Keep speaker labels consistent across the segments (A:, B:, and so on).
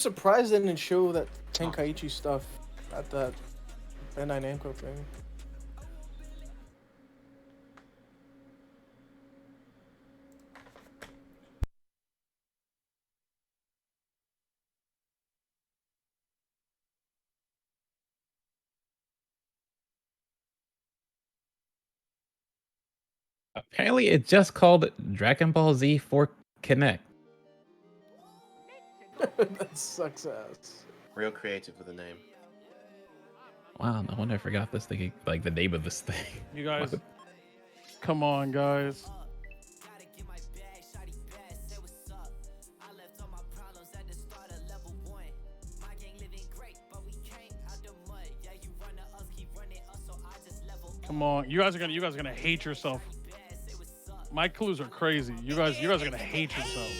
A: surprised they didn't show that Tenkaichi stuff at that Bandai Namco thing.
B: Apparently, it's just called Dragon Ball Z 4 Connect.
A: That sucks ass.
C: Real creative with the name.
B: Wow, no wonder I forgot this thing, like the name of this thing.
D: You guys, come on, guys. Come on, you guys are gonna hate yourself. My clues are crazy. You guys are gonna hate yourself.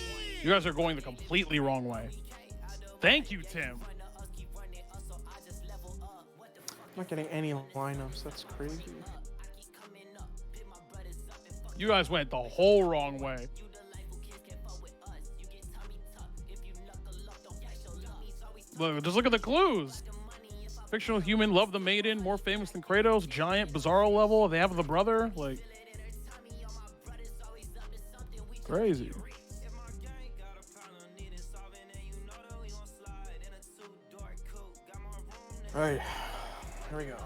D: You guys are going the completely wrong way. Thank you, Tim.
A: I'm not getting any lineups. That's crazy.
D: You guys went the whole wrong way. Look, just look at the clues. Fictional human, love the maiden, more famous than Kratos, giant, Bizarro level. They have the brother, like crazy.
A: All right, here we go.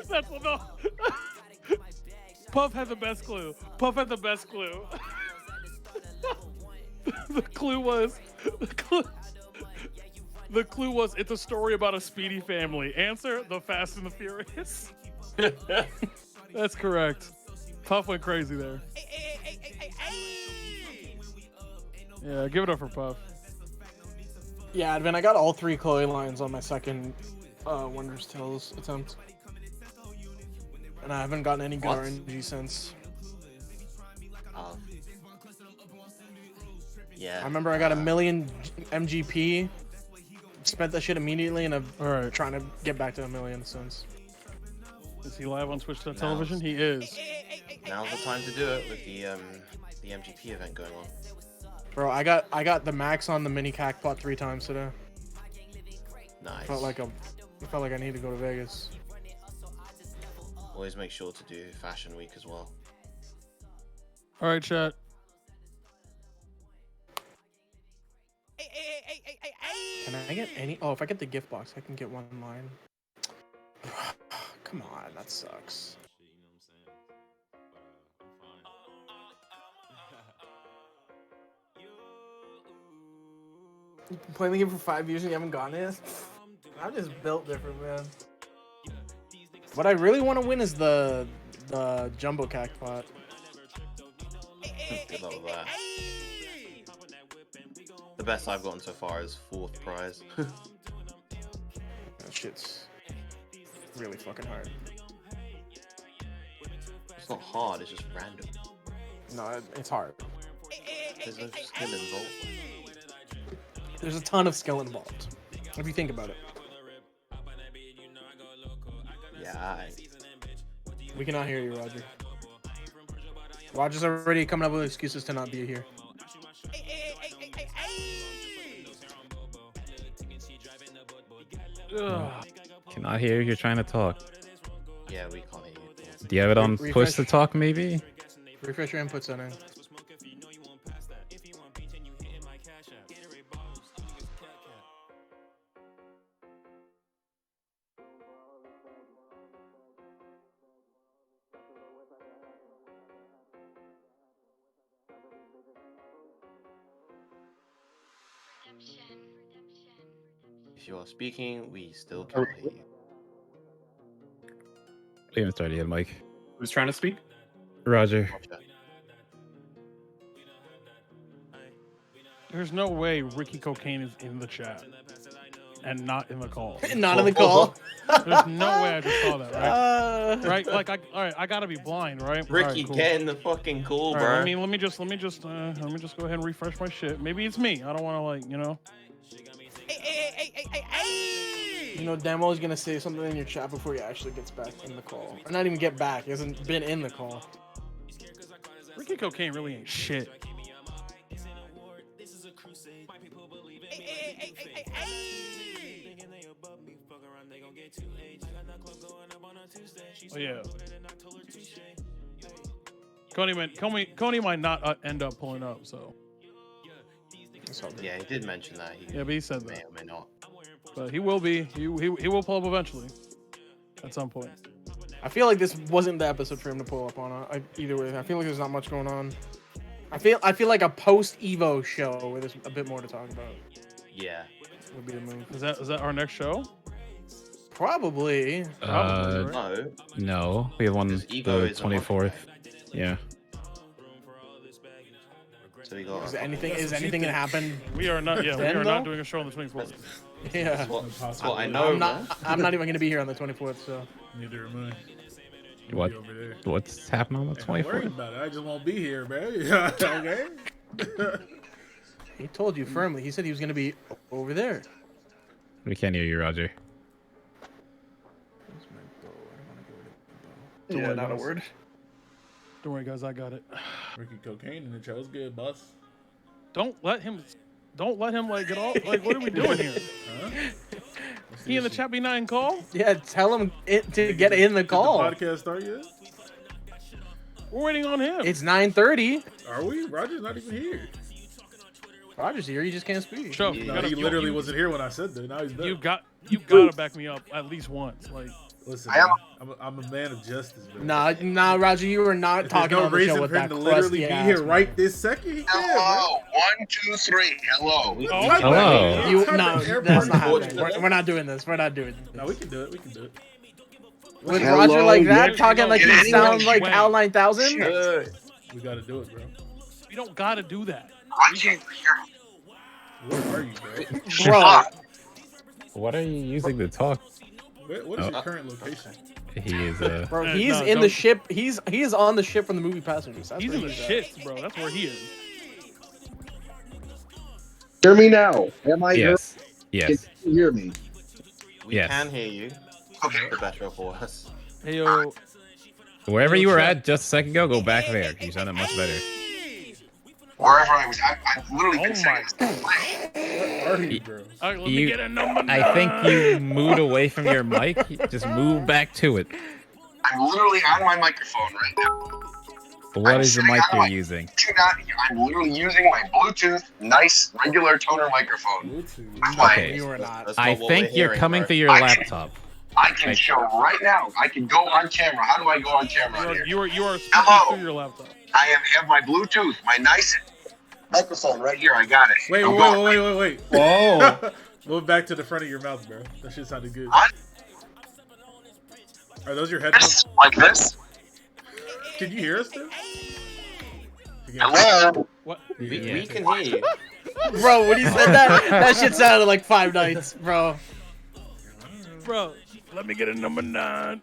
D: That's what no. Puff had the best clue. Puff had the best clue. The clue was it's a story about a speedy family. Answer: The Fast and the Furious. That's correct. Puff went crazy there. Yeah, give it up for Puff.
A: Yeah, Advent, I got all 3 Chloe lines on my second Wondrous Tales attempt. And I haven't gotten any good RNG since.
C: Yeah.
A: I remember I got a million MGP, spent that shit immediately, and I'm trying to get back to a million since.
D: Is he live on Twitch television? He is.
C: Now's the time to do it with the MGP event going on.
A: Bro, I got the max on the mini Cacpot 3 times today.
C: Nice.
A: Felt like I need to go to Vegas.
C: Always make sure to do Fashion Week as well.
D: All right, chat.
A: Can I get any? Oh, if I get the gift box, I can get 1 line. Come on, that sucks. You've been playing the game for 5 years and you haven't gotten it? I'm just built different, man. What I really want to win is the Jumbo Cacpot.
C: Good luck with that. The best I've gotten so far is 4th prize.
A: That shit's really fucking hard.
C: It's not hard, it's just random.
A: No, it's hard.
C: There's no skill involved.
A: There's a ton of skill involved, if you think about it.
C: Yeah,
A: We cannot hear you, Roger. Roger's already coming up with excuses to not be here.
B: Cannot hear you. You're trying to talk.
C: Yeah, we can't hear you.
B: Do you have it on push to talk, maybe?
A: Refresh your input center.
C: If you are speaking, we still can't hear you.
B: We haven't started yet, Mike.
E: Who's trying to speak?
B: Roger.
D: There's no way Ricky Cocaine is in the chat and not in the call.
A: Not in the call.
D: There's no way I just saw that, right? Right? Like, all right, I gotta be blind, right?
C: Ricky,
D: right, cool.
C: get in the fucking call, bro.
D: Right, let me just go ahead and refresh my shit. Maybe it's me. I don't want to, like, you know.
A: You know, Demo is gonna say something in your chat before he actually gets back in the call. Or not even get back. He hasn't been in the call.
D: Ricky Cocaine really ain't shit. Oh yeah. Coney might not end up pulling up, so.
C: Yeah, he did mention that. He
D: Yeah, but he said
C: may
D: that.
C: or may not.
D: But he will be. He will pull up eventually. At some point.
A: I feel like this wasn't the episode for him to pull up on. Either way, I feel like there's not much going on. I feel like a post Evo show where there's a bit more to talk about.
C: Yeah.
A: Would be the move.
D: Is that our next show?
A: Probably.
D: Probably, right?
C: No.
B: No, we have one the
C: Because Ego is on
B: 24th. Yeah.
C: So we got.
A: Is anything gonna happen?
D: We are not. Yeah, we
A: Then,
D: are not
A: though?
D: doing a show on the 24th.
A: Yeah.
C: That's what I know.
A: I'm not even gonna be here on the 24th. So.
E: Neither am I.
B: What?
E: Be over there.
B: What's happening on the
E: Don't worry
B: 24th?
E: about it. I just won't be here, man. Okay.
A: He told you firmly. He said he was gonna be over there.
B: We can't hear you, Roger.
A: Yeah, not a word.
D: Don't worry, guys. I got it.
E: Ricky Cocaine in the show's good, boss.
D: Don't let him like get all like. What are we doing here?
E: Huh?
D: He in the chat be not in call.
A: Yeah, tell him to get in the
E: Did
A: call.
E: the podcast start yet?
D: We're waiting on him.
A: It's 9:30.
E: Are we? Roger's not even here.
A: Roger's here. He just can't speak.
D: Show.
C: Yeah.
E: No,
D: gotta-
E: he literally wasn't here when I said that. Now he's back.
D: You gotta back me up at least once. Like
E: Listen, man, I'm a man of justice, man.
A: Nah, Roger, you were not
E: If there's
A: talking
E: no
A: on the
E: reason
A: show with
E: for him
A: that
E: to literally
A: crusty
E: be
A: ass,
E: here
A: man.
E: right this second. He can,
F: Hello, 1, 2, 3. Hello.
E: man.
D: Oh,
E: What type of-
B: hello.
E: what
A: You
E: type
A: no,
E: of airport
A: that's not
E: is
A: happening.
E: this?
A: We're not doing this. We're not doing this.
E: No, we can do it. We can do it.
A: With
F: Hello,
A: Roger like that,
D: yeah.
A: talking like
F: Did
A: he
F: anyone
A: sounds like
D: wait?
A: Al 9000.
E: We gotta do it, bro.
D: you don't gotta do that.
F: I can't hear.
E: Where are you, bro?
A: Bro,
B: What are you using to talk?
E: What is your current location?
B: He is
A: bro,
D: Yeah,
A: he's
D: no,
A: in the
D: don't-
A: ship. He is on the ship from the movie Passengers. That's
D: He's
A: where
D: in the
A: he's at.
D: shits, bro. That's where he is.
F: Hear me now. Am I
B: Yes.
F: Can
B: Yes.
F: you hear me?
C: We
B: Yes.
C: can hear you.
F: Okay.
C: The better for us.
D: Hey yo,
B: Wherever you were at just a second ago, go back there. You sounded much better.
F: Wherever I was, I've literally been
D: Oh
F: saying this.
E: Where are you, bro?
D: all right, let me
B: You-
D: get a number.
B: I think
D: 9.
B: you moved away from your mic. Just move back to it.
F: I'm literally on my microphone right now.
B: What
F: I'm
B: is the
F: sitting
B: mic
F: on
B: you're
F: my-
B: using?
F: Do not. I'm literally using my Bluetooth, nice regular toner microphone.
E: Bluetooth.
F: I'm like,
B: Okay.
A: You are not.
C: That's
B: I
C: not what
B: think
C: we're
B: you're
C: hearing,
B: coming
C: bro.
B: through your
F: I-
B: laptop.
F: I can show right now. I can go on camera. How do I go on camera on here?
D: You are speaking
F: Hello.
D: through your laptop.
F: I have my Bluetooth, my nice microphone right here. I got it.
E: Wait.
F: I'm going.
E: Whoa. Move back to the front of your mouth, bro. That shit sounded good.
F: What?
E: Are those your headphones?
F: This, like this.
E: Can you hear us, dude?
F: Hello.
D: What?
C: We can hear you.
A: Bro, when he said that shit sounded like Five Nights, bro.
D: Bro, let me get a number 9.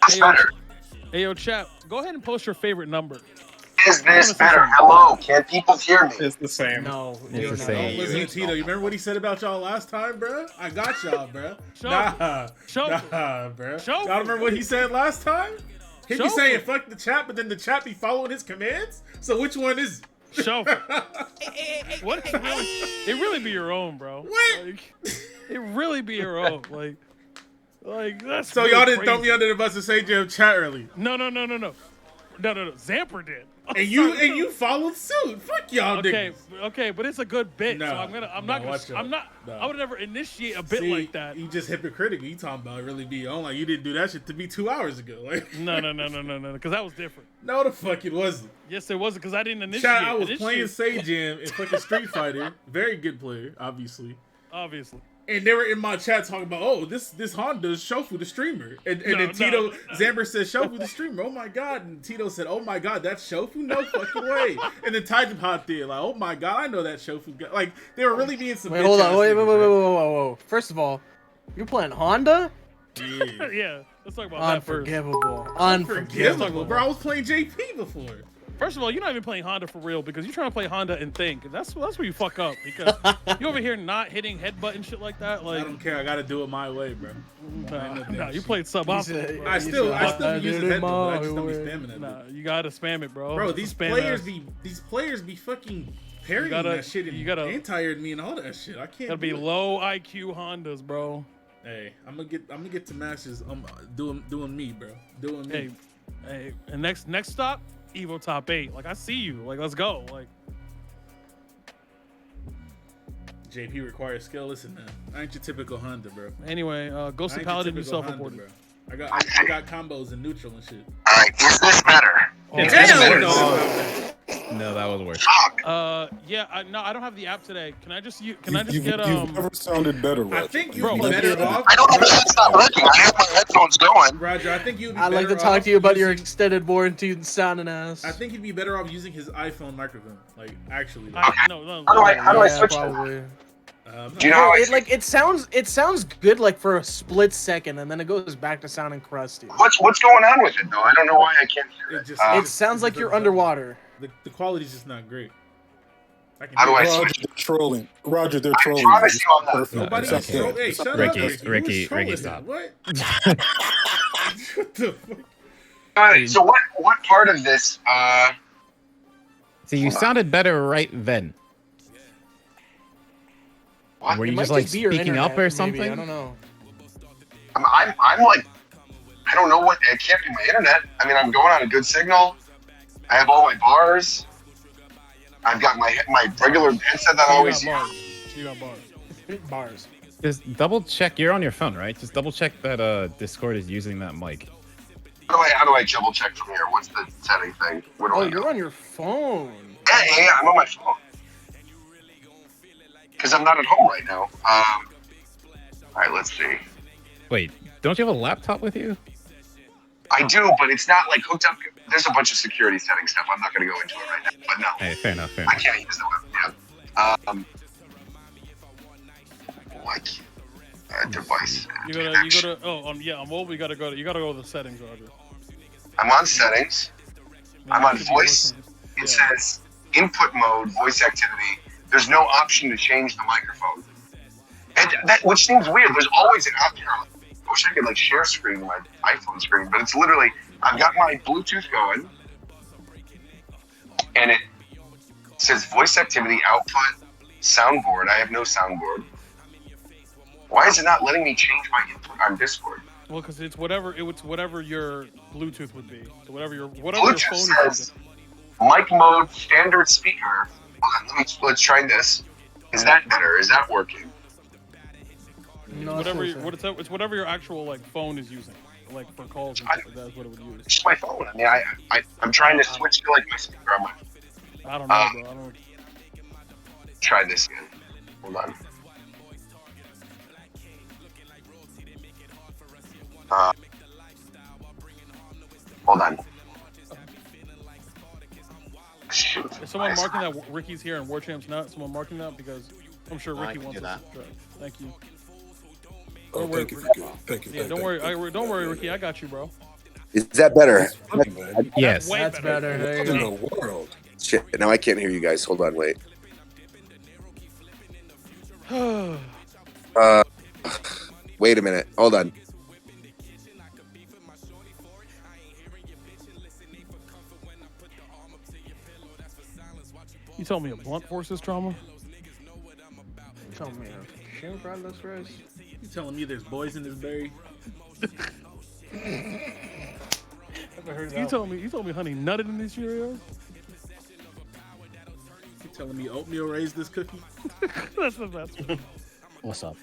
F: That's better.
D: Hey yo, chat. Go ahead and post your favorite number.
F: Is this better? Hello. Can people hear me?
G: It's the same.
A: No,
B: It's
A: you're
B: the
A: not.
B: same.
E: Listen to Tito. You remember what he said about y'all last time, bro? I got y'all, bro.
D: Show.
E: Nah,
D: Show.
E: bro.
D: Show.
E: Y'all remember what he said last time? He be
D: Show.
E: saying fuck the chat, but then the chat be following his commands. So which one is?
D: Show. What? It really be your own, bro.
E: What?
D: Like, it really be your own. Like that's.
E: So
D: really
E: y'all didn't throw
D: crazy.
E: me under the bus and say Jam chat early,
D: No. Zamper did.
E: and you followed suit. Fuck y'all,
D: Okay, but it's a good bit.
E: No,
D: so I'm not
E: no, watch
D: gonna.
E: out. No.
D: I would never initiate a bit
E: See,
D: like that.
E: You just hypocritical. You talking about really be on like you didn't do that shit to me 2 hours ago. Like
D: No, because that was different.
E: no, the fuck it wasn't.
D: Yes, it wasn't because I didn't initiate.
E: Chat, I was
D: Initiate,
E: playing Say-Jam in fucking Street Fighter. Very good player, obviously.
D: obviously.
E: And they were in my chat talking about, oh, this Honda is Shofu the streamer. And then Tito, Zamber said, Shofu the streamer. Oh my god. And Tito said, oh my god, that's Shofu? No fucking way. And then Titan Pod did, like, oh my god, I know that Shofu guy. Like, they were really being some
A: Wait, hold on.
E: bitch-ass
A: Wait,
E: niggas, man.
A: whoa. First of all, you're playing Honda?
E: Yeah.
D: Yeah, let's talk about that first.
A: Unforgivable.
E: Forgivable, bro. I was playing JP before.
D: First of all, you're not even playing Honda for real because you're trying to play Honda and think. And that's where you fuck up because you over here not hitting headbutt and shit like that. Like
E: I don't care. I gotta do it my way, bro.
D: Nah, you played suboptimal.
E: I still use the headbutt, but I just don't be spamming it.
D: Nah, you gotta spam it, bro.
E: Bro, these players be fucking parrying that shit and anti-aired me and all that shit. I can't.
D: Gotta be low IQ Hondas, bro.
E: Hey, I'm gonna get to matches. I'm doing me, bro. Doing me.
D: Hey, and next stop, Evo top 8. Like I see you. Like let's go. Like
E: JP requires skill. Listen, man, I ain't your typical Honda, bro.
D: Anyway, Ghost and Paladin, you self-reported.
E: I got combos in neutral and shit.
F: All right, is this better?
E: Hell
B: No, that was worse.
D: Yeah, I don't have the app today. Can I just get
G: You've never sounded better, Roger.
E: I think you'd be better off.
F: I don't know if it's not working. I have my headphones going.
E: Roger, I think you'd be
A: I'd like to talk to you about your extended warranty and sounding ass.
E: I think you'd be better off using his iPhone microphone. Like, actually.
D: No.
F: How do I switch
A: probably.
F: it? Do you know how
A: it sounds good like for a split second, and then it goes back to sounding crusty.
F: What's going on with it though? I don't know why I can't hear it.
A: It sounds like you're underwater.
E: The quality's just not great.
F: How do I
G: Roger,
F: switch?
G: they're trolling. Roger, they're trolling.
F: promise you on that.
G: Perfect.
E: Nobody's
G: It's okay.
E: hey, shut up,
B: Ricky,
E: Who's
B: stop.
E: trolling that? What? What the fuck?
F: All right, so what part of this?
B: So you sounded better right then.
F: What?
B: Were you
A: It
B: just
A: might
B: like
A: just be your
B: speaking up
A: internet,
B: or something?
A: maybe, I don't know.
F: I'm like, I don't know what. It can't be my internet. I mean, I'm going on a good signal. I have all my bars. I've got my regular headset that I always use.
D: You got bars.
A: Bars.
B: Just double check. You're on your phone, right? Just double check that Discord is using that mic.
F: How do I double check from here? What's the setting thing? Where do I go?
A: You're on your phone.
F: Yeah, I'm on my phone. Because I'm not at home right now. All right, let's see.
B: Wait, don't you have a laptop with you?
F: I do, but it's not like hooked up. There's a bunch of security setting stuff. I'm not going to go into it right now. But no,
B: Hey, fair enough.
F: I can't use the web. Device.
D: You gotta. On mobile, you gotta go to the settings, Roger.
F: I'm on settings. I'm on voice. It says input mode, voice activity. There's no option to change the microphone, and which seems weird. There's always an option. I wish I could like share screen my iPhone screen, but it's literally I've got my Bluetooth going, and it says voice activity output soundboard. I have no soundboard. Why is it not letting me change my input on Discord?
D: Well, because it's whatever your Bluetooth would be. So whatever your phone
F: Bluetooth
D: is.
F: says mic mode standard speaker. Hold on, let's try this. Is that better? Is that working?
A: No,
D: It's whatever your actual like phone is using, like for calls and stuff like that is what it would use.
F: It's just my phone. I mean, I'm trying to switch to like my speaker on my.
D: I don't know, bro. I don't.
F: Try this again. Hold on. Hold on. Shoot.
D: Is someone marking that Ricky's here and War Champ's not? Someone marking that because I'm sure Ricky
C: can
D: wants
C: do
D: to
C: that.
D: subscribe. Thank you.
G: Oh, thank you. Thank you.
D: Yeah, don't worry, Ricky. I got you, bro.
H: Is that better?
B: Yes.
A: That's better. There
G: What
A: you
G: in
A: go.
G: the world?
H: Shit, now I can't hear you guys. Hold on, wait. Wait a minute. Hold on.
D: You told me a blunt forces trauma?
A: Tell me, Shane fried this rice.
E: You telling me there's boys in this berry?
D: You told me honey nutted in these Cheerios?
E: You telling me oatmeal raised this cookie?
D: That's the best one.
B: What's up?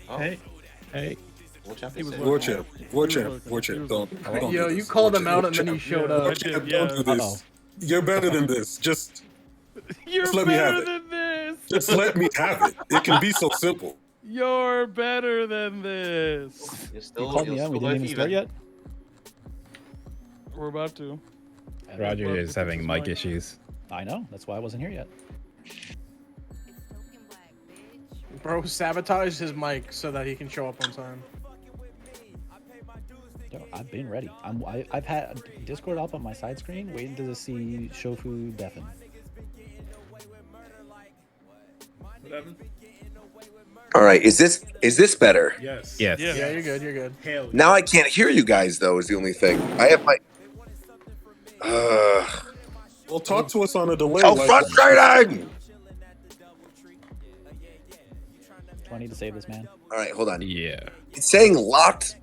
C: Oh,
B: Hey.
G: War champ. Don't
A: Yo,
G: do
A: you
G: this.
A: called
G: War
A: him out
G: champ.
A: and then he showed
D: Yeah,
A: up.
G: War champ,
D: Yeah.
G: don't do this. You're better than this. Just
D: You're
G: let me have
D: better
G: it.
D: than this.
G: Just let me have it. It can be so simple.
D: You're better than this.
C: You're still,
I: You called me out. We didn't even start yet.
D: We're about to.
B: Roger is having mic issues.
I: I know. That's why I wasn't here yet.
A: Bro sabotaged his mic so that he can show up on time.
I: Yo, I've been ready. I've had Discord up on my side screen, waiting to see shofu deafen.
H: All right, is this better?
E: Yes.
B: Yes.
A: Yeah, you're good. You're good.
E: Hell.
H: Now I can't hear you guys though. Is the only thing. I have my.
G: Well, talk to us on a delay.
H: So frustrating.
I: Do I need to save this man?
H: All right, hold on.
B: Yeah.
H: It's saying locked.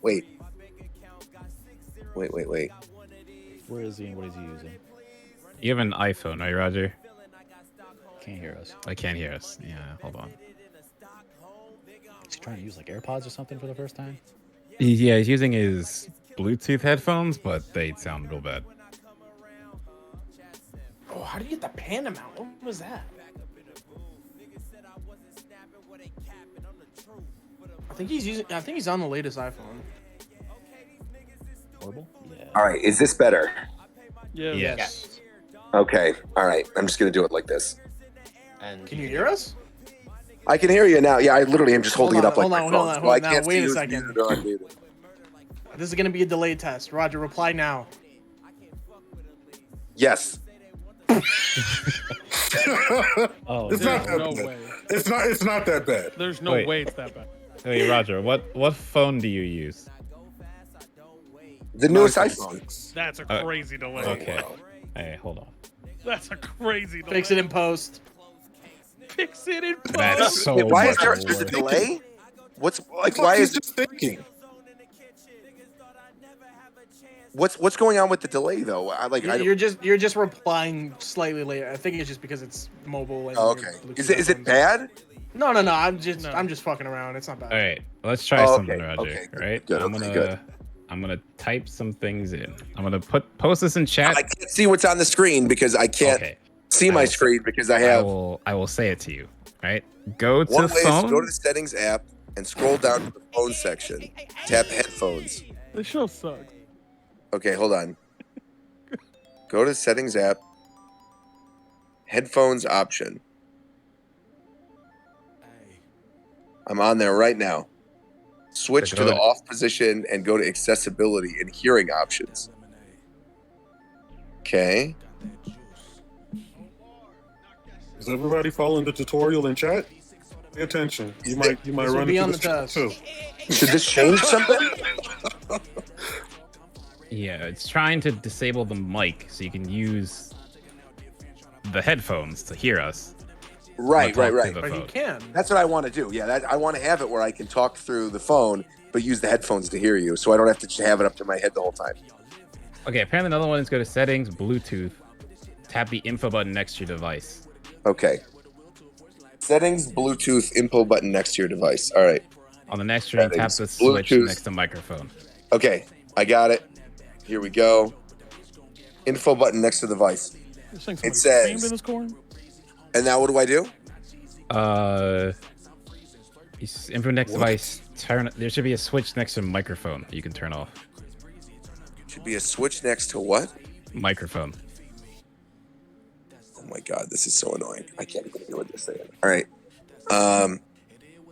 H: Wait.
I: Where is he and what is he using?
B: You have an iPhone, right, Roger?
I: Can't hear us.
B: I can't hear us. Yeah, hold on.
I: Is he trying to use like AirPods or something for the first time?
B: Yeah, he's using his Bluetooth headphones, but they sound real bad.
A: Oh, how do you get the panda mount? What was that? I think he's on the latest iPhone.
I: Horrible? Yeah.
H: All right, is this better?
D: Yeah.
B: Yes.
H: Okay. All right, I'm just gonna do it like this.
C: And
A: Can you hear us?
H: I can hear you now. Yeah, I literally am just holding it up like my phone, so I
A: hold on.
H: can't
A: Wait
H: see
A: a
H: who's
A: second.
H: muted or unmuted.
A: This is gonna be a delayed test. Roger, reply now.
H: Yes.
I: Oh,
G: It's
D: There's
G: not that
D: no
G: bad.
D: way.
G: It's not that bad.
D: There's no
B: Wait.
D: way it's that bad.
B: Hey, Roger, what phone do you use?
H: The newest
G: iPhone
H: iPhone.
D: That's a crazy delay.
B: Okay. Hey, hold on.
D: That's a crazy delay.
A: Fix it in post.
D: Fix it in post.
B: That's so.
H: Wait, why is
B: much
H: there's a
B: work.
H: delay? What's like?
G: Fuck,
H: Why
G: he's
H: is
G: just thinking?
H: what's going on with the delay though?
A: You're just replying slightly later. I think it's just because it's mobile. And
H: Oh,
A: your
H: okay.
A: Bluetooth
H: Is it
A: headphones.
H: bad?
A: No. I'm just fucking around. It's not bad.
B: All right, let's try
H: Oh,
B: something,
H: okay,
B: Roger.
H: okay, good,
B: right?
H: good, okay, good.
B: I'm gonna type some things in. I'm gonna post this in chat.
H: I can't see what's on the screen because I can't
B: Okay.
H: see my
B: will
H: screen because I
B: I
H: have
B: will say it to you. Right? Go to
H: one
B: the
H: way is to
B: phone.
H: go to the settings app and scroll down to the phone section. Tap headphones.
D: This show sucks.
H: Okay, hold on. Go to the settings app. Headphones option. I'm on there right now. Switch to the off position and go to accessibility and hearing options. Okay.
G: Is everybody following the tutorial in chat? Pay attention. You might
A: This will
G: run
A: be
G: into
A: on
G: this
A: the test.
G: too.
H: Should this change something?
B: Yeah, it's trying to disable the mic so you can use the headphones to hear us.
H: Right.
B: But
A: But you can.
H: That's what I want to do. Yeah, I want to have it where I can talk through the phone, but use the headphones to hear you, so I don't have to just have it up to my head the whole time.
B: Okay, apparently another one is go to settings, Bluetooth, tap the info button next to your device.
H: Okay. Settings, Bluetooth, info button next to your device. All right.
B: On the next screen, tap the
H: Settings,
B: switch
H: Bluetooth.
B: next to microphone.
H: Okay, I got it. Here we go. Info button next to the device. It says-
D: in this corn.
H: And now what do I do?
B: Info next device. There should be a switch next to microphone that you can turn off.
H: Should be a switch next to what?
B: Microphone.
H: Oh my god, this is so annoying. I can't even hear what they're saying. All right.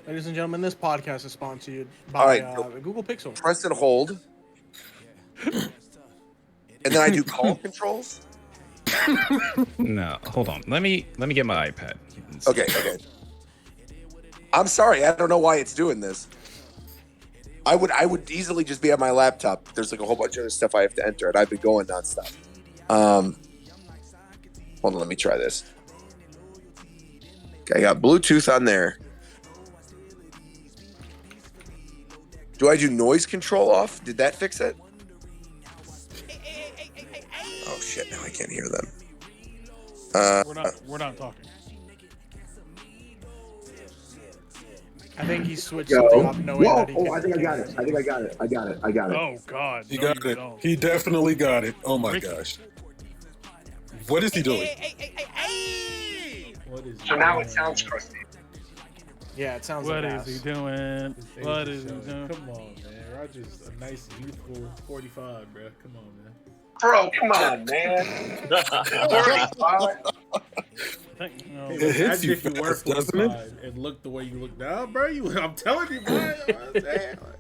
A: Ladies and gentlemen, this podcast is sponsored by
H: All right.
A: Google Pixel.
H: Press and hold. And then I do call controls.
B: No, hold on. Let me get my iPad.
H: Okay. I'm sorry, I don't know why it's doing this. I would easily just be on my laptop. There's like a whole bunch of other stuff I have to enter, and I've been going nonstop. Hold on, let me try this. Okay, I got Bluetooth on there. Do I do noise control off? Did that fix it? Oh shit! Now I can't hear them.
D: We're not talking.
A: I think he switched
H: Go.
A: something up knowing that he
H: I think I got it. I got it.
D: Oh God.
G: He
D: No,
G: got
D: you
G: it.
D: don't.
G: He definitely got it. Oh my
D: Ricky.
G: gosh. What is he doing?
F: So now it sounds crusty.
A: Yeah, it sounds
D: What
A: like
D: is
A: ass.
D: he doing? What is he doing?
E: Come on, man. Roger's a nice, youthful 45, bro. Come on, man.
F: Bro, come on, man. 45?
D: No.
G: It hits
E: Imagine
G: you
E: if you were
G: fast, doesn't it?
E: 45 and looked the way you look now, bro. I'm telling you, bro. You know what I'm saying? Like,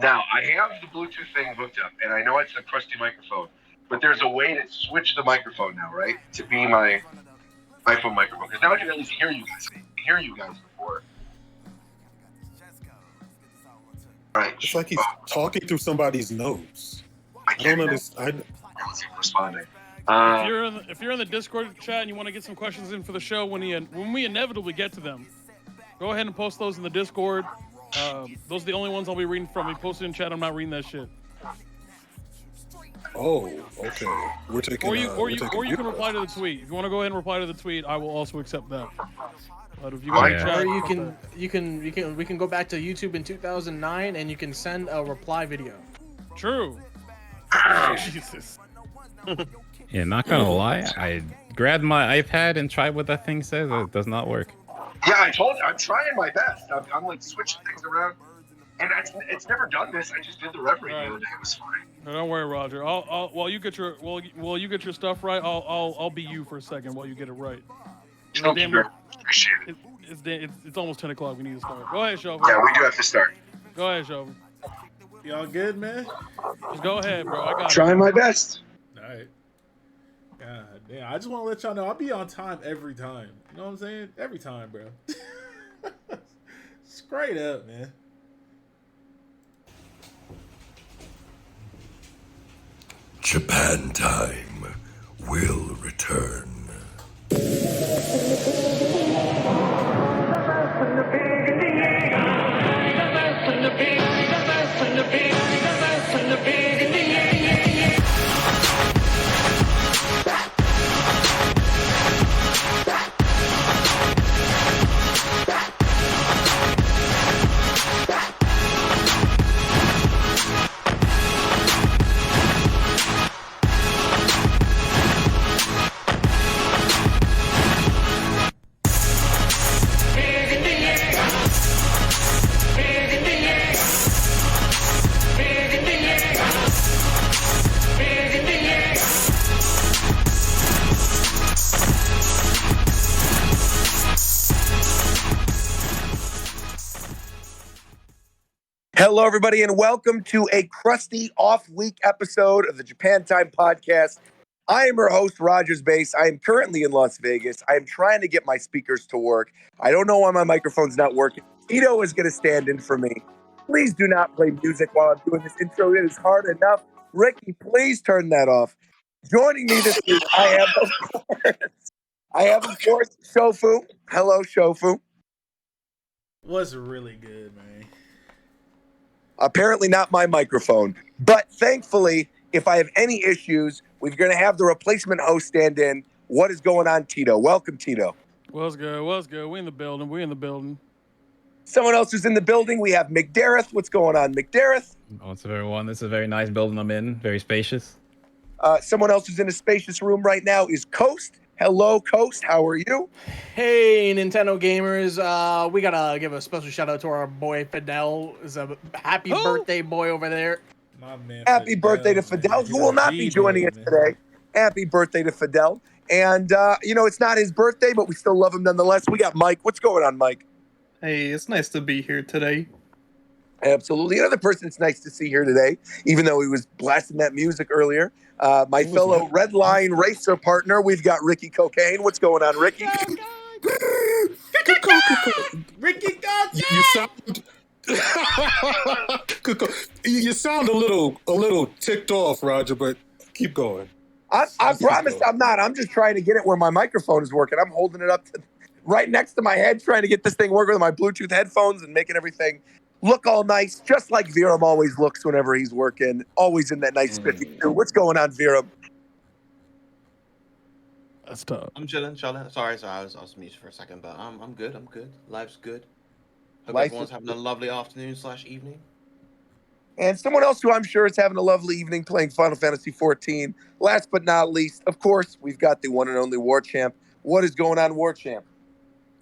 F: Now, I have the Bluetooth thing hooked up, and I know it's a crusty microphone, but there's a way to switch the microphone now, right? To be my iPhone microphone. Because now I can at least hear you guys. I can hear you guys before. Right.
G: It's like he's talking through somebody's nose. I don't understand.
F: Let's see if I'm responding.
D: If you're in the Discord chat and you want to get some questions in for the show when we inevitably get to them, go ahead and post those in the Discord. Those are the only ones I'll be reading from. You post it in chat. I'm not reading that shit.
G: Oh, okay. We're taking.
D: Or you can reply to the tweet. If you want to go ahead and reply to the tweet, I will also accept that. But if you want to chat,
A: or we can go back to YouTube in 2009 and you can send a reply video.
D: True. Jesus.
B: Yeah, not gonna lie, I grabbed my iPad and tried what that thing says. It does not work.
F: Yeah, I told you, I'm trying my best. I'm like switching things around, and it's never done this. I just did the referee the other day. It was fine.
D: No, don't worry, Roger. I'll while you get your stuff right, I'll be you for a second while you get it right.
F: Thank you, appreciate it.
D: It's almost 10 o'clock. We need to start. Go ahead, Shofu.
F: Yeah, we do have to start.
D: Go ahead, Shofu.
E: Y'all good, man?
D: Just go ahead, bro. I got
F: Trying my best.
E: All right. God damn. I just want to let y'all know I'll be on time every time. You know what I'm saying? Every time, bro. Straight up, man.
J: Japan time will return.
H: Hello, everybody, and welcome to a crusty off-week episode of the Japan Time Podcast. I am your host, Rogers Base. I am currently in Las Vegas. I am trying to get my speakers to work. I don't know why my microphone's not working. Tito is going to stand in for me. Please do not play music while I'm doing this intro. It is hard enough. Ricky, please turn that off. Joining me this week, I have, of course, Shofu. Hello, Shofu.
E: Was really good, man.
H: Apparently not my microphone. But thankfully, if I have any issues, we're going to have the replacement host stand in. What is going on, Tito? Welcome, Tito.
D: What's good? What's good? We in the building.
H: Someone else who's in the building, we have McDareth. What's going on, McDareth?
B: What's up, everyone? This is a very nice building I'm in. Very spacious.
H: Someone else who's in a spacious room right now is Coast. Hello, Coast. How are you?
A: Hey, Nintendo gamers. We gotta give a special shout out to our boy Fidel. Is a happy birthday boy over there.
E: My man,
H: Happy birthday to Fidel, who will not be joining us today. Happy birthday to Fidel. And, it's not his birthday, but we still love him nonetheless. We got Mike. What's going on, Mike?
K: Hey, it's nice to be here today.
H: Absolutely. Another person it's nice to see here today, even though he was blasting that music eurier. My fellow Red Line Racer partner, we've got Ricky Cocaine. What's going on, Ricky?
E: Ricky Cocaine!
G: You sound a little ticked off, Roger, but keep going.
H: I promise I'm not. I'm just trying to get it where my microphone is working. I'm holding it up to right next to my head, trying to get this thing working with my Bluetooth headphones and making everything look all nice, just like Viram always looks whenever he's working. Always in that nice 52. What's going on, Viram?
D: That's tough.
C: I'm chilling. Sorry, I was muted for a second, but I'm good. Life's good. Hope
H: Life
C: everyone's having a lovely afternoon/evening.
H: And someone else who I'm sure is having a lovely evening playing Final Fantasy 14. Last but not least, of course, we've got the one and only War Champ. What is going on, War Champ?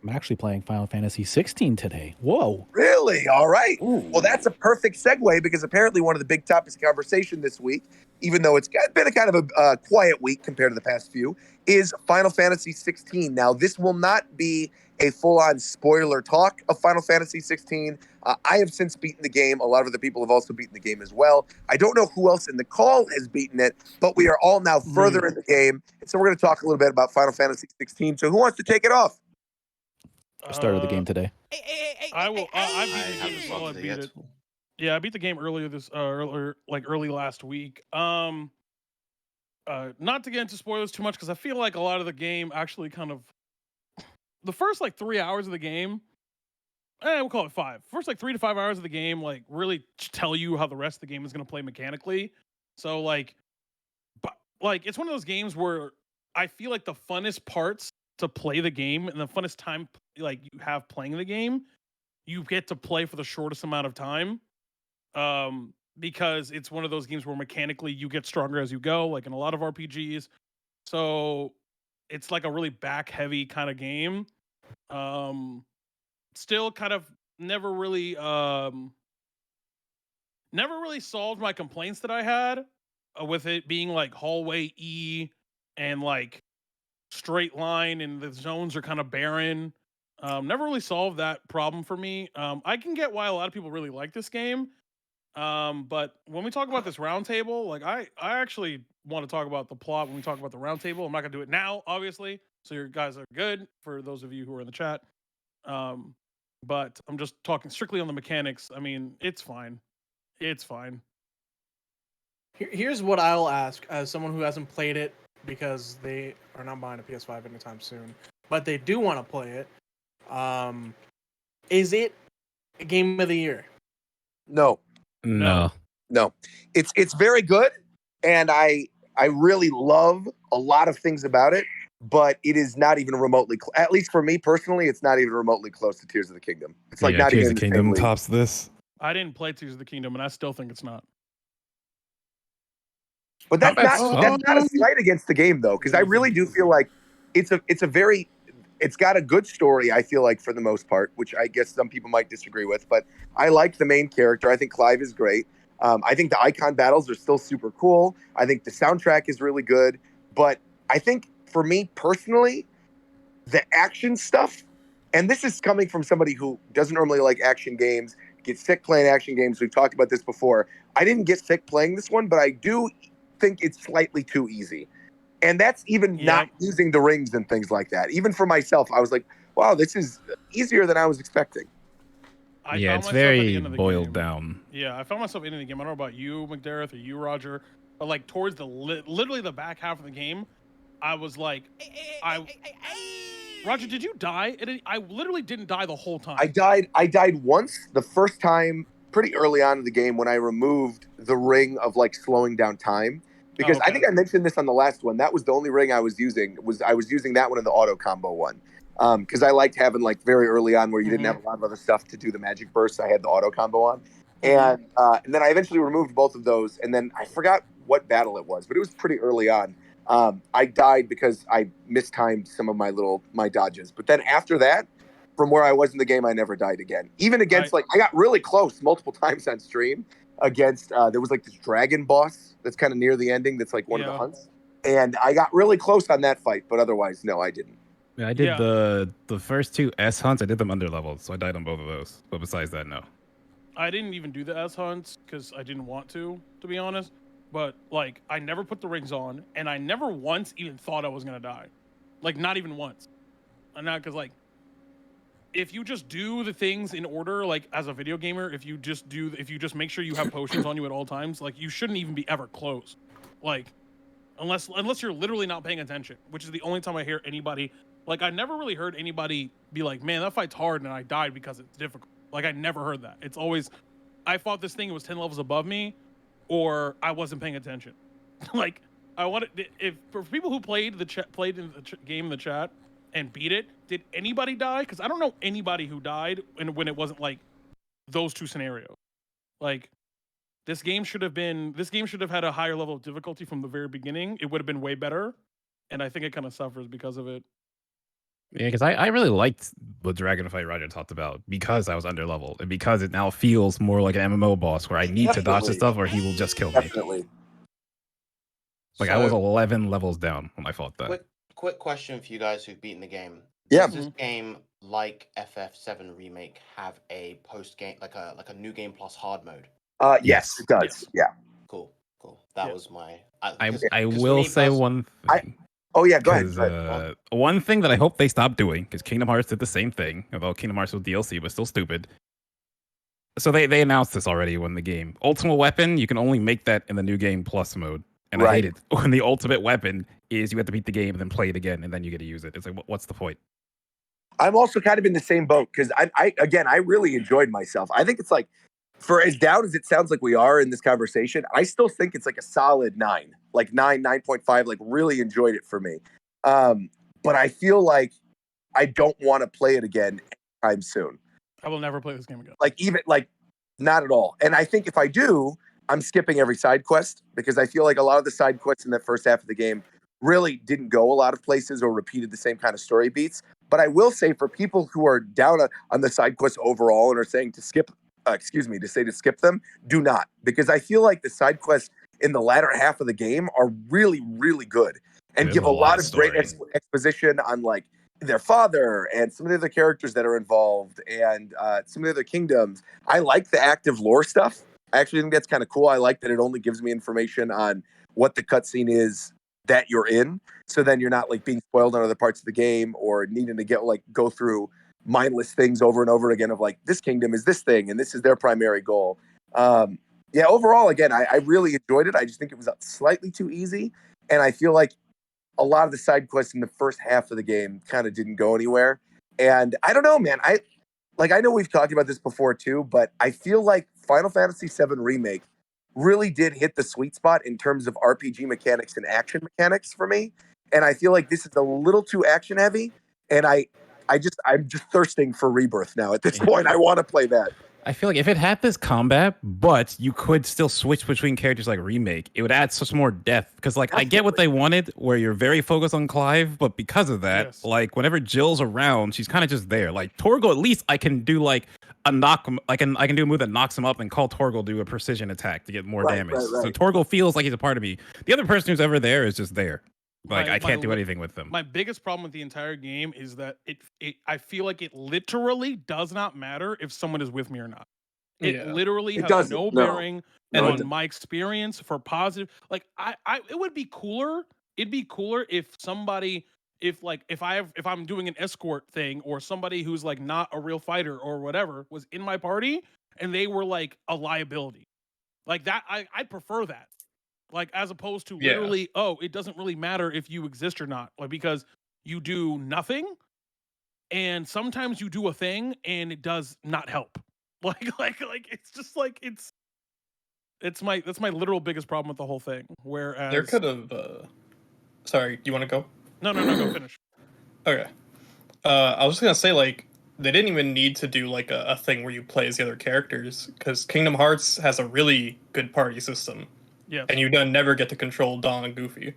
I: I'm actually playing Final Fantasy 16 today. Whoa.
H: Really? All right.
I: Ooh.
H: Well, that's a perfect segue because apparently one of the big topics of conversation this week even though it's been a kind of a quiet week compared to the past few, is Final Fantasy 16. Now, this will not be a full-on spoiler talk of Final Fantasy 16. I have since beaten the game. A lot of other people have also beaten the game as well. I don't know who else in the call has beaten it, but we are all now further in the game. And so we're going to talk a little bit about Final Fantasy 16. So who wants to take it off?
I: I started the game today.
D: I will. I beat the game as well. I beat it. Yeah, I beat the game early last week. Not to get into spoilers too much because I feel like a lot of the game actually kind of the first 3 hours of the game. We'll call it 5. First 3 to 5 hours of the game really tell you how the rest of the game is going to play mechanically. So it's one of those games where I feel like the funnest parts to play the game and the funnest time you have playing the game, you get to play for the shortest amount of time. Because it's one of those games where mechanically you get stronger as you go, like in a lot of RPGs. So it's like a really back heavy kind of game. Still kind of never really solved my complaints that I had with it being hallway E and straight line and the zones are kind of barren. Never really solved that problem for me. I can get why a lot of people really like this game. But when we talk about this roundtable, I actually want to talk about the plot when we talk about the roundtable. I'm not gonna do it now, obviously, so you guys are good for those of you who are in the chat. But I'm just talking strictly on the mechanics. I mean, it's fine. It's fine.
A: Here's what I'll ask as someone who hasn't played it because they are not buying a PS5 anytime soon, but they do want to play it. Is it a game of the year?
H: No. It's very good, and I really love a lot of things about it, but it is not even remotely at least for me personally, it's not even remotely close to Tears of the Kingdom. It's not
B: Tears
H: even
B: of the Kingdom tops this.
D: I didn't play Tears of the Kingdom, and I still think it's not.
H: But that's not a slight against the game though, because I really do feel like it's got a good story, I feel like, for the most part, which I guess some people might disagree with, but I like the main character. I think Clive is great. I think the icon battles are still super cool. I think the soundtrack is really good. But I think, for me personally, the action stuff, and this is coming from somebody who doesn't normally like action games, gets sick playing action games. We've talked about this before. I didn't get sick playing this one, but I do think it's slightly too easy. And that's even not using the rings and things like that. Even for myself, I was like, wow, this is easier than I was expecting.
B: It's very boiled down.
D: Yeah, I found myself in the game. I don't know about you, McDareth, or you, Roger, but towards the literally the back half of the game, I was like, Roger, did you die? I literally didn't die the whole time.
H: I died once, the first time pretty early on in the game when I removed the ring of slowing down time. Because I think I mentioned this on the last one. That was the only ring I was using. I was using that one in the auto combo one. Because I liked having very early on where you didn't have a lot of other stuff to do the magic burst. I had the auto combo on. And then I eventually removed both of those. And then I forgot what battle it was, but it was pretty early on. I died because I mistimed some of my dodges. But then after that, from where I was in the game, I never died again. Even against I got really close multiple times on stream against there was this dragon boss that's kind of near the ending that's one of the hunts. And I got really close on that fight, but otherwise no, I didn't.
B: Yeah, I did the first 2 S hunts. I did them under leveled, so I died on both of those. But besides that, no.
D: I didn't even do the S hunts because I didn't want to be honest. But I never put the rings on, and I never once even thought I was gonna die. Not even once. And not because if you just do the things in order, as a video gamer, if you just make sure you have potions on you at all times, you shouldn't even be ever close. Unless you're literally not paying attention, which is the only time I hear anybody. I never really heard anybody be like, man, that fight's hard and I died because it's difficult. I never heard that. It's always, I fought this thing, it was 10 levels above me, or I wasn't paying attention. I wanted, for people who played in the game in the chat and beat it, did anybody die? Because I don't know anybody who died when it wasn't those 2 scenarios. This game should have had a higher level of difficulty from the very beginning. It would have been way better, and I think it kind of suffers because of it.
B: Yeah, because I really liked the dragon fight Roger talked about because I was under leveled and because it now feels more like an MMO boss where I need to dodge the stuff or he will just kill me.
H: Definitely.
B: Like I was
C: So-
B: 11 levels down when I fought that.
C: Quick question for you guys who've beaten the game.
H: Yeah.
C: Does this game, like FF7 Remake, have a post game, like a new game plus hard mode?
H: Yes, it does.
D: Yes.
H: Yeah.
C: Cool. That was my.
B: I
C: 'cause
B: will
C: for me
B: say one thing.
H: Oh yeah, go ahead.
B: 'Cause, one thing that I hope they stop doing, because Kingdom Hearts did the same thing, although Kingdom Hearts with DLC was still stupid. So they announced this already when the game Ultimate Weapon, you can only make that in the new game plus mode, and I hate it when the ultimate weapon is you have to beat the game and then play it again and then you get to use it. It's like what's the point?
H: I'm also kind of in the same boat because I really enjoyed myself. I think it's like, for as down as it sounds like we are in this conversation, I still think it's like a solid 9, like 9.5. Like really enjoyed it for me. But I feel like I don't want to play it again anytime soon.
D: I will never play this game again.
H: Like not at all. And I think if I do, I'm skipping every side quest because I feel like a lot of the side quests in the first half of the game really didn't go a lot of places or repeated the same kind of story beats. But I will say for people who are down on the side quests overall and are saying to skip, to skip them, do not. Because I feel like the side quests in the latter half of the game are really, really good and give a lot of great exposition on like their father and some of the other characters that are involved and some of the other kingdoms. I like the active lore stuff. I actually think that's kind of cool. I like that it only gives me information on what the cutscene is that you're in. So then you're not like being spoiled on other parts of the game or needing to go through mindless things over and over again of like, this kingdom is this thing and this is their primary goal. Overall, again, I really enjoyed it. I just think it was slightly too easy. And I feel like a lot of the side quests in the first half of the game kind of didn't go anywhere. And I don't know, man. I know we've talked about this before too, but I feel like Final Fantasy VII Remake really did hit the sweet spot in terms of RPG mechanics and action mechanics for me. And I feel like this is a little too action heavy. And I'm just thirsting for Rebirth now. At this point, I want to play that.
B: I feel like if it had this combat, but you could still switch between characters like Remake, it would add such more depth. Because like I get what they wanted, where you're very focused on Clive, but because of that, like whenever Jill's around, she's kind of just there. Like Torgal, at least I can do like a knock. I can do a move that knocks him up and call Torgal do a precision attack to get more damage. So Torgal feels like he's a part of me. The other person who's ever there is just there. Like I can't do anything with them.
D: My biggest problem with the entire game is that I feel like it literally does not matter if someone is with me or not. It literally has no bearing on my experience for positive. Like it would be cooler. It'd be cooler if somebody, if I'm doing an escort thing or somebody who's like not a real fighter or whatever was in my party and they were like a liability. Like that, I prefer that. Like as opposed to literally, it doesn't really matter if you exist or not, like because you do nothing, and sometimes you do a thing and it does not help. Like it's just like that's my literal biggest problem with the whole thing. Whereas
K: there could have. Sorry, you want to go?
D: No, go finish.
K: Okay. I was just gonna say like they didn't even need to do like a thing where you play as the other characters because Kingdom Hearts has a really good party system.
D: Yeah.
K: And you don't never get to control Dawn and Goofy.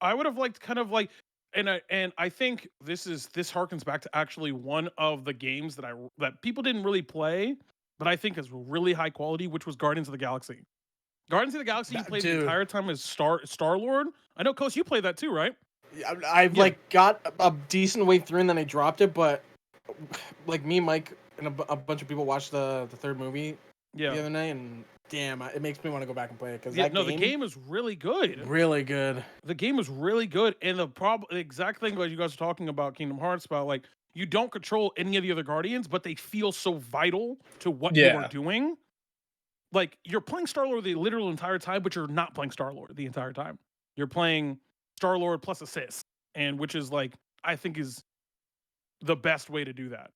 D: I would have liked kind of like, and I think this harkens back to actually one of the games that people didn't really play, but I think is really high quality, which was Guardians of the Galaxy. Guardians of the Galaxy, you played the entire time as Star-Lord. I know, Coast, you played that too, right?
A: I've like got a decent way through and then I dropped it, but like me, Mike, and a bunch of people watched the third movie the other night, and damn, it makes me want to go back and play it because
D: the game is really good.
A: Really good.
D: The game is really good, and the exact thing like you guys are talking about Kingdom Hearts about, like you don't control any of the other Guardians, but they feel so vital to what you are doing. Like you're playing Star-Lord the literal entire time, but you're not playing Star-Lord the entire time. You're playing Star-Lord plus assist, and which is like I think is the best way to do that.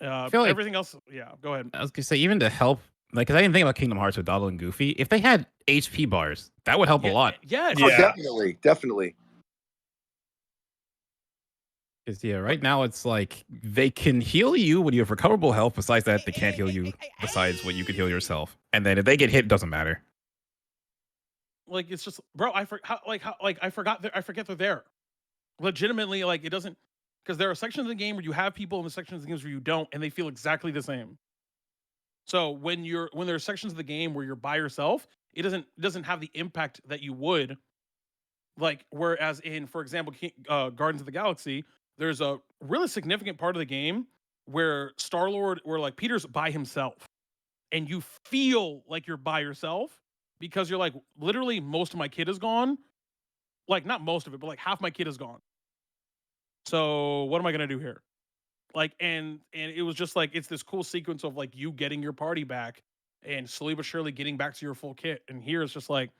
B: I feel like
D: everything else, go ahead.
B: I was gonna say even to help, like, because I didn't think about Kingdom Hearts with Donald and Goofy. If they had HP bars, that would help a lot.
D: Yes.
H: Definitely.
B: Because right now it's like they can heal you when you have recoverable health. Besides that, they can't heal you. Besides what you could heal yourself, and then if they get hit, it doesn't matter.
D: Like it's just, bro. I forget they're there. Legitimately, like it doesn't. Because there are sections of the game where you have people in the sections of the games where you don't, and they feel exactly the same. So when there are sections of the game where you're by yourself, it doesn't have the impact that you would. Like, whereas in, for example, Guardians of the Galaxy, there's a really significant part of the game where Star-Lord, where like Peter's by himself, and you feel like you're by yourself because you're like, literally, most of my kit is gone. Like, not most of it, but like half my kit is gone. So what am I gonna do here? Like, and it was just like, it's this cool sequence of like you getting your party back and slowly but surely getting back to your full kit. And here it's just like,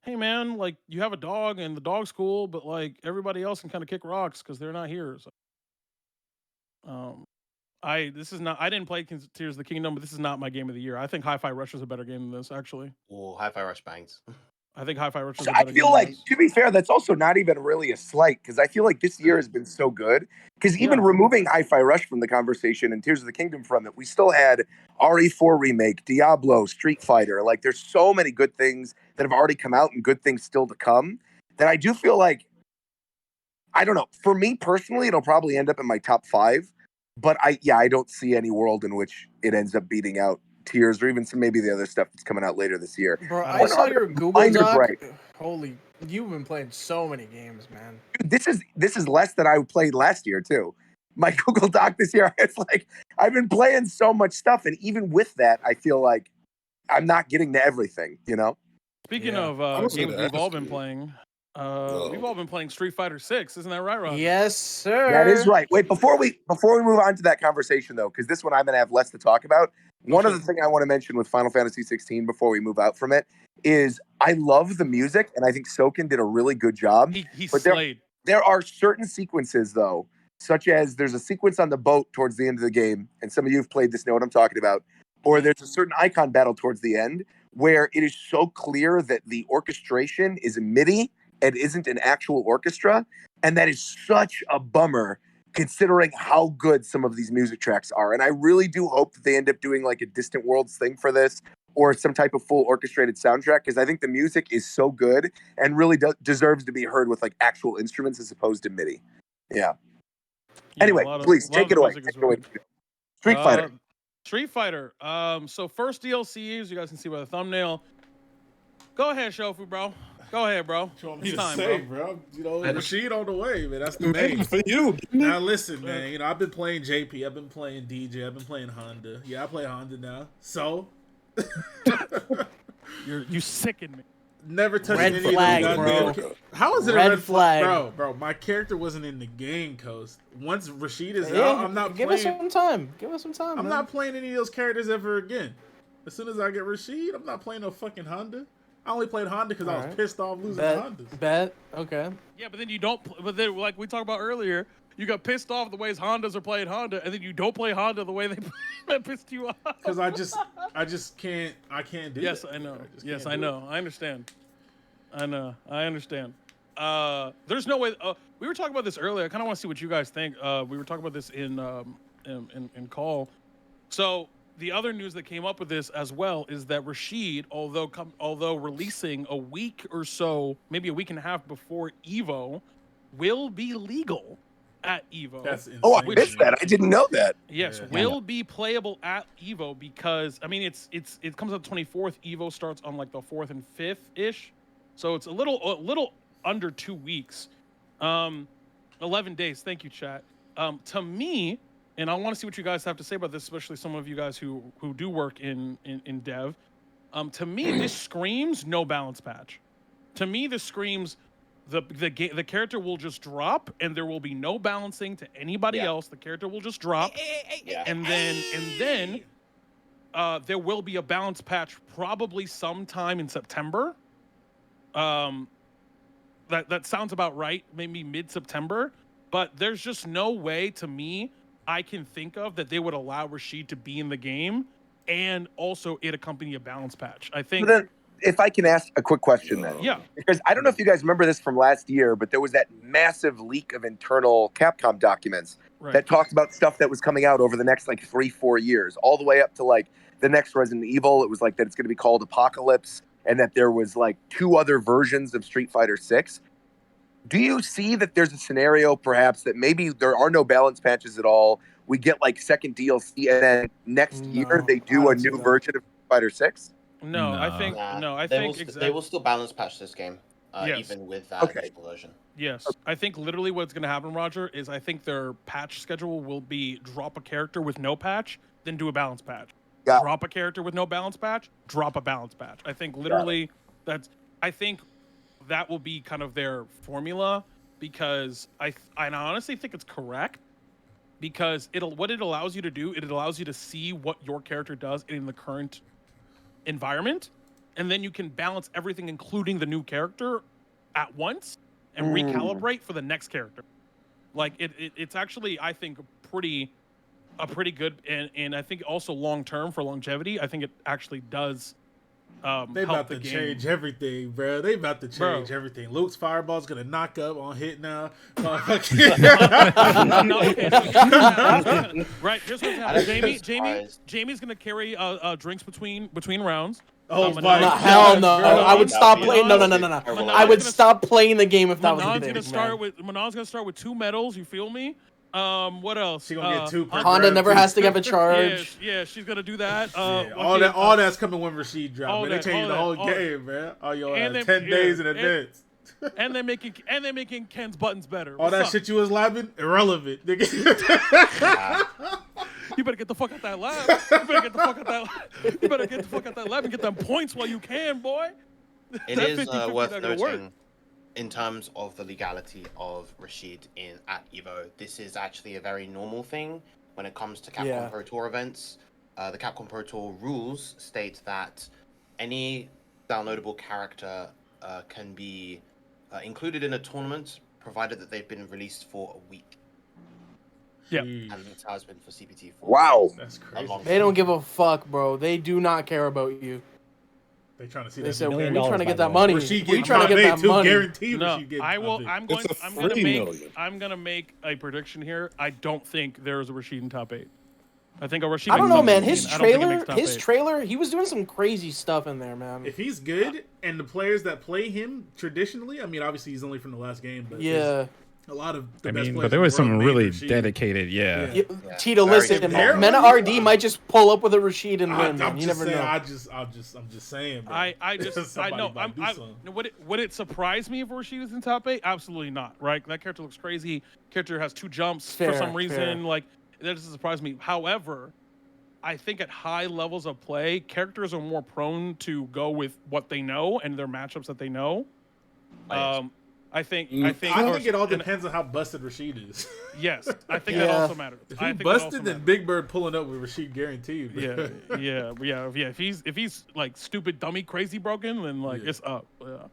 D: hey man, like you have a dog and the dog's cool, but like everybody else can kind of kick rocks because they're not here. So, I didn't play Tears of the Kingdom, but this is not my game of the year. I think Hi-Fi Rush is a better game than this, actually.
C: Oh, Hi-Fi Rush bangs.
D: I think Hi-Fi Rush is a
H: I
D: better
H: feel
D: game
H: like,
D: than this.
H: to be fair, that's also not even really a slight, because I feel like this year has been so good. Because even removing Hi-Fi Rush from the conversation and Tears of the Kingdom from it, we still had RE4 remake, Diablo, Street Fighter. Like, there's so many good things that have already come out and good things still to come that I do feel like, I don't know. For me personally, it'll probably end up in my top 5. But I don't see any world in which it ends up beating out Tears or even some maybe the other stuff that's coming out later this year.
A: Bro, I saw your Google Doc. Holy, you've been playing so many games, man.
H: Dude, this is less than I played last year too. My Google Doc this year, it's like I've been playing so much stuff, and even with that, I feel like I'm not getting to everything. You know.
D: Speaking of games we've all been playing, we've all been playing Street Fighter 6, isn't that right, Ron?
A: Yes, sir.
H: That is right. Wait, before we move on to that conversation though, because this one I'm gonna have less to talk about. One other thing I want to mention with Final Fantasy 16 before we move out from it is I love the music, and I think Soken did a really good job.
D: He slayed.
H: There are certain sequences though, such as there's a sequence on the boat towards the end of the game, and some of you have played this know what I'm talking about, or there's a certain icon battle towards the end where it is so clear that the orchestration is a MIDI and isn't an actual orchestra, and that is such a bummer considering how good some of these music tracks are. And I really do hope that they end up doing like a Distant Worlds thing for this or some type of full orchestrated soundtrack, because I think the music is so good and really deserves to be heard with like actual instruments as opposed to MIDI. Yeah. Anyway, please take it away. Street Fighter.
D: Street Fighter. So first DLCs, you guys can see by the thumbnail. Go ahead, Shofu, bro. Go ahead, bro.
E: It's time, bro. You know, Rashid on the way, man. That's the main
G: for you.
E: Now listen, man. You know, I've been playing JP. I've been playing DJ. I've been playing Honda. Yeah, I play Honda now. So
D: you sicken me.
E: Never touched
A: red
E: any
A: flag,
E: of those
A: bro.
E: How is it
A: red
E: a red
A: flag?
E: Bro, my character wasn't in the game, Coast. Once Rashid is out, I'm not
A: give
E: playing.
A: Give us some time. Give us some time.
E: I'm not playing any of those characters ever again. As soon as I get Rashid, I'm not playing no fucking Honda. I only played Honda because I was pissed off losing Hondas.
A: Bet. Okay.
D: Yeah, but then you don't. But then, like we talked about earlier, you got pissed off the ways Hondas are playing Honda, and then you don't play Honda the way that pissed you off.
E: Because I just can't. I can't do.
D: Yes,
E: that.
D: I know. Yes, I know. I understand. I know. I understand. There's no way. We were talking about this earlier. I kind of want to see what you guys think. We were talking about this in call. So the other news that came up with this as well is that Rashid, although releasing a week or so, maybe a week and a half before EVO, will be legal at EVO.
E: That's insane.
H: Oh, I missed that. I didn't know that.
D: Yes, will be playable at EVO because I mean it comes out 24th. EVO starts on like the 4th and 5th ish, so it's a little under 2 weeks, 11 days. Thank you, chat. To me. And I want to see what you guys have to say about this, especially some of you guys who do work in dev. To me, this screams no balance patch. To me, this screams the character will just drop, and there will be no balancing to anybody else. The character will just drop, and then there will be a balance patch probably sometime in September. That sounds about right, maybe mid-September. But there's just no way to me I can think of that they would allow Rashid to be in the game and also it accompany a balance patch. I think.
H: Then, if I can ask a quick question then.
D: Yeah.
H: Because I don't know if you guys remember this from last year, but there was that massive leak of internal Capcom documents that talked about stuff that was coming out over the next like 3-4 years, all the way up to like the next Resident Evil. It was like that it's going to be called Apocalypse, and that there was like 2 other versions of Street Fighter 6. Do you see that there's a scenario perhaps that maybe there are no balance patches at all? We get like second DLC, and then next year they do a new version of Fighter 6?
D: No, I think
C: they will still balance patch this game, even with that initial version.
D: Yes, I think literally what's going to happen, Roger, is I think their patch schedule will be drop a character with no patch, then do a balance patch.
H: Yeah.
D: Drop a character with no balance patch, drop a balance patch. I think literally I think that will be kind of their formula, because I honestly think it's correct, because what it allows you to do, it allows you to see what your character does in the current environment, and then you can balance everything, including the new character, at once and recalibrate for the next character. Like it's actually, I think, a pretty good, and I think also long term for longevity, I think it actually does.
E: They about to change everything, bro. They about to change everything. Luke's fireball's gonna knock up on hit now.
D: Right, here's what's happening. Jamie's gonna carry drinks between rounds.
A: Oh my God. Hell no! I would stop playing. No. I would stop playing the game if that was the case.
D: Manon's gonna start with 2 medals. You feel me? What else?
E: She gonna get 2 per
A: Honda never has to give a charge.
D: Yeah, she's gonna do that.
E: All that's coming when Rashid drops. They changed the whole game, man. All your 10 days in advance.
D: And they're making Ken's buttons better.
E: All that shit you was labbing, irrelevant, nigga.
D: You better get the fuck out that lab. You better get the fuck out that lab and get them points while you can, boy.
C: It is worth noting, in terms of the legality of Rashid at Evo, this is actually a very normal thing when it comes to Capcom Pro Tour events. The Capcom Pro Tour rules state that any downloadable character can be included in a tournament, provided that they've been released for a week.
D: Yeah,
C: and that's how it's been for CPT.
H: Wow,
E: that's crazy.
A: They don't give a fuck, bro. They do not care about you.
E: They trying to see.
A: They said, "We're trying to get that money. We're trying to get that money."
E: Guaranteed.
D: No, I'm gonna make a prediction here. I don't think there is a Rashid in top 8. I think a Rashid.
A: I don't know, man. His trailer, he was doing some crazy stuff in there, man.
E: If he's good, and the players that play him traditionally, I mean, obviously he's only from the last game, but a lot of the best players.
B: But there was some really dedicated,
A: Tito, listen, Mena RD might just pull up with a Rashid and win. Man. You never know.
E: I'm just saying. Bro.
D: I know. Would it surprise me if Rashid is in top 8? Absolutely not. Right? That character looks crazy. Character has 2 jumps for some reason. Like that doesn't surprise me. However, I think at high levels of play, characters are more prone to go with what they know and their matchups that they know. I think
E: it all depends on how busted Rashid is.
D: Yes, I think that also matters.
E: If he's busted, then Big Bird pulling up with Rashid guaranteed.
D: Bro. Yeah. If he's like stupid, dummy, crazy broken, then it's up. Yeah.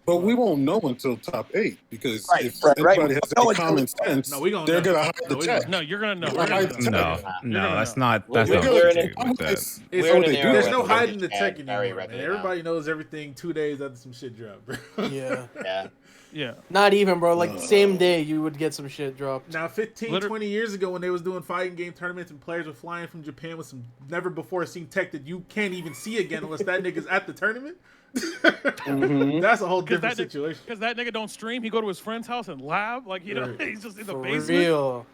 G: But we won't know until top 8 because if everybody has any common sense, they're gonna hide the tech.
D: No, you're gonna know.
B: No, that's not. That's not.
E: There's no hiding the tech anymore. Everybody knows everything 2 days after some shit drop, bro.
D: Yeah.
A: Not even, bro. Like the same day you would get some shit dropped.
E: Now, 20 years ago when they was doing fighting game tournaments and players were flying from Japan with some never before seen tech that you can't even see again unless that nigga's at the tournament. That's a whole different situation.
D: Because that nigga don't stream. He go to his friend's house and lab. Like, he's just in the basement.
A: Real.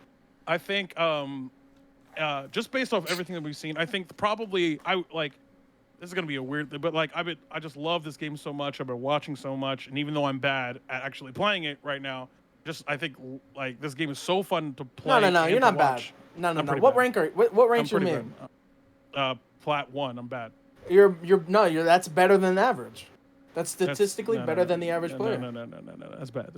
D: I think just based off everything that we've seen, I think probably this is gonna be a weird thing, but I just love this game so much. I've been watching so much, and even though I'm bad at actually playing it right now, I think this game is so fun to play.
A: No, you're not bad. No. What rank are you in?
D: Plat 1. I'm bad.
A: You're that's better than average. That's statistically better than the average player.
D: No. That's bad.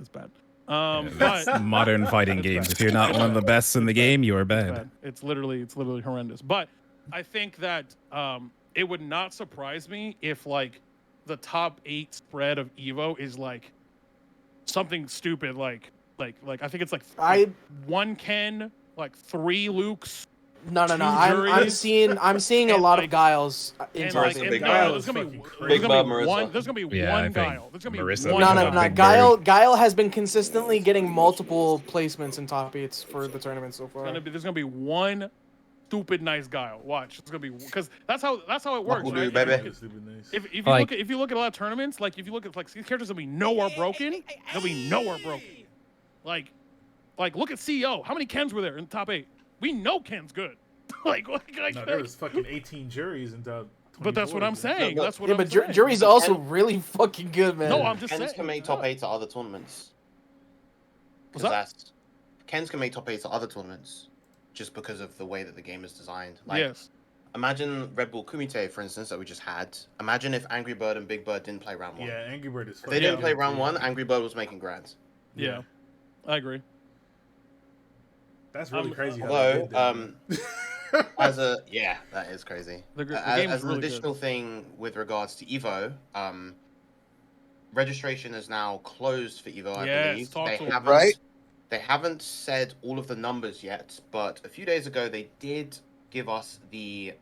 B: But modern fighting games. If you're not one of the best in the game, you are bad.
D: It's literally horrendous. But I think that it would not surprise me if the top 8 spread of Evo is something stupid like I think it's one Ken, 3 Lukes.
A: No. I'm seeing a lot of Guiles.
D: There's gonna be one Guile. There's gonna be one.
A: No. Guile has been consistently getting multiple placements in top 8s for the tournament so far.
D: There's gonna be one stupid nice guy. Watch, it's gonna be because that's how it works.
C: We'll
D: Right?
C: do, baby.
D: If you
B: Like-
D: if you look at a lot of tournaments, like if you look at like these characters that we know are broken, they'll be nowhere broken. Like look at CEO. How many Kens were there in the top 8? We know Ken's good.
E: No, there was fucking 18 juries in top.
D: But that's what I'm saying. That's what
A: yeah,
D: I'm
A: but
D: saying.
A: Jury's also really fucking good, man.
D: No, I'm just
C: Kens
D: saying.
C: can make top 8 at other tournaments.
D: What's that?
C: Kens can make top 8 at other tournaments just because of the way that the game is designed. Like,
D: Yes.
C: Imagine Red Bull Kumite, for instance, that we just had. Imagine if Angry Bird and Big Bird didn't play round 1.
E: Yeah, Angry Bird is.
C: If they didn't play round 1, Angry Bird was making grands.
D: Yeah, I agree.
E: That's really crazy.
C: Although, that is crazy.
D: The game
C: as
D: is
C: an
D: really
C: additional thing with regards to Evo, registration is now closed for Evo. I believe they haven't said all of the numbers yet, but a few days ago they did give us the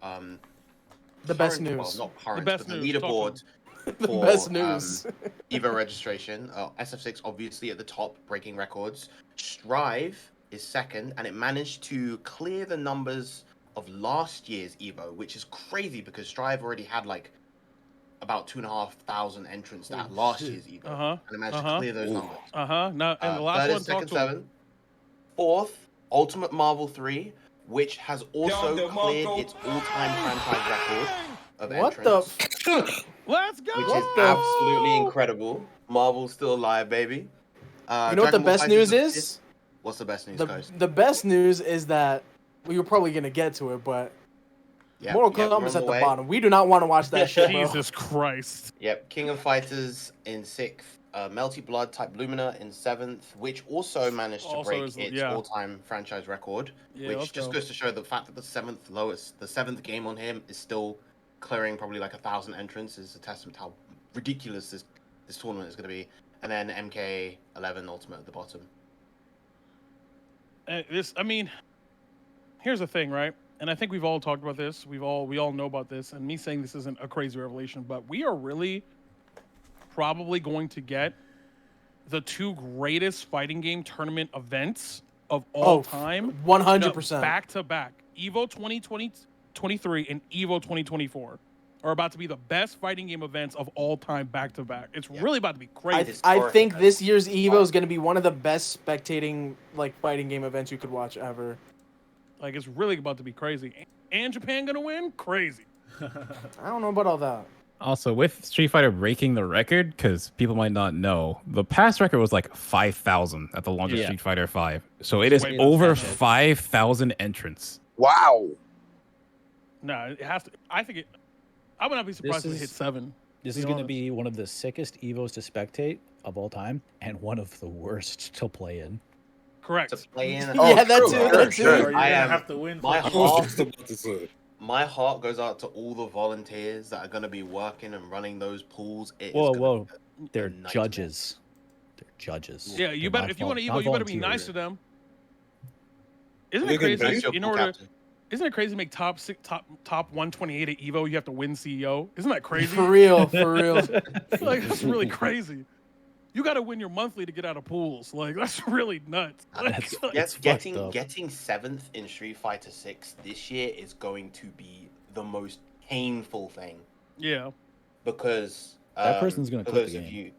A: best news.
C: Well, not current,
D: The best
C: but the
D: news.
C: leaderboard
A: The
C: for
A: best news.
C: Evo registration. SF6 obviously at the top, breaking records. Strive is second, and it managed to clear the numbers of last year's Evo, which is crazy because Strive already had like about 2,500 entrants at last year's Evo, and it managed to clear those numbers.
D: Now, and the last
C: third
D: one
C: is Second
D: talked to
C: 7. Fourth, Ultimate Marvel 3, which has also cleared its all-time franchise record of entrants.
D: Let's go!
C: Which is absolutely incredible. Marvel's still alive, baby.
A: You know what the best news is?
C: What's the best news,
A: The best news is that you're probably gonna get to it, but Mortal Kombat's at the bottom. We do not want to watch that shit, bro.
D: Jesus Christ.
C: Yep, King of Fighters in 6th, Melty Blood Type Lumina in 7th, which also managed to break its all-time franchise record, which just goes to show the fact that the 7th game on him is still clearing probably like 1,000 entrants is a testament to how ridiculous this tournament is going to be. And then MK11 Ultimate at the bottom.
D: Here's the thing, right? And I think we've all talked about this. We all know about this. And me saying this isn't a crazy revelation, but we are really probably going to get the 2 greatest fighting game tournament events of all time.
A: 100%.
D: Back to back. Evo 2023 and Evo 2024 are about to be the best fighting game events of all time back to back. It's really about to be crazy.
A: I think this year's Evo is going to be one of the best spectating fighting game events you could watch ever.
D: Like, it's really about to be crazy. And Japan gonna win? Crazy.
A: I don't know about all that.
B: Also, with Street Fighter breaking the record, because people might not know, the past record was like 5,000 at the launch of Street Fighter 5. So it is over 5,000 entrants.
H: Wow.
D: No, it has to. I would not be surprised if it hit 7.
I: This is going to be one of the sickest Evos to spectate of all time, and one of the worst to play in.
D: Correct.
C: To play in.
A: That too.
C: I
E: have to win.
C: My heart goes out to all the volunteers that are going to be working and running those pools.
I: Whoa. They're judges. They're judges.
D: Yeah, you better. If you want to Evo, you better be nice to them. Isn't it crazy? Isn't it crazy to make top 128 at Evo? You have to win CEO. Isn't that crazy?
A: For real.
D: Like, that's really crazy. You got to win your monthly to get out of pools. Like, that's really nuts.
C: Getting 7th in Street Fighter 6 this year is going to be the most painful thing.
D: Yeah.
C: Because
I: that person's going to quit the game.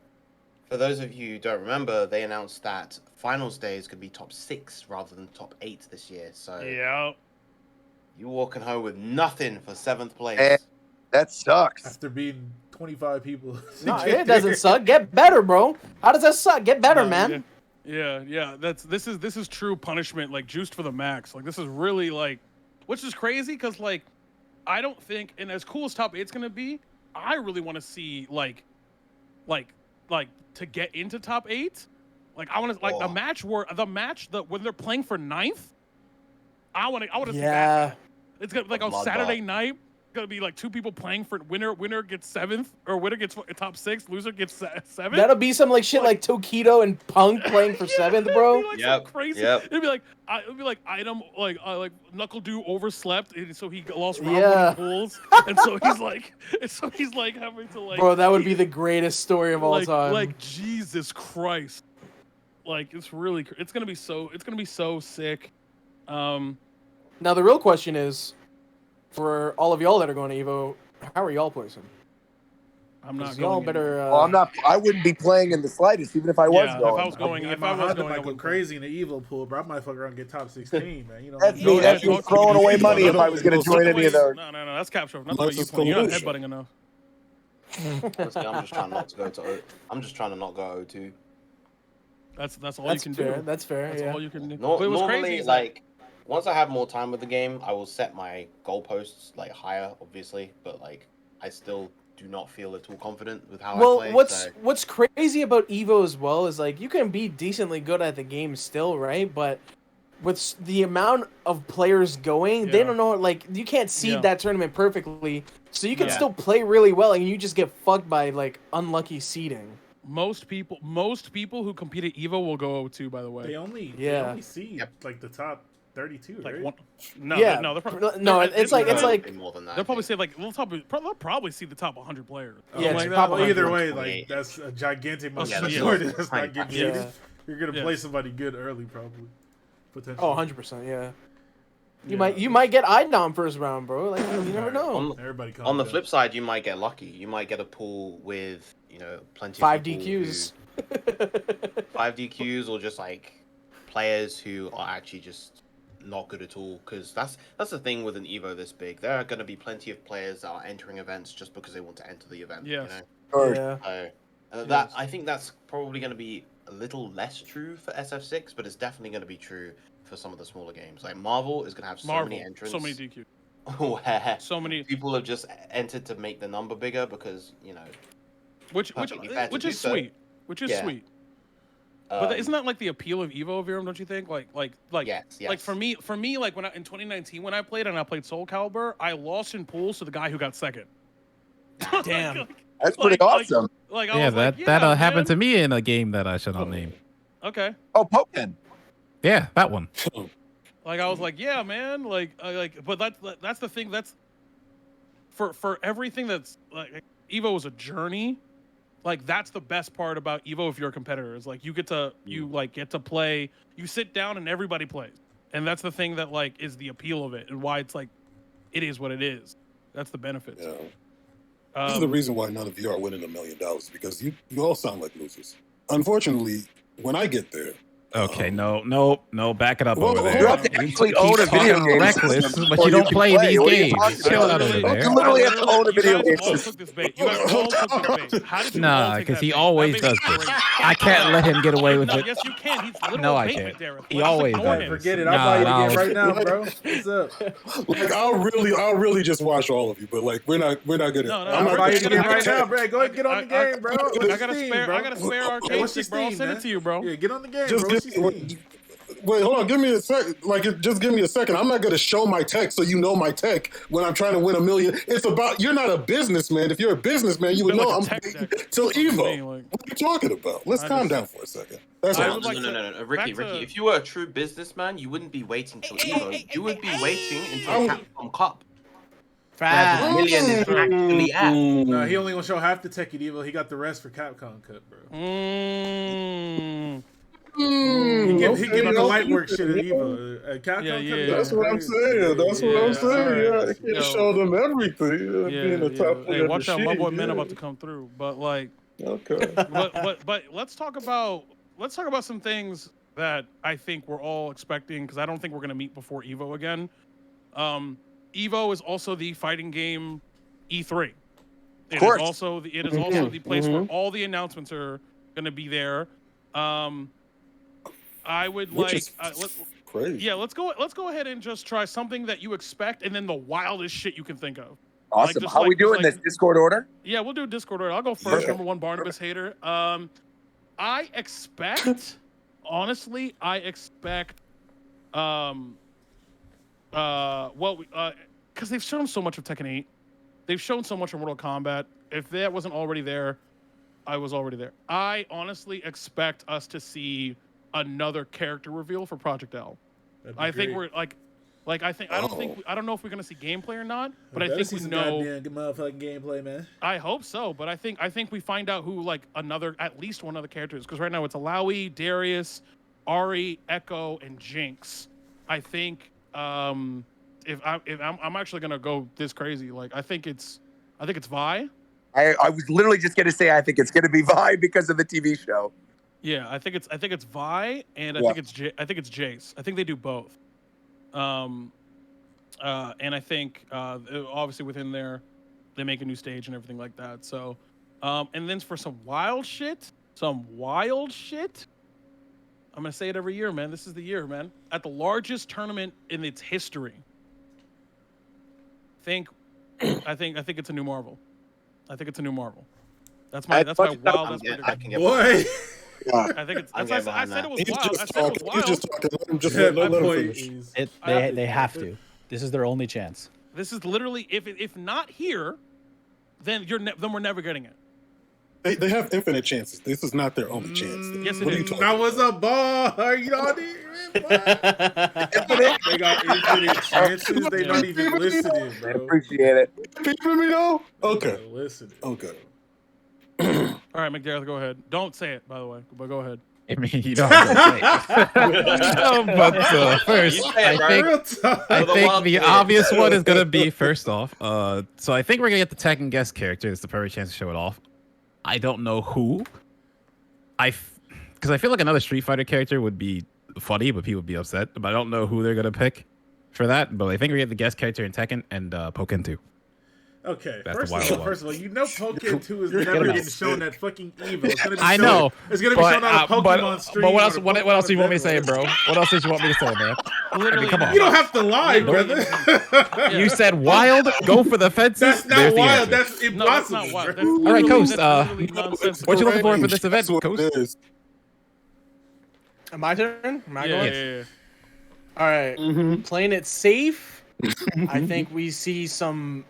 C: For those of you who don't remember, they announced that finals days could be top 6 rather than top 8 this year. So
D: yeah,
C: you walking home with nothing for 7th place.
H: That sucks.
E: After being 25 people.
A: No, it doesn't suck. Get better, bro. How does that suck? Get better, man.
D: Yeah. This is true punishment, like juiced for the max. Like, this is really like, which is crazy because like, I don't think, and as cool as top 8's gonna be, I really want to see like to get into top 8. Like, I want to like when they're playing for 9th. I want to see that. It's gonna like on Saturday night. Gonna be like 2 people playing for winner gets 7th, or winner gets top 6, loser gets 7th.
A: That'll be some like shit like Tokido and Punk playing for 7th, bro.
D: It'd be like crazy. It'd be like item like Knuckle Dew overslept, and so he lost round pools, and so he's like having to like.
A: Bro, that would be the greatest story of all time.
D: Like Jesus Christ, like it's gonna be so sick.
A: Now the real question is, for all of y'all that are going to Evo, how are y'all placing?
D: I'm not
A: y'all
D: going.
A: Better.
H: Well, I'm not. I wouldn't be playing in the slightest, even if I was going.
D: If I was going,
E: if I was going crazy in the Evo pool, bro, I might fuck around and get top 16, man. You know.
H: That's me. That's me throwing away money if I was going to join any of those.
D: No, that's cap show. Not the way you play. You're not headbutting enough.
C: Honestly, I'm just trying not to go to. I'm just trying to not go O2.
D: That's all you can do.
A: That's fair.
D: That's all you can do.
C: Normally, like, once I have more time with the game, I will set my goalposts like higher, obviously. But like, I still do not feel at all confident with how I play.
A: What's crazy about Evo as well is like you can be decently good at the game still, right? But with the amount of players going, they don't know. Like you can't seed that tournament perfectly, so you can still play really well, and you just get fucked by like unlucky seeding.
D: Most people who compete at Evo will go O2. By the way,
E: they only see like the top 32,
D: like
E: right?
A: It's like
C: more than that.
D: They'll probably say like they'll probably see the top 100 players.
E: Either way, like that's a gigantic majority. That's not getting seeded. You're gonna play somebody good early, probably. Potentially.
A: Oh, 100%, yeah. You might get IDOM first round, bro. Like you never know.
C: On the flip side, you might get lucky. You might get a pool with plenty of
A: 5 DQs.
C: 5 DQs or just like players who are actually just not good at all. Because that's the thing with an Evo this big. There are going to be plenty of players that are entering events just because they want to enter the event.
D: Yes.
C: I think that's probably going to be a little less true for SF6, but it's definitely going to be true for some of the smaller games. Like Marvel is going to have so many entrants.
D: So many DQ.
C: Where
D: so many
C: people have just entered to make the number bigger because,
D: which is sweet. Which is sweet. But isn't that like the appeal of Evo, Virum? Don't you think? Yes. Like for me, like when in 2019 when I played and I played Soul Calibur, I lost in pools to the guy who got second.
A: Damn.
H: That's pretty awesome.
B: That happened to me in a game that I should not name.
D: Okay.
H: Oh, Pokken.
B: Yeah, that one.
D: Like I was like, yeah, man. But that's the thing. That's for everything that's like Evo is a journey. Like that's the best part about Evo if you're a competitor is like you get to play. You sit down and everybody plays, and that's the thing that like is the appeal of it and why it's like it is what it is. That's the benefit.
G: Yeah. This is the reason why none of you are winning $1 million because you all sound like losers. Unfortunately, when I get there.
B: Okay, no, back it up over there.
H: You have to actually own a video game
B: reckless, but you don't play these games. Chill out over there.
H: You literally have to own a video game
D: system.
B: Nah, because he always does this. I can't let him get away with it.
D: Yes, you can. He's literally
B: no, I can't. He always does.
E: Forget it. I'll buy you the game right now, bro. What's up?
G: Like I'll really just watch all of you, but like we're not gonna.
E: I'm gonna buy you the game right now, bro. Go ahead, get on the game, bro.
D: I got a spare arcade stick, bro. I'll send it to you, bro.
E: Yeah, get on the game, bro.
G: Wait, hold on. Give me a sec. Just give me a second. I'm not going to show my tech so you know my tech when I'm trying to win $1 million. It's about you're not a businessman. If you're a businessman, you would know I'm till Evo. What are you talking about? Let's calm down for a second. That's all.
C: No, Ricky. If you were a true businessman, you wouldn't be waiting till Evo. You would be waiting until Capcom Cup.
A: Fast.
C: $1 million is actually at.
E: No, he only gonna show half the tech at Evo. He got the rest for Capcom Cup, bro. He give the light work shit at Evo. Capcom
G: That's what I'm saying. That's what I'm saying. Yeah, he show them everything. Being a top player.
D: Hey, watch out, my boy Men about to come through. But like,
G: okay.
D: But let's talk about some things that I think we're all expecting because I don't think we're gonna meet before Evo again. Evo is also the fighting game E3. It is also the place where all the announcements are gonna be there. I would
G: crazy.
D: Yeah, let's go ahead and just try something that you expect, and then the wildest shit you can think of.
H: Awesome. How are we doing this? Discord order?
D: Yeah, we'll do Discord order. I'll go first. Number one, Barnabas Hater. I expect, honestly, because they've shown so much of Tekken 8, they've shown so much of Mortal Kombat. If that wasn't already there, I was already there. I honestly expect us to see another character reveal for Project L. I think we're I don't know if we're gonna see gameplay or not, but I think we know.
E: Good motherfucking gameplay, man.
D: I hope so, but I think we find out who at least one other character is, because right now it's Alawi, Darius, Ari, Echo, and Jinx. I think if I'm actually gonna go this crazy, like I think it's Vi.
H: I was literally just gonna say I think it's gonna be Vi because of the TV show.
D: Yeah, I think it's Vi, and I think it's Jace. I think they do both. And I think obviously within there, they make a new stage and everything like that. So, and then for some wild shit, I'm gonna say it every year, man. This is the year, man. At the largest tournament in its history. I think it's a new Marvel. I think it's a new Marvel. That's my wildest prediction.
E: Boy.
D: I think it's. I said it was wild. I said it was wild.
G: He's just talking. Let him just let him finish.
I: They have to. This is their only chance.
D: This is literally if not here, then we're never getting it.
G: They have infinite chances. This is not their only chance.
D: Yes, it is.
E: That was a bar. You know They got infinite chances. They not even listening, bro.
H: I appreciate it.
G: You hear me though? Okay.
E: Listen.
G: Okay.
D: All right, McDareth, go ahead. Don't say it, by the way, but go ahead.
B: I mean, you don't have to say it. But first, I think the obvious one is going to be first off. So I think we're going to get the Tekken guest character. It's the perfect chance to show it off. I don't know who. Because I feel like another Street Fighter character would be funny, but people would be upset. But I don't know who they're going to pick for that. But I think we get the guest character in Tekken and Pokken 2.
E: Okay,
G: That's
E: first of all, you know Pokken 2 is never getting shown at fucking Evo. It's gonna be
B: I know.
E: It's going to be shown on a Pokemon stream.
B: But what else do you want me to say, bro? What else did you want me to say, man?
D: Literally,
B: come on.
E: You don't have to lie, brother.
B: You said wild, go for the fences.
E: That's not wild. That's impossible.
D: No, that's not wild.
B: All right, Coast. What you looking for this event, Coast?
A: My turn? Am I going?
D: Yeah.
A: All right. Playing it safe, I think we see some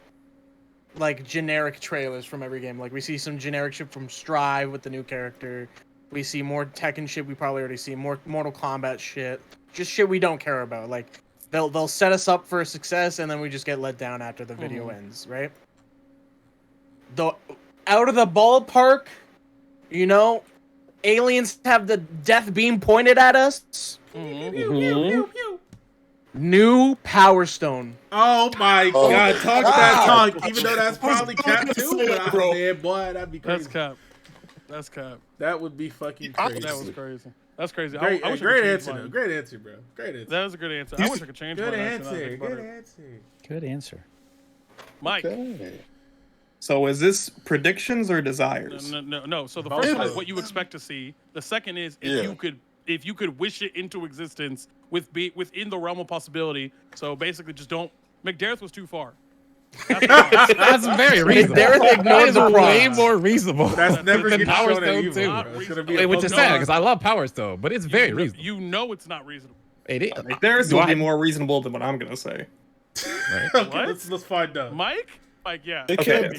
A: like generic trailers from every game. Like we see some generic shit from Strive with the new character. We see more Tekken shit we probably already see. More Mortal Kombat shit. Just shit we don't care about. Like they'll set us up for success and then we just get let down after the video ends, right? Out of the ballpark, you know, aliens have the death beam pointed at us. New Power Stone.
E: Oh my God! Talk that talk. Even though that's probably cap too, man, boy, that'd be crazy.
D: That's cap.
E: That would be fucking crazy.
D: That was crazy. That's crazy.
E: Great,
D: I wish
E: great
D: I
E: answer, though. Great answer, bro. Great answer.
D: That was a good answer. I wish I could change
E: Good
D: mine.
E: answer. Good answer.
I: Good answer.
D: Mike.
G: Okay.
K: So is this predictions or desires?
D: No. So the first one is what you expect to see. The second is if you could wish it into existence within the realm of possibility. So basically, just don't. McDareth was too far.
B: That's very reasonable. That is way more reasonable.
E: That's never
B: than
E: getting
B: Power
E: shown at
B: Stone
E: Evo,
B: too. Which is sad because I love Power Stone, but it's very reasonable.
D: You know it's not reasonable.
B: It is.
K: Theirs will be more reasonable than what I'm gonna say.
B: Right.
E: Okay, let's find out.
D: Mike, yeah.
K: Okay.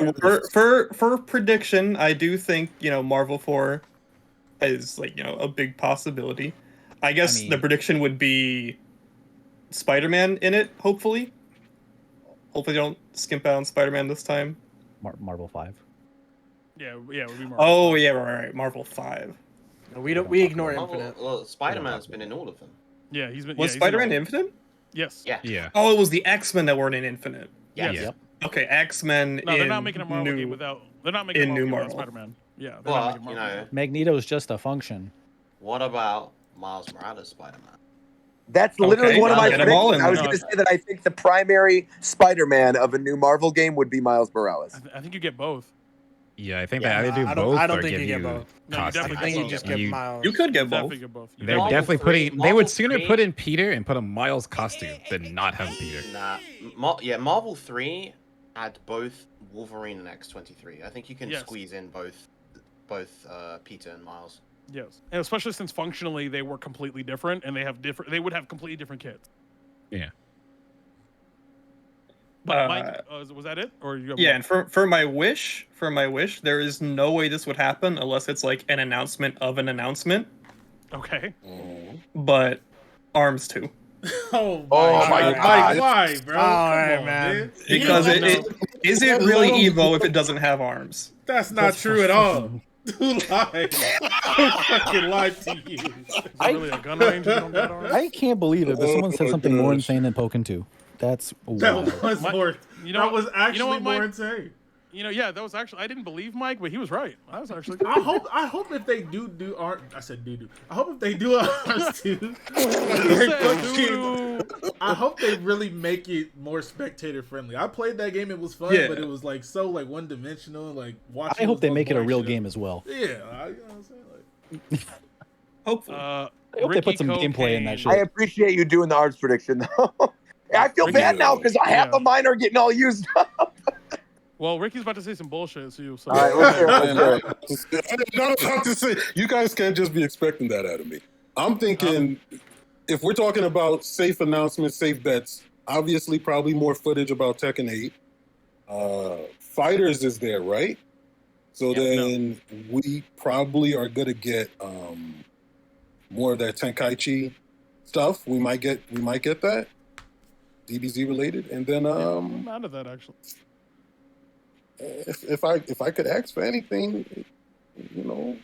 K: For prediction, I do think Marvel 4 is a big possibility. I guess the prediction would be Spider-Man in it. Hopefully they don't skimp out on Spider-Man this time.
I: Marvel 5.
D: Yeah, it would be Marvel.
K: Oh, yeah, right. Marvel 5.
A: No, we ignore Infinite.
C: Well, Spider-Man's been in all of them.
D: Yeah, he's been.
K: Was Spider-Man Infinite?
D: Yes.
C: Yeah.
K: Oh, it was the X-Men that weren't in Infinite.
C: Yeah.
I: Yep.
K: Okay, X-Men.
D: No, they're not making a Marvel game without. They're not making a Marvel game without Spider-Man. Yeah. They're not making Marvel.
I: Magneto's just a function.
C: What about Miles Morales Spider-Man?
H: That's literally one of my predictions. I was
D: going
H: to say that I think the primary Spider-Man of a new Marvel game would be Miles Morales.
D: I think you get both.
B: Yeah, I think they either do both.
A: I don't think you get both.
D: No, you definitely
A: think you just get Miles.
K: You could get both.
B: They're definitely putting. They would sooner put in Peter and put a Miles costume than not have Peter.
C: Nah, Marvel 3 had both Wolverine and X-23. I think you can squeeze in both Peter and Miles.
D: Yes, and especially since functionally they were completely different, and they would have completely different kits.
B: Yeah.
D: But Mike, was that it, or you?
K: And for my wish, there is no way this would happen unless it's like an announcement of an announcement.
D: Okay.
K: But ARMS 2.
E: Oh my God! Why, bro?
A: All right, man.
K: Because is it really Evo if it doesn't have ARMS?
E: That's not true at all. Who lied? Who fucking lied to you?
D: Is it really a gun range?
I: I can't believe it, but someone said something more insane than Pokken 2. That's wild.
E: That was actually more insane.
D: You know, yeah, that was actually. I didn't believe Mike, but he was right. I was actually.
E: I hope if they do art. I said do. I hope if they do ours too. I hope they really make it more spectator friendly. I played that game; it was fun, but it was like so like one dimensional. Like watching.
I: I hope they make it a real game as well.
E: Yeah, you know what I'm saying. Like,
K: hopefully,
I: I hope they put some gameplay in that shit.
H: I appreciate you doing the arts prediction though. I feel bad now because half of mine are getting all used up.
D: Well, Ricky's about to say some bullshit to you. So.
H: All right, let's hear it.
G: I'm about to say, you guys can't just be expecting that out of me. I'm thinking, if we're talking about safe announcements, safe bets, obviously probably more footage about Tekken 8. Fighters is there, right? So we probably are going to get more of that Tenkaichi stuff. We might get that. DBZ related. And then
D: I'm out of that actually.
G: If I could ask for anything, you know.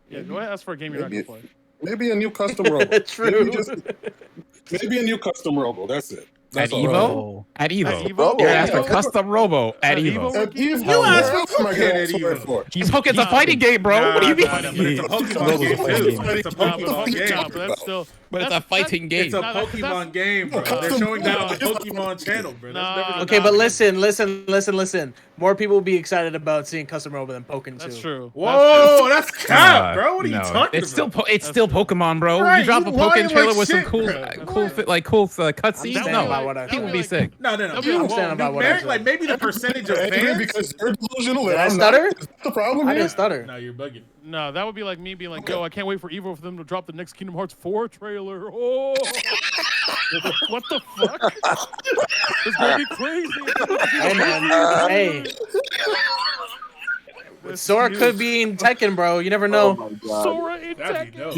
D: Yeah, go ahead and ask for a game you're not gonna play.
G: Maybe a new custom robo.
A: True.
G: Maybe a new custom robo. That's it.
B: At Evo? At Evo. You're asking for custom robo at Evo.
G: At Evo.
E: You asked for Pokken at Evo.
B: He's Poken's a fighting game, bro. What do you mean?
E: It's a Pokemon game too. It's a Pokemon game.
B: But it's a fighting game.
E: It's a Pokemon game, bro. They're showing that on the Pokemon channel, bro.
A: Okay, but listen. More people will be excited about seeing custom robo than Pokken 2.
D: That's true.
E: Whoa, that's cap, bro. What are you talking
B: it's
E: about?
B: It's still Pokemon, bro.
E: Right,
B: you drop a Pokken trailer with some cool cutscenes.
A: No,
B: people be sick.
E: No. Like maybe the percentage of fans.
G: Because you're delusional.
A: Did I stutter?
G: The problem
A: I
G: here?
A: didn't stutter.
E: No, you're bugging.
D: No, that would be like me being like, yo, I can't wait for Evo for them to drop the next Kingdom Hearts 4 trailer. Oh, what the fuck? It's gonna be crazy.
A: Hey, man. Hey. Sora could be in Tekken, bro. You never know.
D: Sora in Tekken.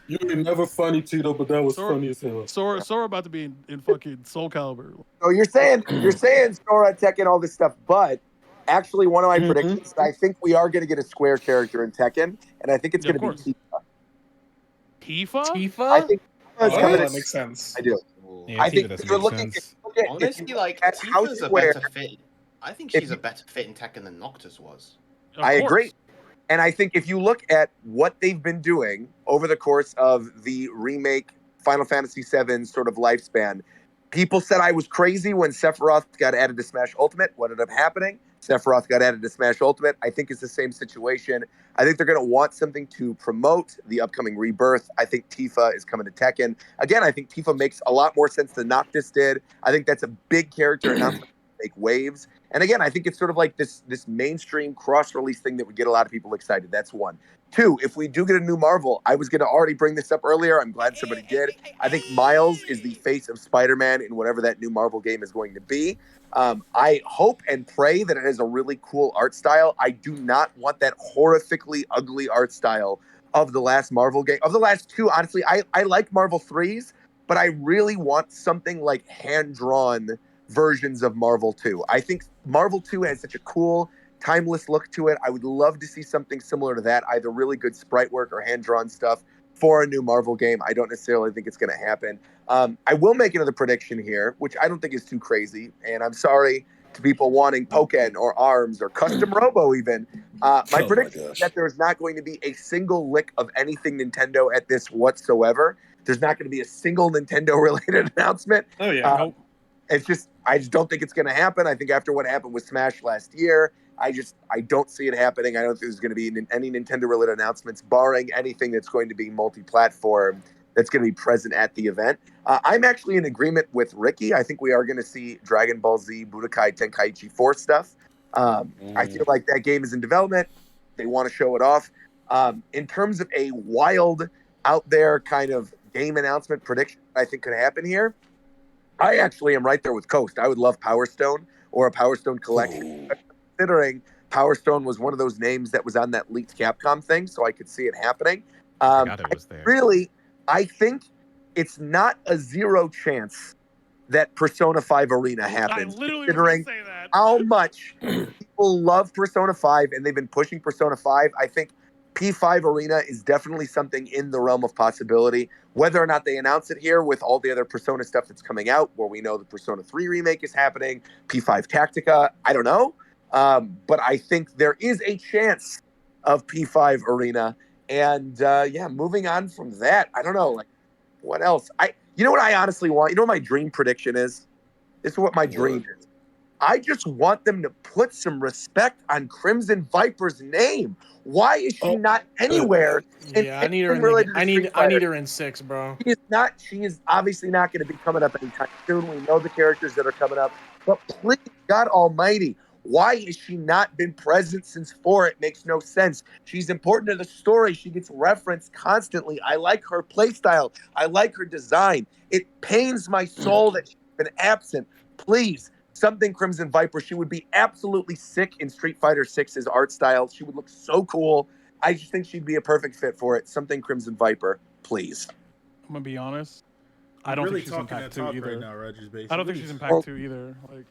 G: You ain't never funny, Tito, but that was funny as hell.
D: Sora about to be in fucking Soul Calibur.
H: So you're saying Sora, Tekken, all this stuff, but actually one of my predictions, I think we are going to get a square character in Tekken, and I think it's going to be
D: Tifa.
A: Tifa?
H: I think
K: that makes sense.
H: I do.
B: Yeah,
H: I think you're looking at
C: honestly, like Tifa's a better fit. I think she's a better fit in Tekken than Noctis was.
H: I agree. And I think if you look at what they've been doing over the course of the remake Final Fantasy VII sort of lifespan, people said I was crazy when Sephiroth got added to Smash Ultimate. What ended up happening? Sephiroth got added to Smash Ultimate. I think it's the same situation. I think they're going to want something to promote the upcoming Rebirth. I think Tifa is coming to Tekken. Again, I think Tifa makes a lot more sense than Noctis did. I think that's a big character announcement to make waves. And again, I think it's sort of like this mainstream cross-release thing that would get a lot of people excited. That's one. Two, if we do get a new Marvel, I was going to already bring this up earlier. I'm glad somebody did. I think Miles is the face of Spider-Man in whatever that new Marvel game is going to be. I hope and pray that it has a really cool art style. I do not want that horrifically ugly art style of the last Marvel game. Of the last two, honestly, I like Marvel 3s, but I really want something like hand-drawn versions of Marvel 2. I think Marvel 2 has such a cool, timeless look to it. I would love to see something similar to that, either really good sprite work or hand-drawn stuff for a new Marvel game. I don't necessarily think it's going to happen. I will make another prediction here, which I don't think is too crazy, and I'm sorry to people wanting Pokken or ARMS or Custom Robo even. My prediction is that there's not going to be a single lick of anything Nintendo at this whatsoever. There's not going to be a single Nintendo-related announcement.
K: Oh, yeah.
H: It's just, I just don't think it's going to happen. I think after what happened with Smash last year, I don't see it happening. I don't think there's going to be any Nintendo-related announcements, barring anything that's going to be multi-platform that's going to be present at the event. I'm actually in agreement with Ricky. I think we are going to see Dragon Ball Z Budokai Tenkaichi 4 stuff. I feel like that game is in development. They want to show it off. In terms of a wild, out there kind of game announcement prediction I think could happen here, I actually am right there with Coast. I would love Power Stone or a Power Stone collection. Considering Power Stone was one of those names that was on that leaked Capcom thing, so I could see it happening.
B: I forgot it was there.
H: I think it's not a zero chance that Persona 5 Arena happens, considering how much people love Persona 5 and they've been pushing Persona 5. I think P5 Arena is definitely something in the realm of possibility. Whether or not they announce it here with all the other Persona stuff that's coming out, where we know the Persona 3 remake is happening, P5 Tactica, I don't know. But I think there is a chance of P5 Arena. And moving on from that, I don't know, like, what else? You know what I honestly want? You know what my dream prediction is? This is what my dream is. I just want them to put some respect on Crimson Viper's name. Why is she not anywhere?
A: I need her in I need her in 6, bro.
H: She is not. She is obviously not going to be coming up anytime soon. We know the characters that are coming up, but please, God Almighty, why has she not been present since 4? It makes no sense. She's important to the story. She gets referenced constantly. I like her playstyle. I like her design. It pains my soul that she's been absent. Please, something Crimson Viper. She would be absolutely sick in Street Fighter 6's art style. She would look so cool. I just think she'd be a perfect fit for it. Something Crimson Viper, please.
D: I'm gonna be honest. I don't think she's in Pack 2 either.
E: Right now, Rogers,
D: I don't think she's in Pack 2 either. Like,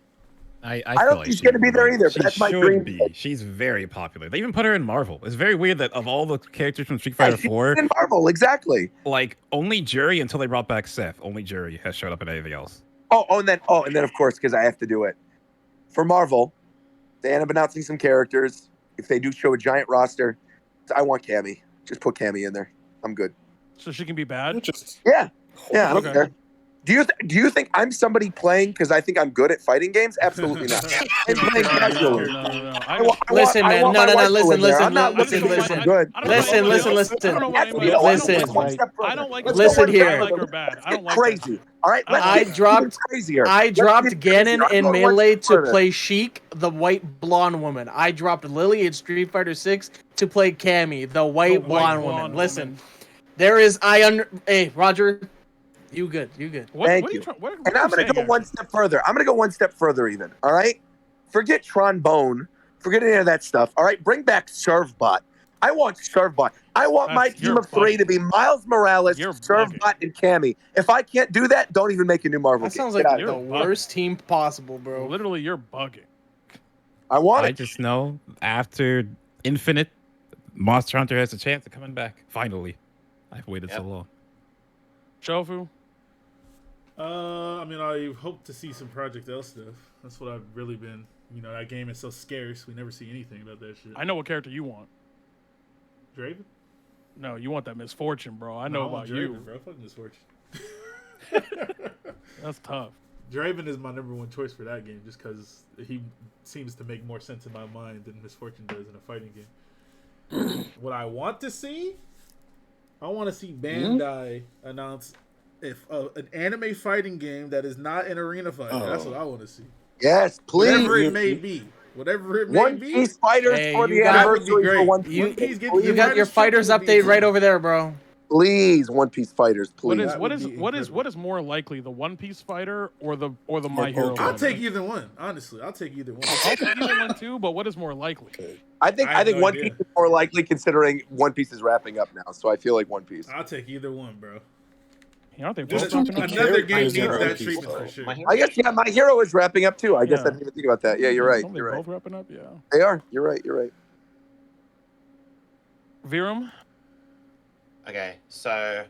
B: I
H: don't think she's going to be there either. But that's my dream.
B: She's very popular. They even put her in Marvel. It's very weird that of all the characters from Street Fighter 4,
H: in Marvel, exactly.
B: Like only Jury until they brought back Seth. Only Jury has showed up in anything else.
H: And then of course, because I have to do it for Marvel, they end up announcing some characters. If they do show a giant roster, I want Cammy. Just put Cammy in there. I'm good.
D: So she can be bad.
H: Yeah. I don't care. Do you think I'm somebody playing because I think I'm good at fighting games? Absolutely not. I'm playing casually.
A: Listen, man. No. Listen. Listen here.
H: Crazy. All right.
A: I dropped Ganon in Melee to play Sheik, the white blonde woman. I dropped Lily in Street Fighter 6 to play Cammy, the white blonde woman. Listen, there is Hey, Roger. You good.
H: Thank you. And I'm going to go one step further. Even. All right? Forget Trombone. Forget any of that stuff. All right? Bring back Servbot. I want Servbot. I want my team of 3 to be Miles Morales, Servbot, and Cammy. If I can't do that, don't even make a new Marvel game.
A: That sounds like the worst team possible, bro.
D: Literally, you're bugging.
B: I just know after Infinite, Monster Hunter has a chance of coming back. Finally. I've waited so long.
D: Shofu?
E: I hope to see some Project L stuff. That's what I've really been. That game is so scarce. We never see anything about that shit.
D: I know what character you want.
E: Draven?
D: No, you want that Misfortune, bro. I know about
E: Draven,
D: you.
E: Bro. Fuck Misfortune.
D: That's tough.
E: Draven is my number one choice for that game just because he seems to make more sense in my mind than Misfortune does in a fighting game. What I want to see? I want to see Bandai announce an anime fighting game that is not an arena fight. That's what I want to see.
H: Yes, please.
E: Whatever it may be.
H: One Piece Fighters for the anniversary for One Piece.
A: You got your Fighters update right over there, bro.
H: Please, One Piece Fighters, please.
D: What is more likely, the One Piece fighter or the My Hero?
E: I'll take either one. Honestly, I'll take either one.
D: I'll take either one too. But what is more likely?
H: I think One Piece is more likely, considering One Piece is wrapping up now. So I feel like One Piece.
E: I'll take either one, bro.
D: Another
E: game needs that treatment for sure.
H: I guess My Hero is wrapping up too. I guess I didn't even think about that. Yeah, you're right. You're right.
D: Both wrapping up. Yeah,
H: they are. You're right.
D: Virum.
C: Okay, so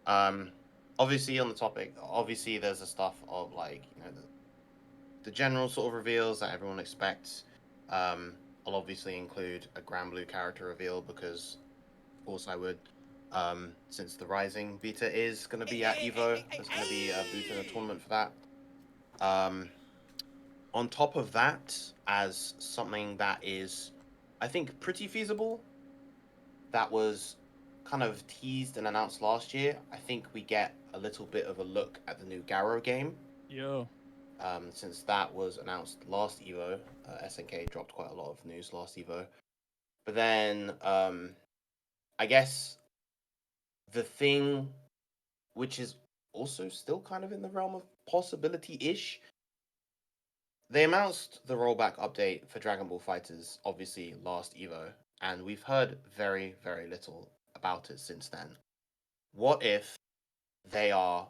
C: obviously on the topic, there's the stuff of the general sort of reveals that everyone expects. I'll obviously include a Grand Blue character reveal because, of course, I would. Since the Rising beta is going to be at EVO, there's going to be a boot in a tournament for that. On top of that, as something that is, I think, pretty feasible, that was kind of teased and announced last year, I think we get a little bit of a look at the new Garou game.
D: Yeah.
C: Since that was announced last EVO, SNK dropped quite a lot of news last EVO. But then, I guess the thing which is also still kind of in the realm of possibility-ish, they announced the rollback update for Dragon Ball FighterZ, obviously, last EVO, and we've heard very, very little about it since then. What if they are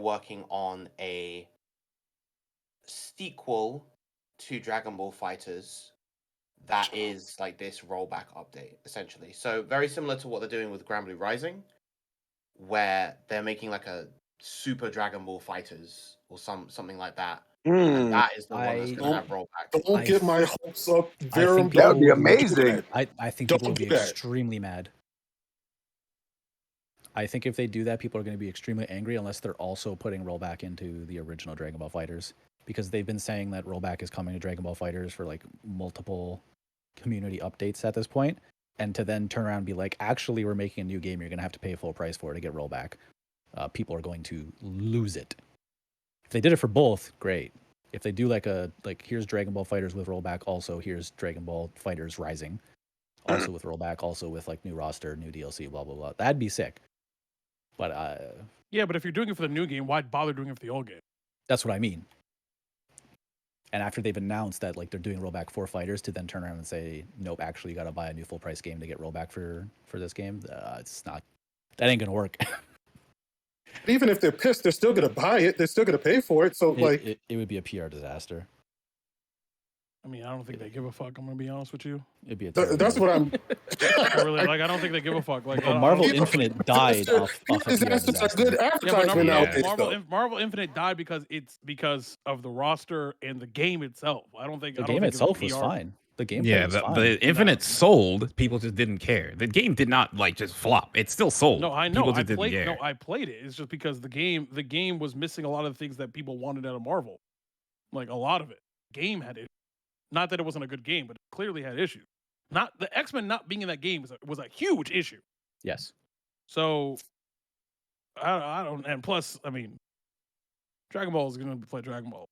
C: working on a sequel to Dragon Ball Fighters that is like this rollback update, essentially. So very similar to what they're doing with Granblue Rising, where they're making like a Super Dragon Ball Fighters or something like that. And that is the one that's going to have rollback.
G: Don't get my hopes up.
H: That would be amazing.
I: I think people would be extremely mad. I think if they do that, people are going to be extremely angry unless they're also putting rollback into the original Dragon Ball Fighters, because they've been saying that rollback is coming to Dragon Ball Fighters for like multiple community updates at this point, and to then turn around and be like, actually, we're making a new game, you're going to have to pay full price for it to get rollback. People are going to lose it. If they did it for both, great. If they do like here's Dragon Ball Fighters with rollback, also here's Dragon Ball Fighters Rising, also with rollback, also with like new roster, new DLC, blah blah blah, that'd be sick. But
D: yeah, but if you're doing it for the new game, why bother doing it for the old game?
I: That's what I mean. And after they've announced that like they're doing rollback for fighters, to then turn around and say, nope, actually you got to buy a new full price game to get rollback for this game, it's not. That ain't gonna work.
G: Even if they're pissed, they're still gonna buy it. They're still gonna pay for it. So
I: it would be a PR disaster.
D: I mean, I don't think they give a fuck. I'm gonna be honest with you.
I: It'd be
G: that's what I'm.
D: I really like. I don't think they give a fuck. Like
I: Marvel Infinite died off of a
G: good advertisement
D: Marvel Infinite died because of the roster and the game itself. I don't think
I: the game itself was fine. The game,
B: the Infinite sold. People just didn't care. The game did not like just flop. It still sold.
D: No, I know.
B: People
D: I
B: just
D: played.
B: didn't care.
D: No, I played it. It's just because the game was missing a lot of the things that people wanted out of Marvel. Like a lot of it. Game had it. Not that it wasn't a good game, but it clearly had issues. Not the X-Men not being in that game was a huge issue.
I: Yes.
D: So I don't. And plus, I mean, Dragon Ball is going to play Dragon Ball.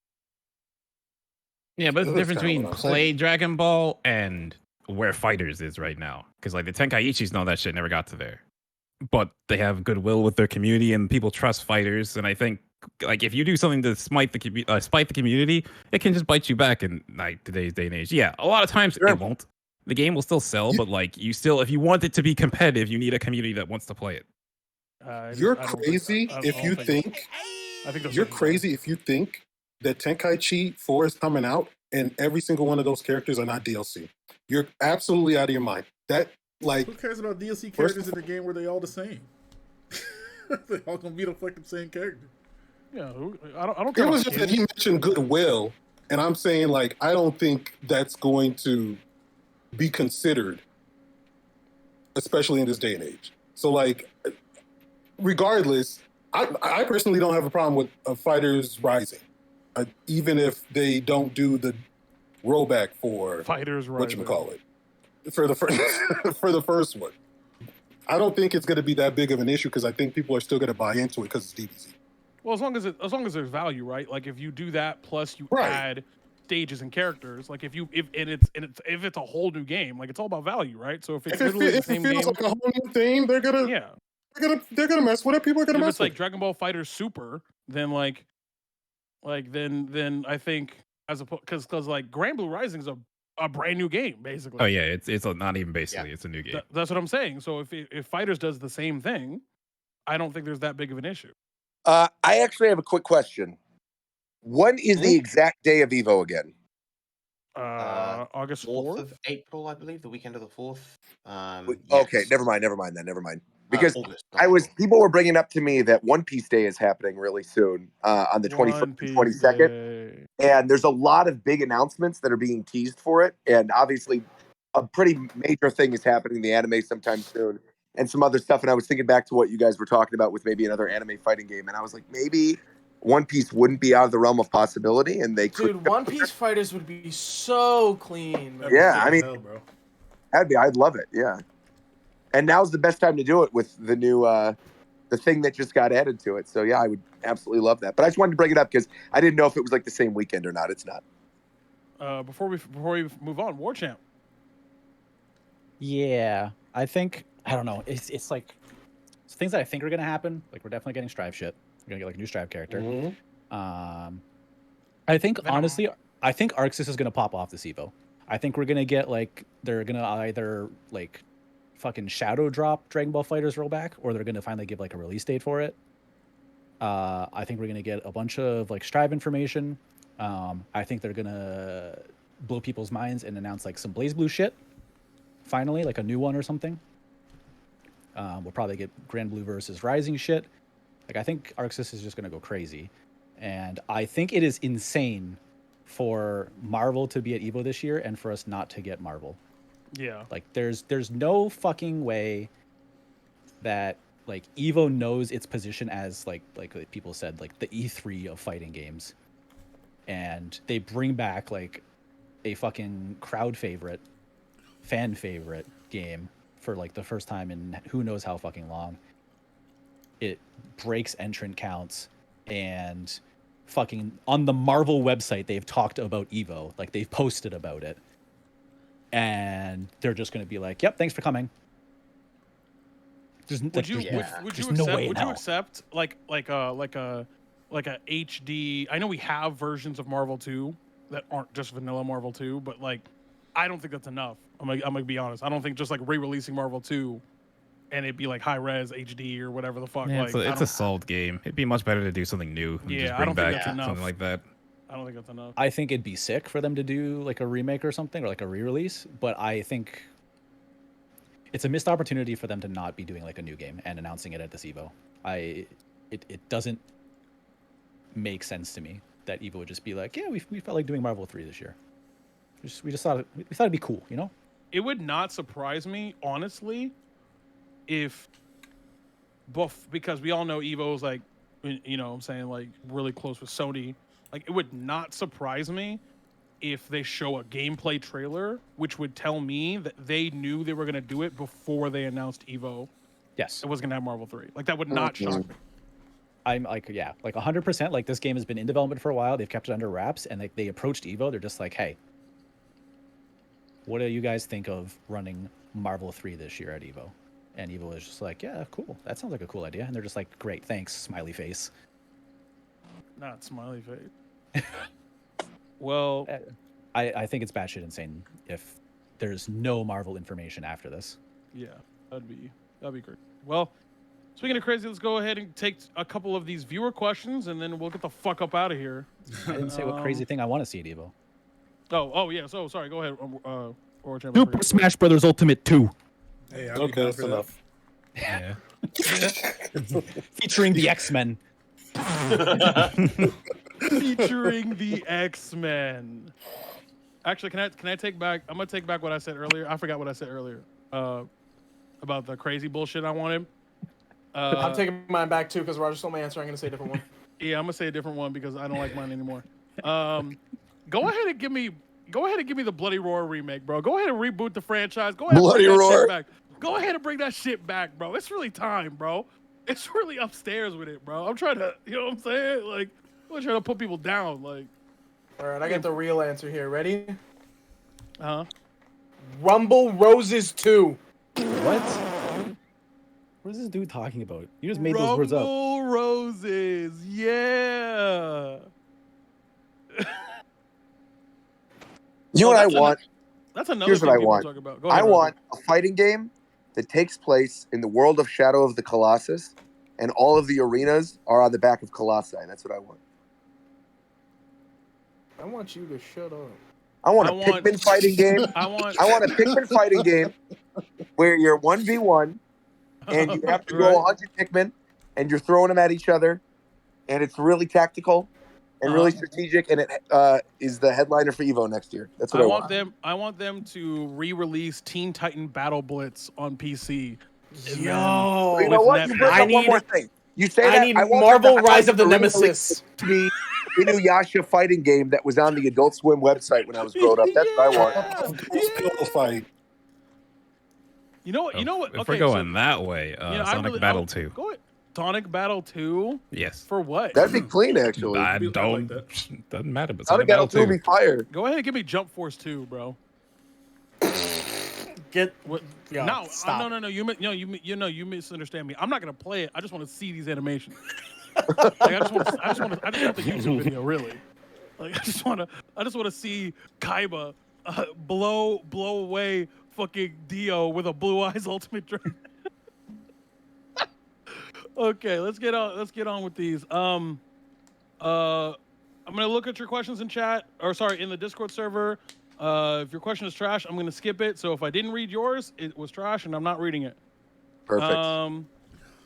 B: Yeah, but it's the difference between play Dragon Ball and where Fighters is right now. Because like the Tenkaichis and all that shit never got to there. But they have goodwill with their community and people trust Fighters. And I think like if you do something to spite the community, it can just bite you back in like today's day and age. Yeah, a lot of times it won't. The game will still sell, but like you still, if you want it to be competitive, you need a community that wants to play it.
G: You're crazy if you think. You're crazy if you think that Tenkaichi 4 is coming out and every single one of those characters are not DLC. You're absolutely out of your mind. That like
E: who cares about DLC characters in the game where they all the same? They all gonna be the fucking same character.
D: Yeah, I don't care.
G: It was just that he mentioned goodwill, and I'm saying like I don't think that's going to be considered, especially in this day and age. So like, regardless, I personally don't have a problem with Fighters Rising, even if they don't do the rollback for
D: Fighters Rising.
G: Whatchamacallit, for the first for the first one. I don't think it's going to be that big of an issue because I think people are still going to buy into it because it's DBZ.
D: Well, as long as there's value, right? Like if you do that plus you add stages and characters, like if it's a whole new game, like it's all about value, right? So if it's literally the same game,
G: like a whole new thing, they're gonna mess with it. People are gonna mess with it. If
D: it's like Dragon Ball Fighter Super, then then I think because like Granblue Rising is a brand new game basically.
B: Oh yeah, it's not even basically it's a new game.
D: That's what I'm saying. So if Fighters does the same thing, I don't think there's that big of an issue.
H: I actually have a quick question. When is the exact day of Evo again?
D: August 4th
C: of April, I believe, the weekend of the 4th.
H: Okay, never mind. Because people were bringing up to me that One Piece Day is happening really soon on the 21st and 22nd. And there's a lot of big announcements that are being teased for it. And obviously, a pretty major thing is happening in the anime sometime soon. And some other stuff. And I was thinking back to what you guys were talking about with maybe another anime fighting game. And I was like, maybe One Piece wouldn't be out of the realm of possibility. And they
A: Dude, One Piece Fighters would be so clean.
H: Yeah, I mean, I'd love it. Yeah. And now's the best time to do it with the new, the thing that just got added to it. So yeah, I would absolutely love that. But I just wanted to bring it up because I didn't know if it was like the same weekend or not. It's not.
D: Before we move on, War Champ.
I: Yeah, I think. I don't know. It's like things that I think are gonna happen. Like we're definitely getting Strive shit. We're gonna get like a new Strive character.
G: Mm-hmm.
I: I think honestly, I think Arxis is gonna pop off this Evo. I think we're gonna get like they're gonna either like fucking shadow drop Dragon Ball Fighters rollback, or they're gonna finally give like a release date for it. I think we're gonna get a bunch of like Strive information. I think they're gonna blow people's minds and announce like some BlazBlue shit. Finally, like a new one or something. We'll probably get Grand Blue versus Rising shit. Like I think ArcSys is just gonna go crazy, and I think it is insane for Marvel to be at EVO this year and for us not to get Marvel.
D: Yeah.
I: Like there's no fucking way that like EVO knows its position as like people said, like the E3 of fighting games. And they bring back like a fucking crowd favorite, fan favorite game for like the first time in who knows how fucking long. It breaks entrant counts, and fucking on the Marvel website they've talked about EVO, like they've posted about it. And they're just going to be like, "Yep, thanks for coming."
D: Would you accept like a HD? I know we have versions of Marvel 2 that aren't just vanilla Marvel 2, but like I don't think that's enough. I'm gonna be honest. I don't think just like re-releasing Marvel 2 and it'd be like high res HD or whatever the fuck.
B: Yeah,
D: like
B: it's a solid game. It'd be much better to do something new. And just bring back something like that.
D: I don't think that's enough.
I: I think it'd be sick for them to do like a remake or something, or like a re-release, but I think it's a missed opportunity for them to not be doing like a new game and announcing it at this EVO. It doesn't make sense to me that EVO would just be like, yeah, we felt like doing Marvel 3 this year. We just thought it'd be cool, you know?
D: It would not surprise me, honestly, if because we all know EVO's like, you know what I'm saying, like really close with Sony. Like, it would not surprise me if they show a gameplay trailer, which would tell me that they knew they were going to do it before they announced EVO.
I: Yes.
D: It was going to have Marvel 3. Like, that would not shock me.
I: I'm like, yeah, like 100%. Like, this game has been in development for a while. They've kept it under wraps, and they approached EVO. They're just like, hey, what do you guys think of running Marvel 3 this year at EVO? And EVO is just like, yeah, cool. That sounds like a cool idea. And they're just like, great, thanks, smiley face.
D: Not smiley face. Well,
I: I think it's batshit insane if there's no Marvel information after this.
D: Yeah, that'd be great. Well, speaking of crazy, let's go ahead and take a couple of these viewer questions, and then we'll get the fuck up out of here.
I: I didn't say what crazy thing I want to see at EVO.
D: Oh yeah. So sorry. Go ahead.
I: Super Smash Brothers Ultimate 2.
E: Hey,
G: okay, that's enough.
B: Yeah.
I: Featuring the X-Men.
D: Featuring the X-Men. Actually, can I take back? I'm gonna take back what I said earlier. I forgot what I said earlier about the crazy bullshit I wanted.
A: I'm taking mine back too because Roger stole my answer. I'm gonna say a different one.
D: Yeah, I'm gonna say a different one because I don't like mine anymore. Go ahead and give me the Bloody Roar remake, bro. Go ahead and reboot the franchise. Go ahead and bring that shit back. Go ahead and bring that shit back, bro. It's really time, bro. It's really upstairs with it, bro. I'm trying to, you know what I'm saying? Like, I'm trying to put people down. Like,
A: all right, I got the real answer here. Ready?
D: Rumble
A: Roses 2.
I: What? What is this dude talking about? You just made those words up.
D: Rumble Roses, yeah.
H: You know what I want?
D: That's another
H: Here's
D: thing
H: what I
D: people
H: want.
D: talk about. Go ahead,
H: I want a fighting game that takes place in the world of Shadow of the Colossus, and all of the arenas are on the back of Colossi. That's what I want.
A: I want you to shut up.
H: I want a Pikmin fighting game. I want a Pikmin fighting game where you're 1v1 and you have to go 100 Pikmin and you're throwing them at each other, and it's really tactical and really strategic, and it is the headliner for EVO next year. That's what I want.
D: I want them to re-release Teen Titan Battle Blitz on PC.
A: Yo,
H: you know what? You bring up one more thing. You say
A: I
H: that
A: need Marvel Rise of the Nemesis.
H: To be Inuyasha fighting game that was on the Adult Swim website when I was growing up. That's what I want.
G: Fight.
D: You know what?
B: If we're going that way, Sonic Battle 2.
D: Go ahead. Sonic Battle 2?
B: Yes.
D: For what?
H: That'd be clean, actually.
B: I don't. Doesn't matter, but
H: Sonic Battle 2 would be fire.
D: Go ahead and give me Jump Force 2, bro.
A: Get what? Yeah,
D: no,
A: stop.
D: no. You misunderstand me. I'm not gonna play it. I just want to see these animations. Like, I just want the YouTube video, really. Like, I just want to see Kaiba blow away fucking Dio with a Blue Eyes Ultimate Dragon. Okay, let's get on with these. I'm gonna look at your questions in chat, or sorry, in the Discord server. If your question is trash, I'm gonna skip it. So if I didn't read yours, it was trash, and I'm not reading it.
H: Perfect.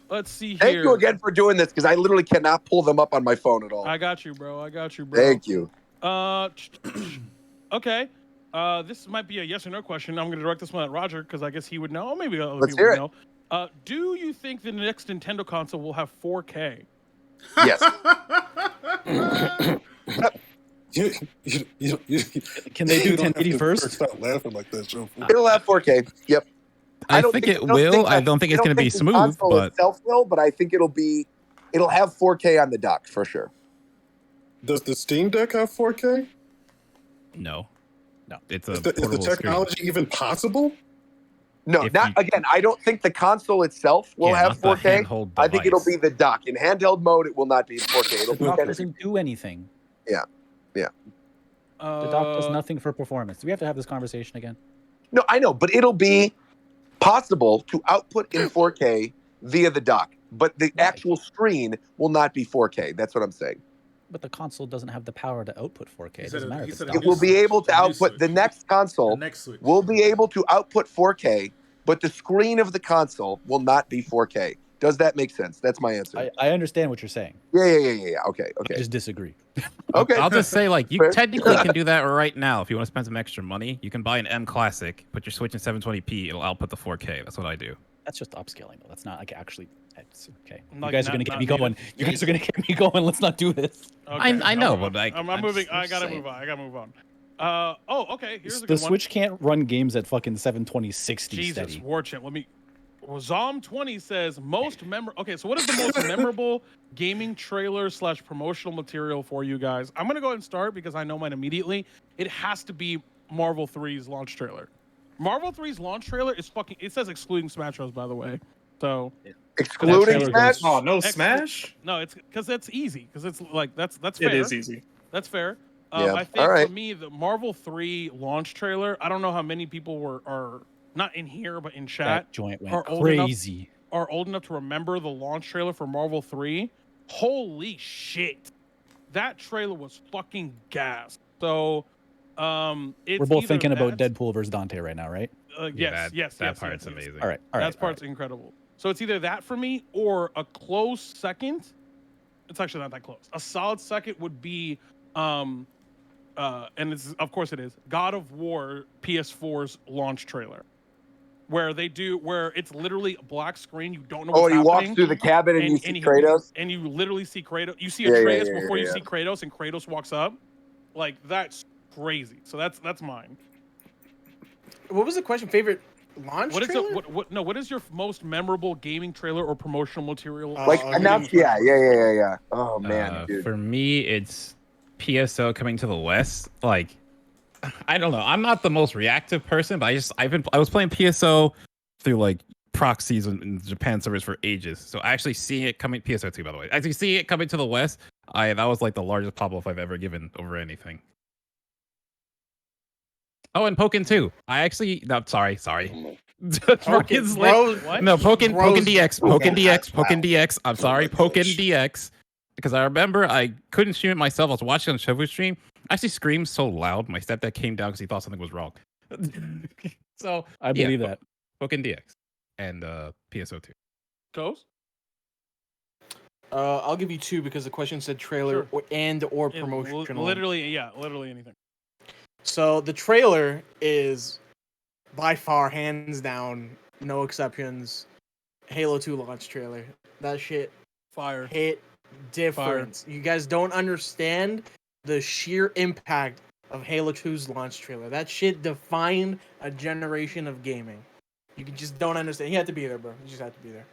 D: Let's see here.
H: Thank you again for doing this, because I literally cannot pull them up on my phone at all.
D: I got you, bro.
H: Thank you.
D: Okay. This might be a yes or no question. I'm gonna direct this one at Roger because I guess he would know. Maybe other
H: Let's
D: people
H: hear
D: would know. Do you think the next Nintendo console will have 4K?
H: Yes.
I: Can they do 1080 first?
G: Stop laughing like that, Shofu.
H: It'll have 4K. Yep.
B: I think it will. I don't think it's going to be smooth,
H: console
B: but
H: itself will. But I think it'll have 4K on the dock for sure.
G: Does the Steam Deck have 4K?
B: No. It's
G: Is the technology even possible?
H: No, again. I don't think the console itself will have 4K. I think it'll be the dock. In handheld mode, it will not be 4K.
I: The dock doesn't do anything.
H: Yeah.
I: The dock does nothing for performance. Do we have to have this conversation again?
H: No, I know, but it'll be possible to output in 4K via the dock, but the actual screen will not be 4K. That's what I'm saying.
I: But the console doesn't have the power to output 4K. It doesn't matter.
H: It will be able to output the next console. Will be able to output 4K, but the screen of the console will not be 4K. Does that make sense? That's my answer.
I: I understand what you're saying.
H: Yeah. Okay.
I: I just disagree.
H: Okay.
B: I'll just say, like, you technically can do that right now if you want to spend some extra money. You can buy an M Classic, put your Switch in 720p, it'll output the 4K. That's what I do.
I: That's just upscaling, though. That's not like actually. It's okay.
D: Like,
I: you guys are gonna get me going. You guys are gonna get me going. Let's not do this.
D: Okay,
B: I know, but like,
D: I'm moving. I gotta move on. Okay. Here's a good
I: the
D: one.
I: Switch can't run games at fucking 720 60
D: Jesus,
I: steady.
D: Warchant. Let me. Zom20 says Okay, so what is the most memorable gaming trailer / promotional material for you guys? I'm gonna go ahead and start because I know mine immediately. It has to be Marvel 3's launch trailer. Marvel 3's launch trailer is fucking. It says excluding Smash Bros. By the way, so
H: excluding Smash.
K: Oh no, Smash.
D: No, it's because that's easy. Because it's like that's fair.
K: It is easy.
D: That's fair.
H: Yeah.
D: I think for me, the Marvel 3 launch trailer. I don't know how many people are not in here, but in chat.
I: That joint went crazy.
D: Are old enough to remember the launch trailer for Marvel 3. Holy shit. That trailer was fucking gas. So, it's
I: we're both thinking about Deadpool versus Dante right now, right?
D: Yes.
B: That part's amazing.
I: All right.
D: That part's incredible. So it's either that for me or a close second. It's actually not that close. A solid second would be, and it's of course it is, God of War PS4's launch trailer. Where it's literally a black screen. You don't know what's happening.
H: Oh, he walks through the cabin and you see Kratos?
D: And you literally see Kratos. You see Atreus before you see Kratos, and Kratos walks up. Like, that's crazy. So that's mine.
A: What was the question? Favorite launch trailer?
D: What is your most memorable gaming trailer or promotional material?
H: Like, announced, yeah. Oh, man, dude.
B: For me, it's PSO coming to the West. Like, I don't know. I'm not the most reactive person, but I was playing PSO through like proxies in Japan servers for ages. So actually seeing it coming, PSO 2 by the way, actually seeing it coming to the West, that was like the largest pop off I've ever given over anything. Oh, and Pokken 2. Sorry. Pokken DX. I'm sorry, Pokken DX. Because I remember I couldn't stream it myself. I was watching on Shofu stream. I actually screamed so loud, my stepdad came down because he thought something was wrong. So
I: I believe that.
B: Pokken DX and PSO2.
D: Goes?
A: I'll give you 2 because the question said trailer or promotional.
D: Literally anything.
A: So the trailer is by far, hands down, no exceptions, Halo 2 launch trailer. That shit
D: fire
A: hit different. You guys don't understand the sheer impact of Halo 2's launch trailer. That shit defined a generation of gaming. You just don't understand. You had to be there, bro. You just had to be there.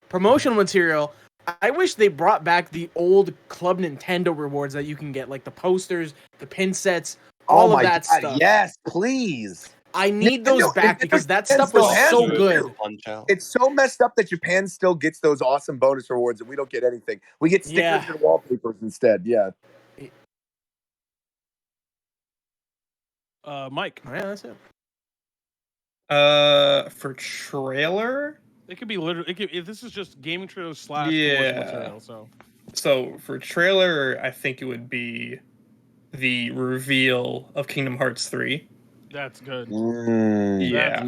A: Promotional material. I wish they brought back the old Club Nintendo rewards that you can get, like the posters, the pin sets, all of that stuff.
H: Yes, please.
A: I need those back because that stuff was so good.
H: It's so messed up that Japan still gets those awesome bonus rewards and we don't get anything. We get stickers and wallpapers instead. Yeah.
D: Mike.
A: Oh, yeah, that's it.
K: For trailer,
D: it could be literally. If this is just gaming trailer / material, so
K: So for trailer, I think it would be the reveal of Kingdom Hearts 3.
D: That's good.
K: Yeah,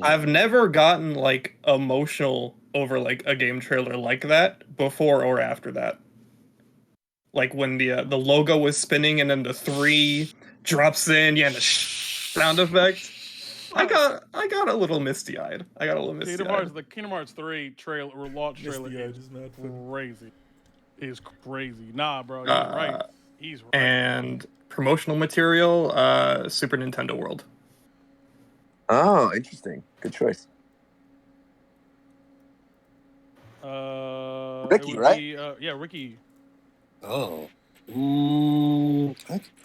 K: I've never gotten like emotional over like a game trailer like that before or after that. Like when the logo was spinning and then the 3 drops in, and the sound effect. I got a little misty eyed.
D: The Kingdom Hearts 3 trailer or launch trailer is crazy. Is crazy. Nah, bro, he's right. He's right.
K: And promotional material, Super Nintendo World.
H: Oh, interesting. Good choice. Ricky, right?
D: Yeah, Ricky.
G: Oh.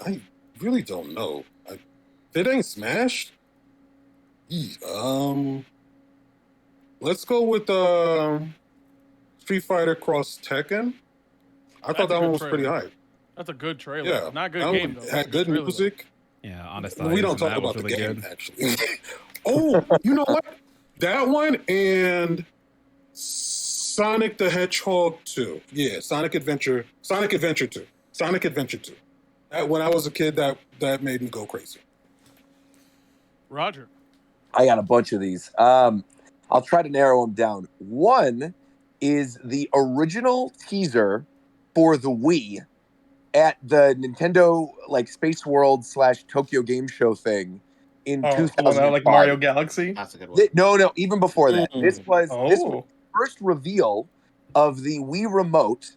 G: I really don't know. It ain't Smash. Let's go with Street Fighter Cross Tekken. I thought that one was pretty hype.
D: That's a good trailer.
G: Yeah,
D: Not good game though.
G: Had good music.
B: Yeah, honestly,
G: we don't talk about the game actually. Oh, you know what? That one and Sonic the Hedgehog 2. Yeah, Sonic Adventure 2. Sonic Adventure 2. When I was a kid, that made me go crazy.
D: Roger.
H: I got a bunch of these. I'll try to narrow them down. One is the original teaser for the Wii at the Nintendo like Space World / Tokyo Game Show thing in 2005.
K: Like Mario Galaxy?
C: That's a good one.
H: No, even before that. This was
K: Oh.
H: first reveal of the Wii remote,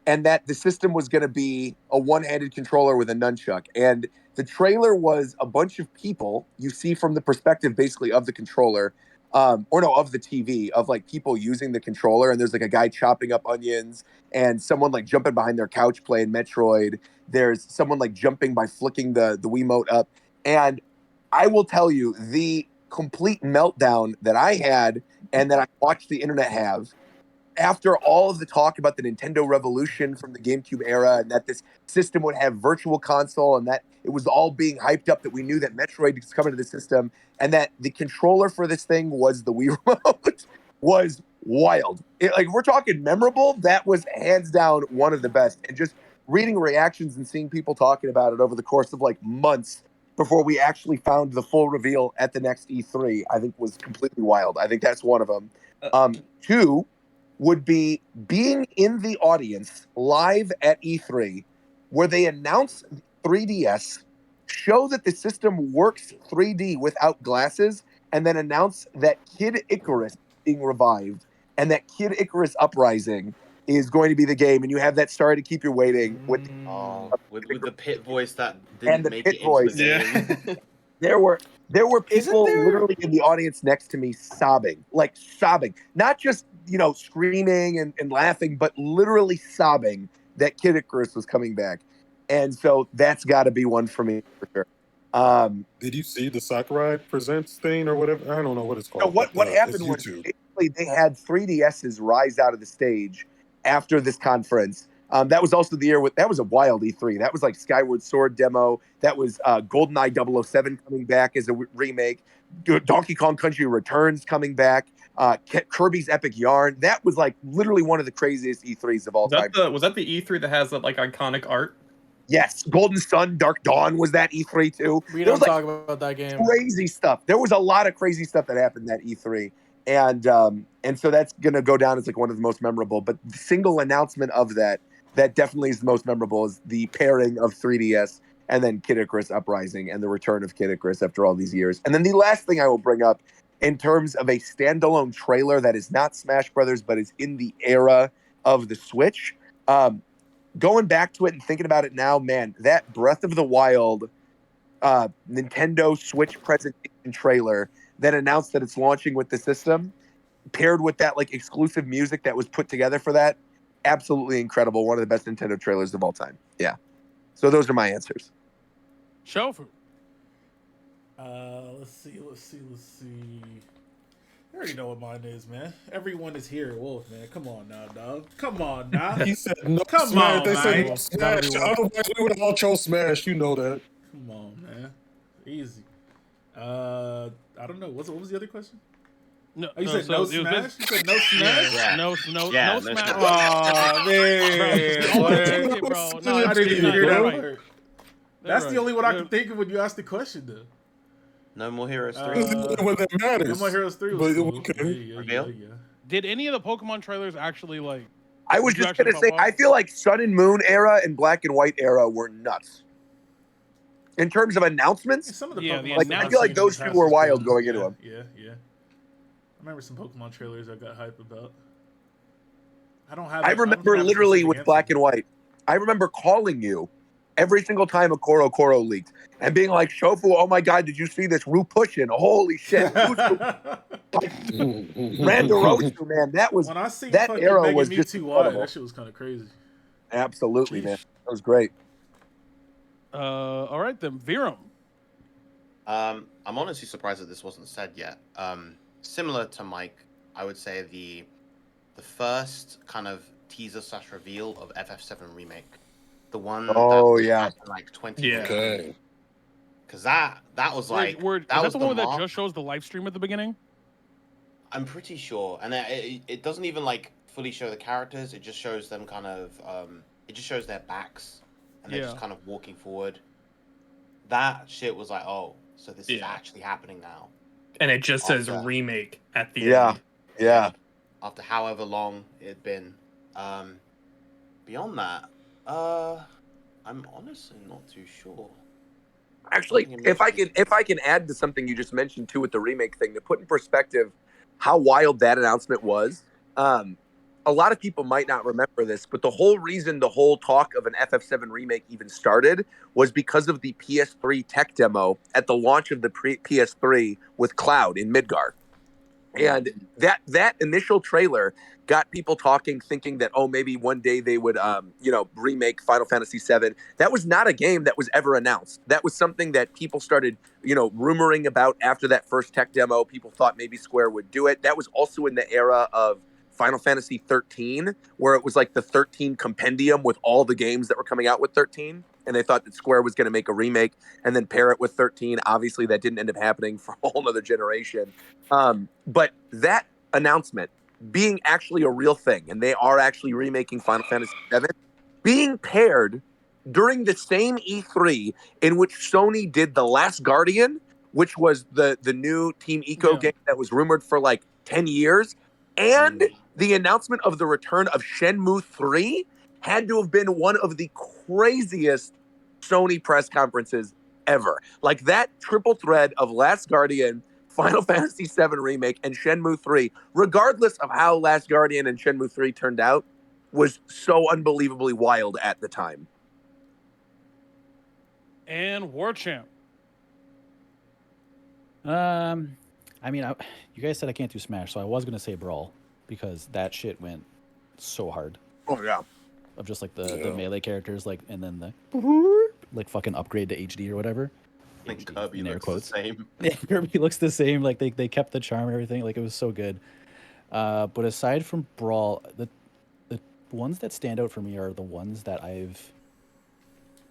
H: and that the system was going to be a one-handed controller with a nunchuck. And the trailer was a bunch of people you see from the perspective basically of the controller, of the TV, of like people using the controller. And there's like a guy chopping up onions and someone like jumping behind their couch playing Metroid. There's someone like jumping by flicking the Wiimote up. And I will tell you, the complete meltdown that I had and that I watched the internet have after all of the talk about the Nintendo Revolution from the GameCube era, and that this system would have virtual console, and that it was all being hyped up, that we knew that Metroid was coming to the system, and that the controller for this thing was the Wii remote, was wild. We're talking memorable. That was hands down one of the best. And just reading reactions and seeing people talking about it over the course of like months before we actually found the full reveal at the next E3, I think was completely wild. I think that's one of them. Two would be being in the audience live at E3, where they announce 3DS, show that the system works 3D without glasses, and then announce that Kid Icarus being revived and that Kid Icarus Uprising is going to be the game, and you have that Sorry to Keep You Waiting with
C: the pit voice that didn't make it into the game.
H: There were people literally in the audience next to me sobbing, not just screaming and laughing, but literally sobbing that Kid Icarus was coming back. And so that's got to be one for me for sure.
G: Did you see the Sakurai Presents thing or whatever? I don't know what it's called.
H: No, what happened was basically they had 3DSs rise out of the stage after this conference. That was also the year that was a wild E3. That was like Skyward Sword demo. That was GoldenEye 007 coming back as a remake. Donkey Kong Country Returns coming back. Kirby's Epic Yarn. That was like literally one of the craziest E3s of all time.
K: Was that the E3 that has that like iconic art?
H: Yes, Golden Sun, Dark Dawn was that E3 too.
A: We don't talk about that game.
H: Crazy stuff. There was a lot of crazy stuff that happened that E3, and so that's gonna go down as like one of the most memorable. But the single announcement of that definitely is the most memorable, is the pairing of 3DS and then Kid Icarus Uprising and the return of Kid Icarus after all these years. And then the last thing I will bring up in terms of a standalone trailer that is not Smash Brothers but is in the era of the Switch. Going back to it and thinking about it now, man, that Breath of the Wild Nintendo Switch presentation trailer that announced that it's launching with the system, paired with that like exclusive music that was put together for that, absolutely incredible. One of the best Nintendo trailers of all time. Yeah. So those are my answers.
D: Shofu.
E: Let's see. I already know what mine is, man. Everyone is here, Wolf, man. Come on now, dog. Come on now.
G: He said no.
E: Come
G: Smash.
E: on,
G: They said no
E: man.
G: Smash. Otherwise, we would have all chose Smash. You know that.
E: Come on, man. Easy. I don't know. What was the other question?
D: No,
E: you said no Smash? You said no Smash?
C: Yeah.
D: No
C: Yeah, no
D: Smash.
E: Aw, man.
D: Bro. No,
E: I didn't even hear that
D: right.
E: part. That's the only one I can think of when you asked the question, though.
C: No More Heroes 3.
G: This is the only one that matters.
E: No More Heroes 3 was cool.
G: Okay.
E: Yeah.
D: Did any of the Pokemon trailers actually like?
H: I was just gonna say, I feel like Sun and Moon era and Black and White era were nuts. In terms of announcements,
E: Some of the
D: Pokemon
H: like I feel like those two were wild going into them.
E: Yeah. I remember some Pokemon trailers I got hype about.
H: I remember literally with Black and White. I remember calling you every single time a Koro leaked and being like, Shofu, oh my God, did you see this? Rue pushing. Holy shit. Randarosu, man. That was, that era was just incredible.
E: That shit was kind of crazy.
H: Absolutely, man. That was great.
D: All right, then. Virum.
C: I'm honestly surprised that this wasn't said yet. Similar to Mike, I would say the first kind of teaser / reveal of FF7 remake, the one that was like 20 years ago. Because that was like
D: is that the one that just shows the live stream at the beginning?
C: I'm pretty sure, and it doesn't even like fully show the characters. It just shows them kind of it just shows their backs, and they're just kind of walking forward. That shit was like, oh, so this is actually happening now.
K: And it just says remake at the end.
H: Yeah.
C: After however long it'd been. Beyond that, I'm honestly not too sure.
H: Actually, if I can add to something you just mentioned too with the remake thing, to put in perspective how wild that announcement was. A lot of people might not remember this, but the whole reason the whole talk of an FF7 remake even started was because of the PS3 tech demo at the launch of the PS3 with Cloud in Midgar. And that initial trailer got people talking, thinking that, oh, maybe one day they would, remake Final Fantasy VII. That was not a game that was ever announced. That was something that people started, rumoring about after that first tech demo. People thought maybe Square would do it. That was also in the era of Final Fantasy 13, where it was like the 13 compendium with all the games that were coming out with 13. And they thought that Square was going to make a remake and then pair it with 13. Obviously, that didn't end up happening for a whole other generation. But that announcement being actually a real thing, and they are actually remaking Final Fantasy VII, being paired during the same E3 in which Sony did The Last Guardian, which was the new Team Eco game that was rumored for like 10 years, and the announcement of the return of Shenmue 3 had to have been one of the craziest Sony press conferences ever. Like that triple thread of Last Guardian, Final Fantasy VII Remake, and Shenmue 3, regardless of how Last Guardian and Shenmue 3 turned out, was so unbelievably wild at the time.
D: And Warchamp.
I: You guys said I can't do Smash, so I was going to say Brawl, because that shit went so hard.
H: Oh, yeah.
I: Of just like the melee characters, like, and then the like fucking upgrade to HD or whatever.
C: I think Kirby looks the same.
I: Yeah, Kirby looks the same. Like they kept the charm and everything. Like it was so good. But aside from Brawl, the ones that stand out for me are the ones that I've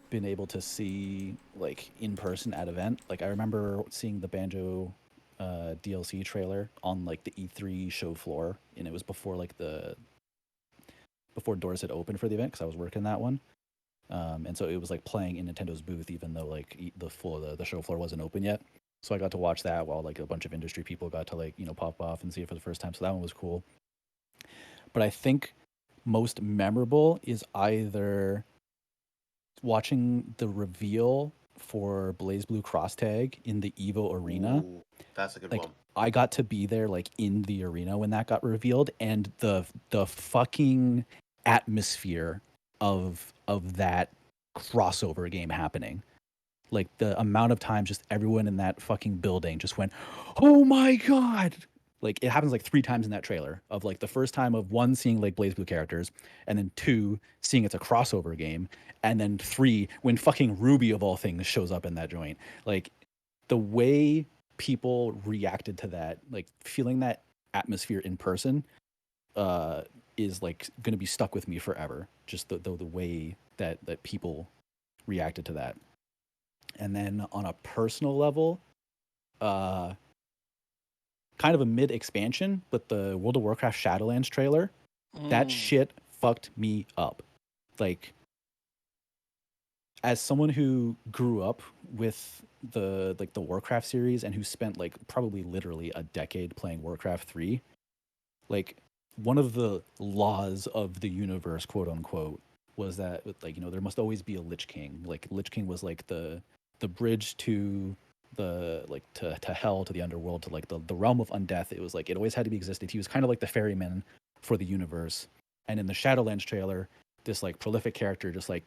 I: been able to see like in person at event. Like I remember seeing the Banjo DLC trailer on like the E3 show floor, and it was before doors had opened for the event because I was working that one. And so it was like playing in Nintendo's booth, even though like the show floor wasn't open yet. So I got to watch that while like a bunch of industry people got to like, pop off and see it for the first time. So that one was cool. But I think most memorable is either watching the reveal for BlazBlue Cross Tag in the Evo Arena.
C: Ooh, that's a good one.
I: I got to be there like in the arena when that got revealed, and the fucking atmosphere of that crossover game happening. Like the amount of times just everyone in that fucking building just went, "Oh my god." Like it happens like 3 times in that trailer, of like the first time of 1 seeing like BlazBlue characters, and then 2 seeing it's a crossover game, and then 3 when fucking Ruby of all things shows up in that joint. Like the way people reacted to that, like feeling that atmosphere in person, is like going to be stuck with me forever. Just the way that people reacted to that. And then on a personal level, kind of a mid expansion, but the World of Warcraft Shadowlands trailer, that shit fucked me up. Like, as someone who grew up with the Warcraft series and who spent like probably literally a decade playing Warcraft 3, like one of the laws of the universe, quote unquote, was that like, you know, there must always be a Lich King. Like Lich King was like the bridge to the like to hell, to the underworld, to like the realm of undeath. It was like it always had to be existed. He was kind of like the ferryman for the universe. And in the Shadowlands trailer, this like prolific character just like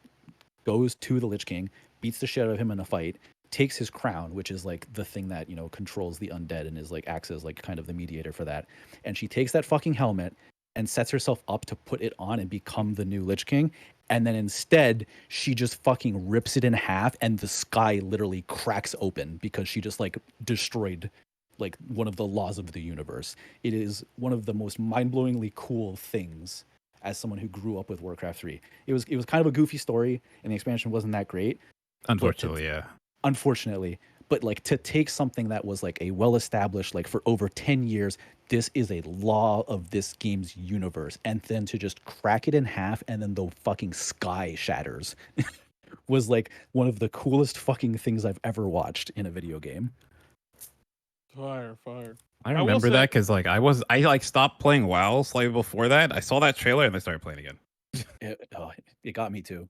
I: goes to the Lich King, beats the shit out of him in a fight, takes his crown, which is like the thing that, you know, controls the undead and is like acts as like kind of the mediator for that. And she takes that fucking helmet and sets herself up to put it on and become the new Lich King. And then instead, she just fucking rips it in half and the sky literally cracks open because she just like destroyed like one of the laws of the universe. It is one of the most mind-blowingly cool things as someone who grew up with Warcraft 3. It was kind of a goofy story and the expansion wasn't that great.
B: Unfortunately, yeah.
I: Unfortunately. But like to take something that was like a well-established, like for over 10 years, this is a law of this game's universe, and then to just crack it in half and then the fucking sky shatters was like one of the coolest fucking things I've ever watched in a video game.
D: Fire.
B: I remember that because like I like stopped playing WoW slightly before that. I saw that trailer and I started playing again.
I: It got me too.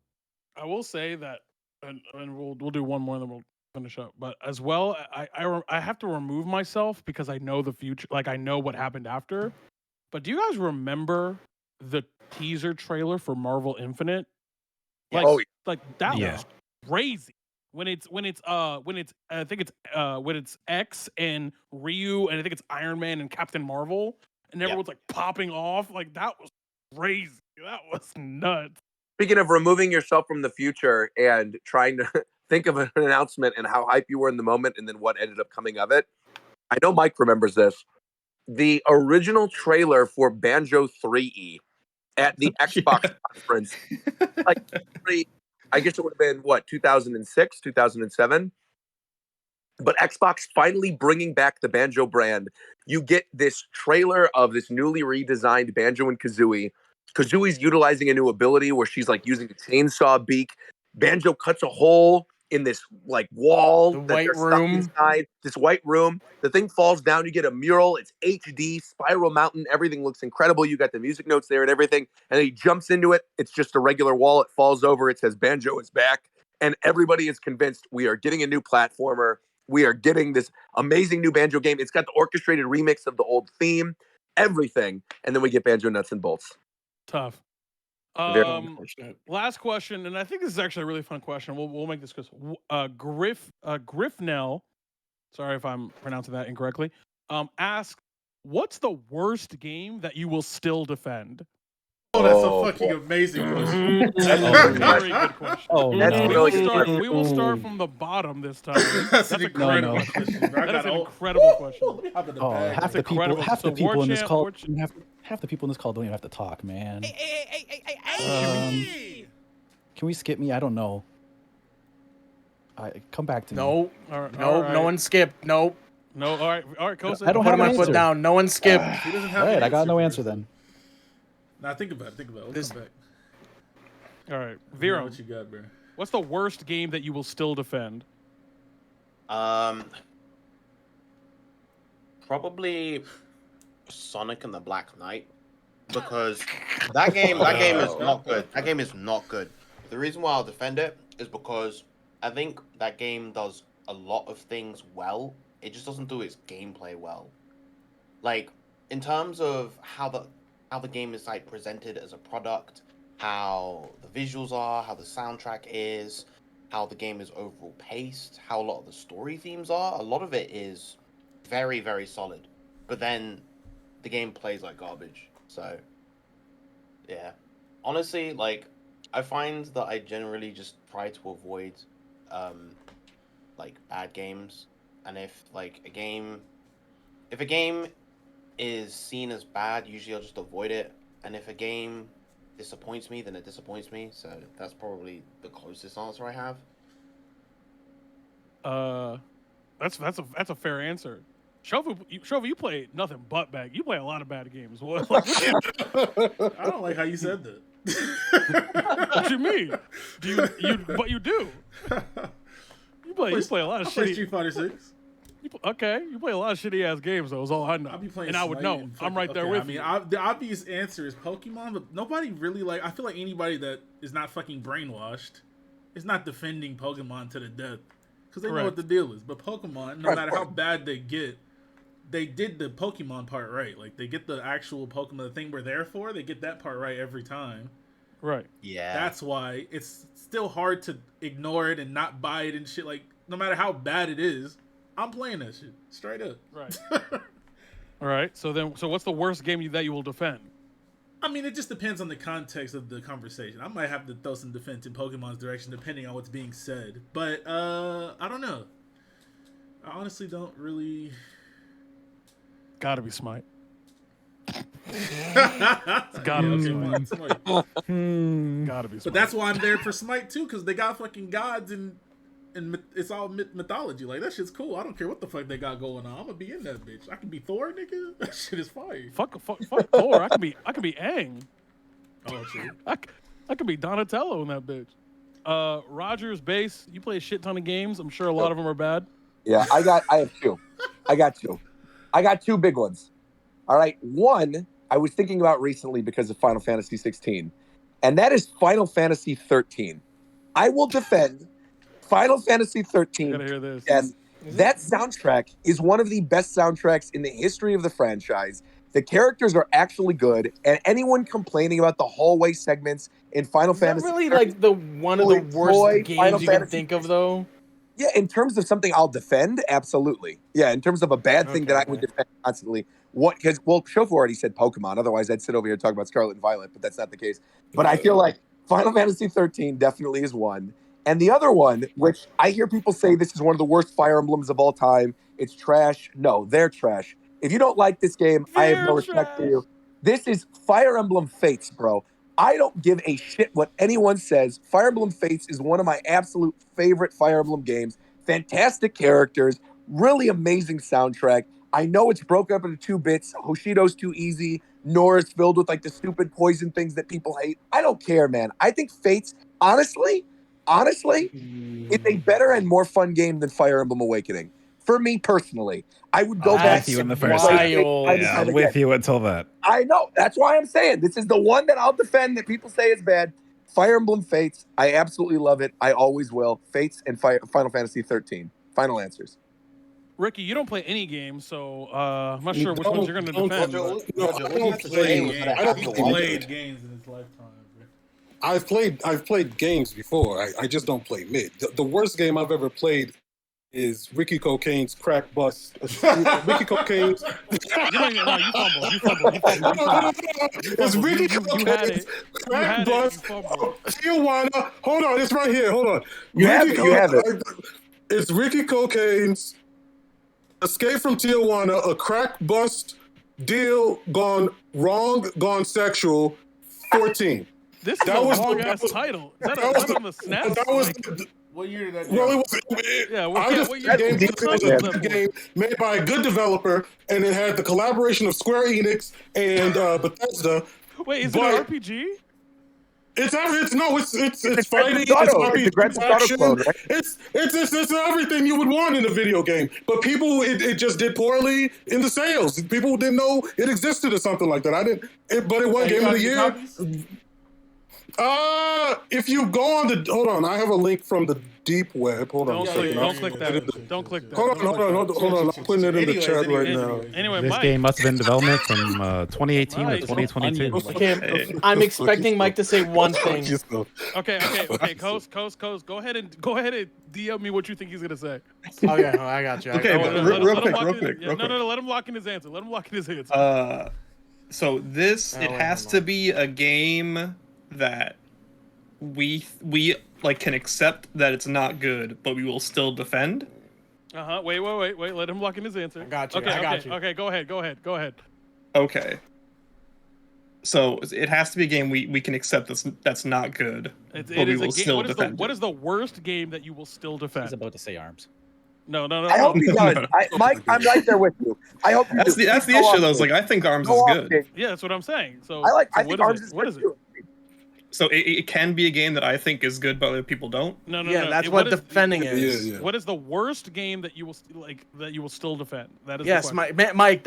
D: I will say that, and we'll do one more and then we'll finish up. But as well, I have to remove myself because I know the future, like I know what happened after. But do you guys remember the teaser trailer for Marvel Infinite? Like, like that was crazy. When it's I think it's X and Ryu and I think it's Iron Man and Captain Marvel and everyone's like popping off, like that was crazy. That was nuts.
H: Speaking of removing yourself from the future and trying to think of an announcement and how hype you were in the moment and then what ended up coming of it, I know Mike remembers this. The original trailer for Banjo 3E at the Xbox conference, like I guess it would have been what, 2006, 2007. But Xbox finally bringing back the Banjo brand. You get this trailer of this newly redesigned Banjo and Kazooie. Kazooie's utilizing a new ability where she's like using a chainsaw beak. Banjo cuts a hole in this like wall,
A: the white room
H: inside this white room. The thing falls down. You get a mural. It's HD, spiral mountain. Everything looks incredible. You got the music notes there and everything. And he jumps into it. It's just a regular wall. It falls over. It says Banjo is back. And everybody is convinced we are getting a new platformer. We are getting this amazing new Banjo game. It's got the orchestrated remix of the old theme, everything. And then we get Banjo Nuts and Bolts.
D: Tough. Last question, and I think this is actually a really fun question. We'll make this because Griffnell, sorry if I'm pronouncing that incorrectly, asks, what's the worst game that you will still defend?
E: Oh, that's a fucking amazing question.
D: That's a very good question.
H: That's
D: we will start from the bottom this time.
E: That's an incredible question.
D: That is an incredible question.
I: Half the people in this call don't even have to talk, man. Can we skip me? I don't know. Come back to me.
A: No, no one skipped. Nope.
D: No, all right, Kosa.
I: I don't have my
A: foot down. No one skipped.
E: He doesn't have
I: all right,
E: an
I: I got no
E: answer
I: answer then.
E: Nah, think about it. We'll come back.
D: All right, Vero.
E: What you got, bro?
D: What's the worst game that you will still defend?
C: Probably Sonic and the Black Knight, because that game is not good. That game is not good. The reason why I'll defend it is because I think that game does a lot of things well. It just doesn't do its gameplay well. Like in terms of how the game is like presented as a product, how the visuals are, how the soundtrack is, how the game is overall paced, how a lot of the story themes are. A lot of it is very, very solid. But then the game plays like garbage. So yeah. Honestly, like I find that I generally just try to avoid like bad games. And if a game is seen as bad, usually I'll just avoid it. And if a game disappoints me, then it disappoints me. So that's probably the closest answer I have.
D: That's a fair answer. Shofu, you play nothing but bad. You play a lot of bad games. What?
E: I don't like how you said that.
D: What you mean? But you do. You play a lot of shitty.
E: Street Fighter 6.
D: You play a lot of shitty ass games though. Is all I know.
E: I'll be playing
D: and I would know. I'm right there with you.
E: The obvious answer is Pokemon, but nobody really I feel like anybody that is not fucking brainwashed is not defending Pokemon to the death because they know what the deal is. But Pokemon, no matter how bad they get, they did the Pokemon part right. Like they get the actual Pokemon, the thing we're there for. They get that part right every time.
D: Right.
C: Yeah.
E: That's why it's still hard to ignore it and not buy it and shit. Like no matter how bad it is, I'm playing that shit straight up.
D: Right. All right. So what's the worst game that you will defend?
E: I mean, it just depends on the context of the conversation. I might have to throw some defense in Pokemon's direction depending on what's being said. But I don't know. I honestly don't really.
D: Gotta be Smite. Gotta be Smite. Gotta be Smite.
E: But that's why I'm there for Smite too, because they got fucking gods and it's all mythology. Like that shit's cool. I don't care what the fuck they got going on. I'm gonna be in that bitch. I can be Thor, nigga. That shit is fire.
D: Fuck Thor. I could be Aang.
E: Oh shit.
D: I could be Donatello in that bitch. Rogers base. You play a shit ton of games. I'm sure a lot of them are bad.
H: Yeah, I have two. I got two big ones. All right. One, I was thinking about recently because of Final Fantasy 16, and that is Final Fantasy 13. I will defend Final Fantasy 13.
D: Gotta hear this.
H: Yes, that soundtrack is one of the best soundtracks in the history of the franchise. The characters are actually good, and anyone complaining about the hallway segments in Final Fantasy,
A: really like the one of the worst games you can think of, though.
H: Yeah, in terms of something I'll defend, absolutely. Yeah, in terms of a bad thing that I would defend constantly. Because Shofu already said Pokemon. Otherwise, I'd sit over here and talk about Scarlet and Violet, but that's not the case. But I feel like Final Fantasy 13 definitely is one. And the other one, which I hear people say this is one of the worst Fire Emblems of all time, it's trash. No, they're trash. If you don't like this game, I have no respect for you. This is Fire Emblem Fates, bro. I don't give a shit what anyone says. Fire Emblem Fates is one of my absolute favorite Fire Emblem games. Fantastic characters, really amazing soundtrack. I know it's broken up into 2 bits. Hoshido's too easy. Nora's filled with like the stupid poison things that people hate. I don't care, man. I think Fates, honestly, it's a better and more fun game than Fire Emblem Awakening. For me personally, I would go back.
B: With you in the first. I'm with you until that.
H: I know. That's why I'm saying this is the one that I'll defend that people say is bad. Fire Emblem Fates. I absolutely love it. I always will. Fates and Final Fantasy 13. Final answers.
D: Ricky, you don't play any games, so I'm not sure which ones you're going to defend.
E: I don't play games in his lifetime.
G: I've played games before. I just don't play mid. The worst game I've ever played is Ricky Cocaine's Crack Bust. Ricky Cocaine's.
D: You fumbled.
G: It's Ricky Cocaine's Crack Bust. Tijuana. Hold on, it's right here. Hold on.
H: You have it.
G: It's Ricky Cocaine's Escape from Tijuana, a crack bust deal gone wrong, gone sexual, 14.
D: This is a long-ass title. Is that on the SNES?
G: That was...
E: What year did that
G: Well, it was,
D: what year
G: it was a good game made by a good developer, and it had the collaboration of Square Enix and Bethesda.
D: Wait, is it an RPG?
G: It's fighting. It's action.
H: Right?
G: It's everything you would want in a video game. But people, it just did poorly in the sales. People didn't know it existed or something like that. But it won Game of the Year. If you go on hold on, I have a link from the deep web. Hold on.
D: Don't click that. Don't click that.
G: Hold on. I'm putting it in the chat right now.
D: Anyway,
B: this game must have been in development from 2018 or 2022.
A: Okay, I'm expecting Mike to say one thing.
D: Okay. Coast. Go ahead and DM me what you think he's gonna say.
A: Okay, I got you.
K: Okay, real quick.
D: No, let him lock in his answer.
K: So this it has to be a game that we like can accept that it's not good, but we will still defend.
D: Wait. Let him lock in his answer.
A: I got you.
D: Okay, go ahead.
K: Okay. So it has to be a game we can accept that's not good, but we will still defend.
D: What is the worst game that you will still defend?
I: He's about to say ARMS.
D: No.
H: I hope he does. Mike, I'm right there with you. I hope
K: that's the issue though. Is like I think Arms is good.
D: Yeah, that's what I'm saying. So
H: I think Arms is
D: what is it?
K: So it can be a game that I think is good, but other people don't.
D: No.
A: Yeah, that's what defending is.
G: Yeah.
D: What is the worst game that you will still defend? That is
A: yes, Mike.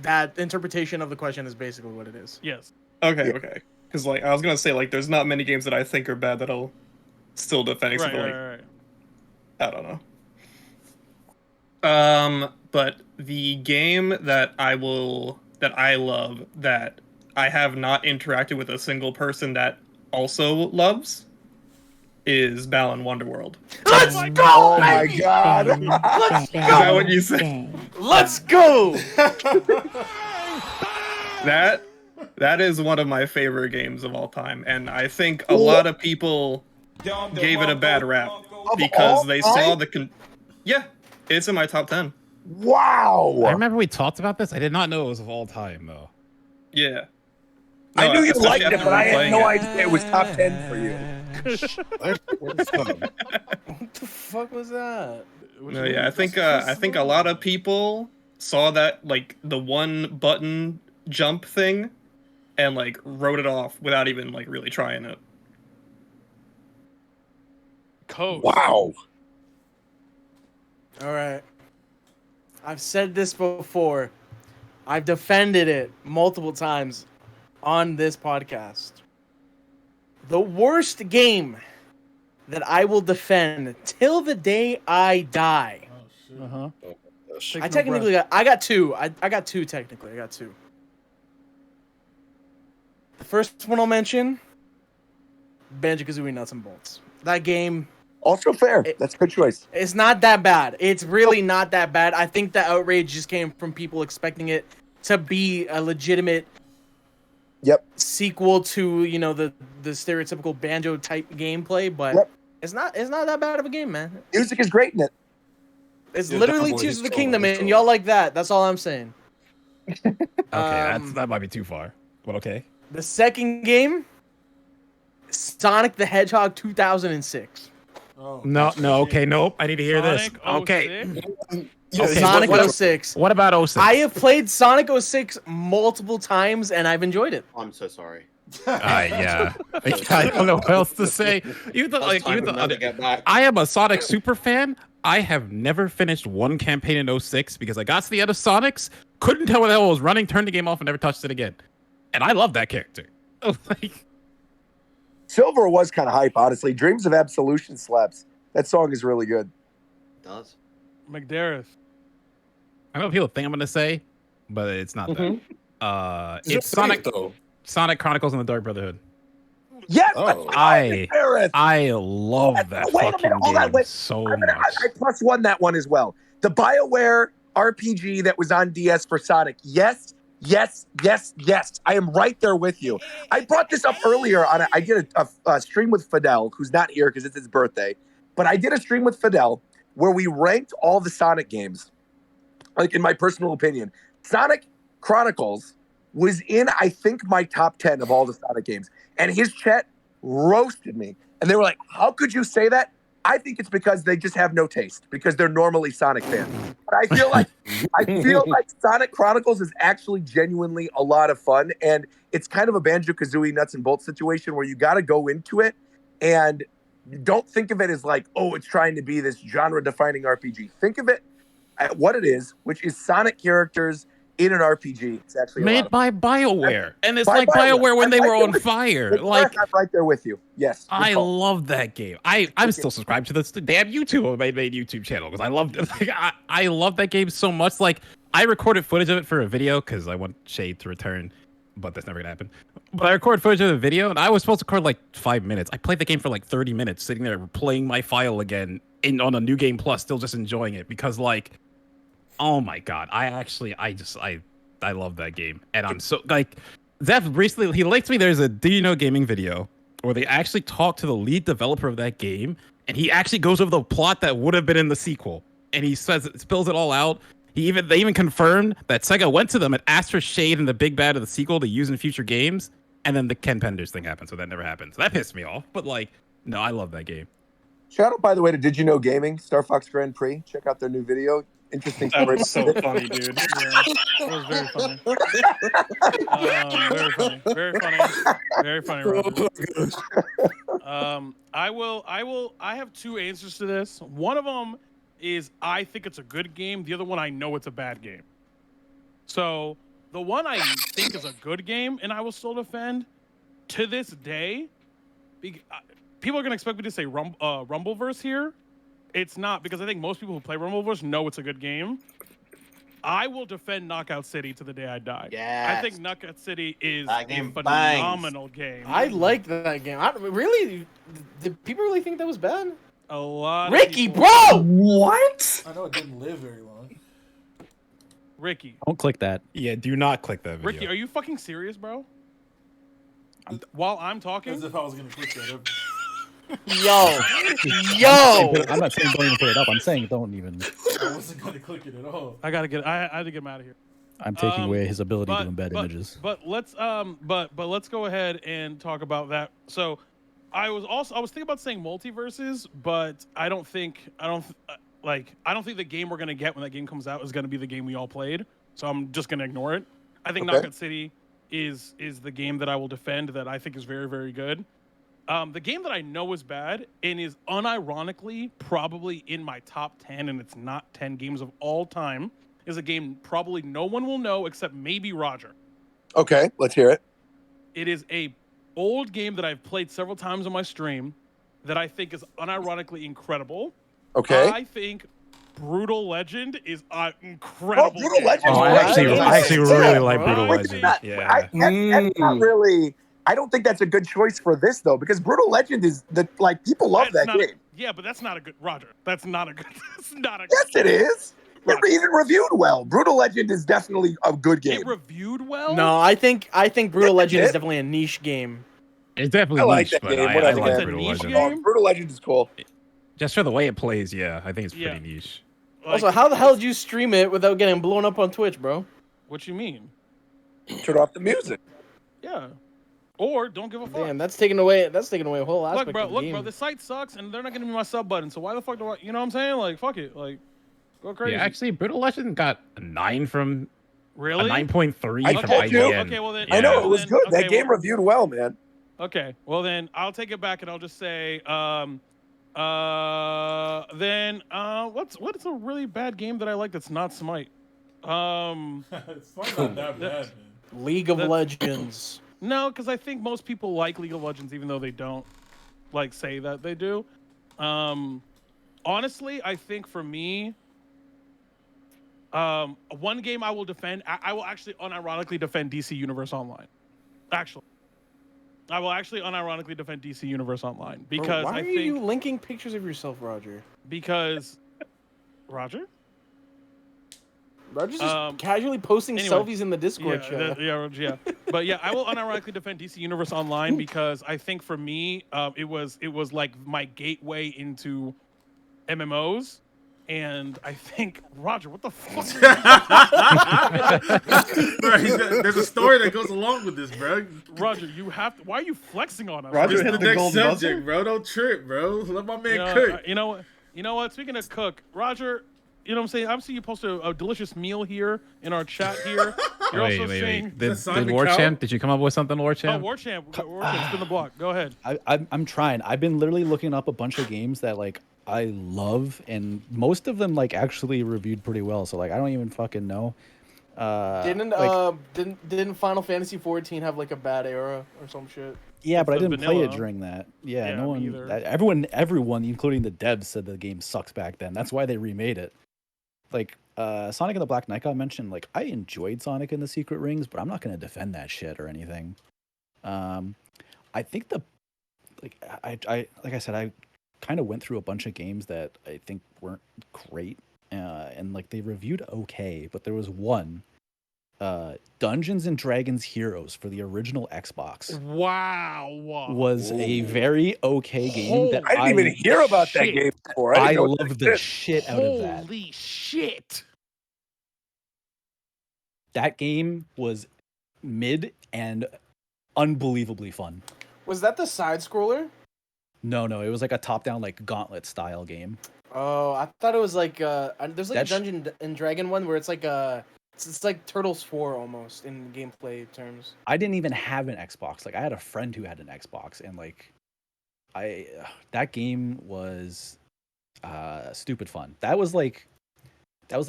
A: That interpretation of the question is basically what it is.
D: Yes.
K: Okay. Because like I was gonna say, like there's not many games that I think are bad that I'll still defend.
D: Right.
K: I don't know. But the game that I love that I have not interacted with a single person that also loves is Balan Wonderworld.
A: Let's go!
H: Oh my god!
A: Let's go!
K: Is that what you said?
A: Let's go!
K: That is one of my favorite games of all time, and I think a lot of people gave it a bad rap because they saw yeah, it's in my top 10.
H: Wow!
B: I remember we talked about this. I did not know it was of all time though.
K: Yeah.
H: No, I knew you liked it, but I had no idea it was top 10 for you.
A: What the fuck was that?
K: No, yeah, I think a lot of people saw that like the one button jump thing and like wrote it off without even like really trying it.
D: Code.
H: Wow.
A: All right. I've said this before. I've defended it multiple times on this podcast. The worst game that I will defend till the day I die.
I: Uh-huh.
A: I technically got two. I got two technically. I got two. The first one I'll mention, Banjo-Kazooie Nuts and Bolts. That game.
H: Also fair. That's a good choice.
A: It's not that bad. It's really not that bad. I think the outrage just came from people expecting it to be a legitimate sequel to, you know, the stereotypical Banjo type gameplay, but it's not that bad of a game, man.
H: Music is great in it.
A: It's literally Tears of the Kingdom, and y'all like that. That's all I'm saying.
B: Okay, that might be too far, but okay.
A: The second game, Sonic the Hedgehog 2006.
B: No, okay, nope. I need to hear this. Okay.
A: Sonic 06.
B: What about 06?
A: I have played Sonic 06 multiple times, and I've enjoyed it.
C: I'm so sorry.
B: Yeah. I don't know what else to say. I am a Sonic super fan. I have never finished one campaign in 06 because I got to the end of Sonic's, couldn't tell what the hell I was running, turned the game off, and never touched it again. And I love that character.
H: Silver was kind of hype, honestly. Dreams of Absolution slaps. That song is really good.
C: It does.
D: McDareth.
B: I know what people think I'm gonna say, but it's not that. It's Sonic
G: though.
B: Sonic Chronicles and the Dark Brotherhood.
H: Yes,
B: I love that fucking game so much.
H: I plus one that one as well. The BioWare RPG that was on DS for Sonic. Yes. I am right there with you. I brought this up earlier I did a stream with Fidel, who's not here because it's his birthday. But I did a stream with Fidel where we ranked all the Sonic games. Like, in my personal opinion, Sonic Chronicles was in, I think, my top 10 of all the Sonic games. And his chat roasted me. And they were like, how could you say that? I think it's because they just have no taste, because they're normally Sonic fans. But I feel like Sonic Chronicles is actually genuinely a lot of fun. And it's kind of a Banjo-Kazooie nuts and bolts situation where you got to go into it and don't think of it as like, oh, it's trying to be this genre-defining RPG. Think of it at what it is, which is Sonic characters in an RPG. It's actually
B: made by BioWare, and it's like BioWare when they were on fire. Like,
H: I'm right there with you. Yes,
B: I love that game. I'm still subscribed to this damn YouTube made YouTube channel because I loved it. Like, I love that game so much. Like, I recorded footage of it for a video because I want Shade to return, but that's never gonna happen. But I recorded footage of the video, and I was supposed to record like 5 minutes. I played the game for like 30 minutes, sitting there playing my file again on a New Game Plus, still just enjoying it because, like, oh my god, I love that game, and I'm so like, Zeph recently he linked me. There's a Do You Know Gaming video where they actually talk to the lead developer of that game, and he actually goes over the plot that would have been in the sequel, and he spills it all out. They even confirmed that Sega went to them and asked for Shade and the big bad of the sequel to use in future games, and then the Ken Penders thing happened, so that never happened. So that pissed me off. But like, no, I love that game.
H: Shout out, by the way, to Did You Know Gaming, Star Fox Grand Prix. Check out their new video. Interesting.
K: That was so funny, dude.
D: Yeah, that was very funny. Very funny. Very funny. Very funny, Roger. I have two answers to this. One of them is I think it's a good game. The other one, I know it's a bad game. So the one I think is a good game, and I will still defend to this day. People are gonna expect me to say Rumbleverse here. It's not, because I think most people who play Rumbleverse know it's a good game. I will defend Knockout City to the day I die.
C: Yes.
D: I think Knockout City is
C: That
D: a
C: game
D: phenomenal game.
A: I liked that game. Really? Did people really think that was bad?
D: A lot.
A: Ricky,
D: of people...
A: bro!
E: What? I know it didn't live very long.
D: Ricky.
I: Don't click that.
B: Yeah, do not click that video.
D: Ricky, are you fucking serious, bro? While I'm talking?
E: As if I was gonna click that up.
A: Yo!
I: I'm not saying don't even put it up. I'm saying don't even.
E: I wasn't gonna click it at all.
D: I had to get him out of here.
I: I'm taking away his ability to embed images.
D: But let's go ahead and talk about that. So I was thinking about saying multiverses, but I don't think the game we're gonna get when that game comes out is gonna be the game we all played. So I'm just gonna ignore it. I think Knockout City is the game that I will defend, that I think is very, very good. The game that I know is bad and is unironically probably in my top 10, and it's not 10 games of all time, is a game probably no one will know except maybe Roger.
H: Okay, let's hear it.
D: It is a old game that I've played several times on my stream that I think is unironically incredible.
H: Okay.
D: I think Brutal Legend is incredible.
H: Oh, Brutal Legend.
B: Oh, I actually really like Brutal Legend. Yeah.
H: That's not really. I don't think that's a good choice for this though, because Brutal Legend is people love that game.
D: Yeah, but that's not a good Roger. That's not a good. That's not a.
H: Yes, it is. It even reviewed well. Brutal Legend is definitely a good game.
D: It reviewed well.
A: No, I think Brutal Legend is definitely a niche game.
B: It's definitely
H: I like
B: niche,
H: that
B: but
H: game.
B: I like
D: It's a
B: Brutal
D: niche
B: Legend.
D: game?
H: Brutal Legend is cool.
B: Just for the way it plays, yeah, I think it's pretty niche.
A: Also, how the hell did you stream it without getting blown up on Twitch, bro?
D: What you mean?
H: Turn off the music.
D: Yeah. Or don't give a fuck.
A: Damn, that's taking away a whole aspect
D: Look, bro,
A: of the game.
D: the site sucks, and they're not giving me my sub button. So why the fuck do I? You know what I'm saying? Like, fuck it. Like, go crazy.
B: Yeah, actually, Brutal Legend got a 9 from.
D: Really?
B: A 9.3 from
H: told you.
B: IGN.
D: Okay, well then.
H: I know it was good.
D: Okay,
H: that game reviewed well, man.
D: Okay, well then I'll take it back and I'll just say, what's a really bad game that I like that's not Smite?
E: It's probably not that bad, man.
A: League of Legends.
D: No, because I think most people like League of Legends, even though they don't say that they do. Honestly, I think for me, one game I will defend. I will actually unironically defend DC Universe Online. Actually, I will actually unironically defend DC Universe Online because
A: why
D: I
A: are
D: think
A: you linking pictures of yourself, Roger?
D: Because Roger.
A: Roger's just casually posting selfies in the Discord chat.
D: Yeah. But yeah, I will unironically defend DC Universe Online because I think for me, it was like my gateway into MMOs. And I think Roger, what the fuck?
E: Bro, there's a story that goes along with this, bro.
D: Roger, you have to. Why are you flexing on us?
E: Roger, hit the next subject, bro. Don't trip, bro. Let my man cook.
D: You know what? Speaking of cook, Roger. You know what I'm saying? Obviously, you posted a delicious meal here in our chat here. You're also saying...
B: Did War Champ, did you come up with something, War Champ?
D: Oh, War Champ, spin the block. Go ahead.
I: I'm trying. I've been literally looking up a bunch of games that, I love, and most of them, actually reviewed pretty well, so, I don't even fucking know.
A: Didn't Final Fantasy 14 have, a bad era or some shit?
I: Yeah, but I didn't play it during that. Yeah, no one... Everyone, including the devs, said the game sucks back then. That's why they remade it. Sonic and the Black Knight got mentioned. I enjoyed Sonic and the Secret Rings, but I'm not going to defend that shit or anything. I think like I said, I kind of went through a bunch of games that I think weren't great, and they reviewed okay, but there was one, Dungeons and Dragons Heroes for the original Xbox.
D: Wow.
I: Was a very okay game that
H: I didn't even hear about that game before.
I: I loved the shit out of that.
D: Holy shit.
I: That game was mid and unbelievably fun.
A: Was that the side scroller?
I: No, it was like a top-down like gauntlet style game.
A: Oh, I thought it was like there's like a Dungeon and Dragon one where it's like it's like Turtles 4 almost in gameplay terms.
I: I didn't even have an Xbox. Like I had a friend who had an Xbox, and like that game was stupid fun. That was like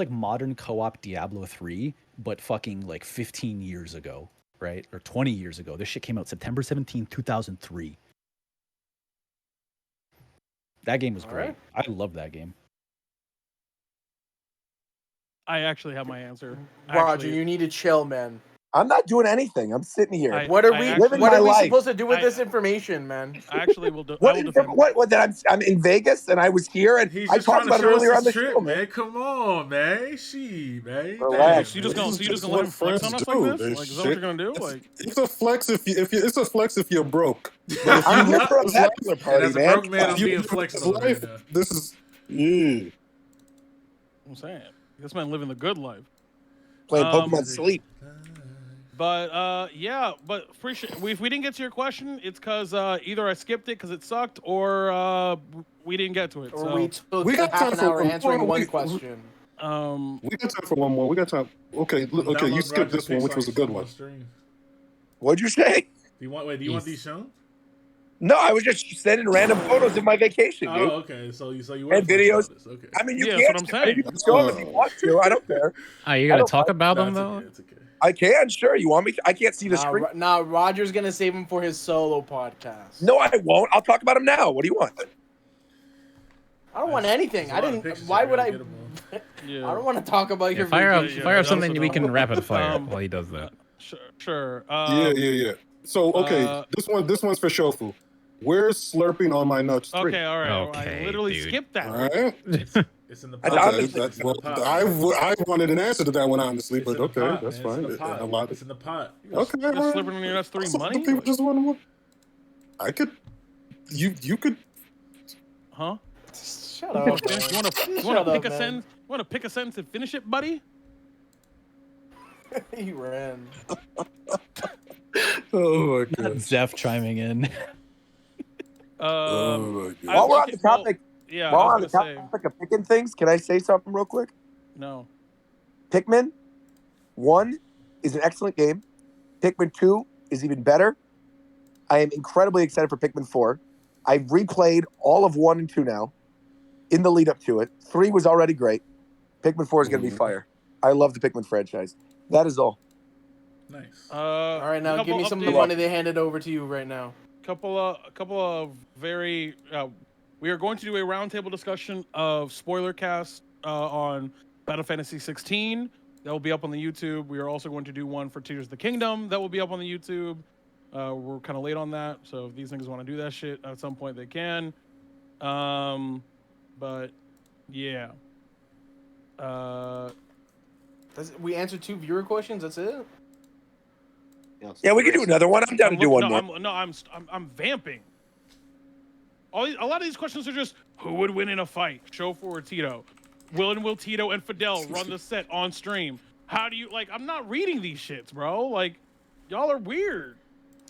I: modern co-op Diablo 3, but fucking like 15 years ago, right? Or 20 years ago. This shit came out September 17th, 2003. That game was great. Right. I love that game.
D: I actually have my answer.
A: Roger, you need to chill, man.
H: I'm not doing anything. I'm sitting here.
A: What are we supposed to do with this information, man?
D: I actually will do.
H: What that I'm in Vegas and I was here and I talked about it earlier on the show,
E: man. Come on, man. Man.
D: Relax. You just gonna let him flex on us like this? Like, is that what you're gonna do? Like,
G: it's a flex if you're broke.
H: I'm here for a bachelor party,
E: man. As a broke man, I'm being flexible.
G: This is
D: I'm saying this man living the good life.
H: Playing Pokemon Sleep.
D: But but appreciate if we didn't get to your question, it's because either I skipped it because it sucked, or we didn't get to it.
A: Or we got half an hour answering one question.
G: We got time for one more. We got time. Okay, you skipped this one, which was a good one.
H: What'd you say?
E: Do you want these shown?
H: No, I was just sending random photos of my vacation, dude.
E: Oh, okay. So you
H: and videos.
E: Okay.
H: I mean, you
D: that's
H: can't.
D: What I'm saying.
H: You can show them if you want to. I don't care.
B: Oh, you gotta talk about them though.
E: It's okay.
H: I can, sure. You want me to? I can't see the screen.
A: Nah, Roger's gonna save him for his solo podcast.
H: No, I won't. I'll talk about him now. What do you want?
A: I don't want anything. I didn't. Why would I?
D: Yeah.
A: I don't want to talk about your
B: fire
A: vacation.
B: Fire up something we can rapid fire while he does that.
D: Sure.
G: Yeah. So okay, this one's for Shofu. Where's slurping on my nuts 3?
D: Okay, all right.
B: Okay,
D: I literally skipped that.
G: All right.
E: It's in the
G: pot. I wanted an answer to that one, honestly, but okay, that's fine.
E: It's in the pot.
G: Okay.
D: Just slurping on your nuts 3 money?
G: People just want to. I could. You could.
D: Huh?
A: Shut up.
D: You want to pick a sentence? You want to pick a sentence and finish it, buddy?
A: He ran.
G: Oh my god.
I: Zeph chiming in.
G: Oh my god.
H: While we're on the topic,
D: while
H: we're on the topic of picking things, can I say something real quick?
D: No.
H: Pikmin 1 is an excellent game. Pikmin 2 is even better. I am incredibly excited for Pikmin 4. I've replayed all of 1 and 2 now in the lead up to it. 3 was already great. Pikmin 4 is going to be fire. I love the Pikmin franchise. That is all.
E: Nice.
A: All right, now give me some of the money they handed over to you right now.
D: Couple of very. We are going to do a roundtable discussion of spoiler cast on Final Fantasy 16. That will be up on the YouTube. We are also going to do one for Tears of the Kingdom that will be up on the YouTube. We're kind of late on that, so if these niggas want to do that shit at some point, they can. But yeah.
A: We answered 2 viewer questions. That's it.
H: Yeah, we can do another one. I'm down to do one more.
D: I'm vamping. A lot of these questions are just who would win in a fight, Shofu or Tito? Will Tito and Fidel run the set on stream? How do you I'm not reading these shits, bro. Like, y'all are weird.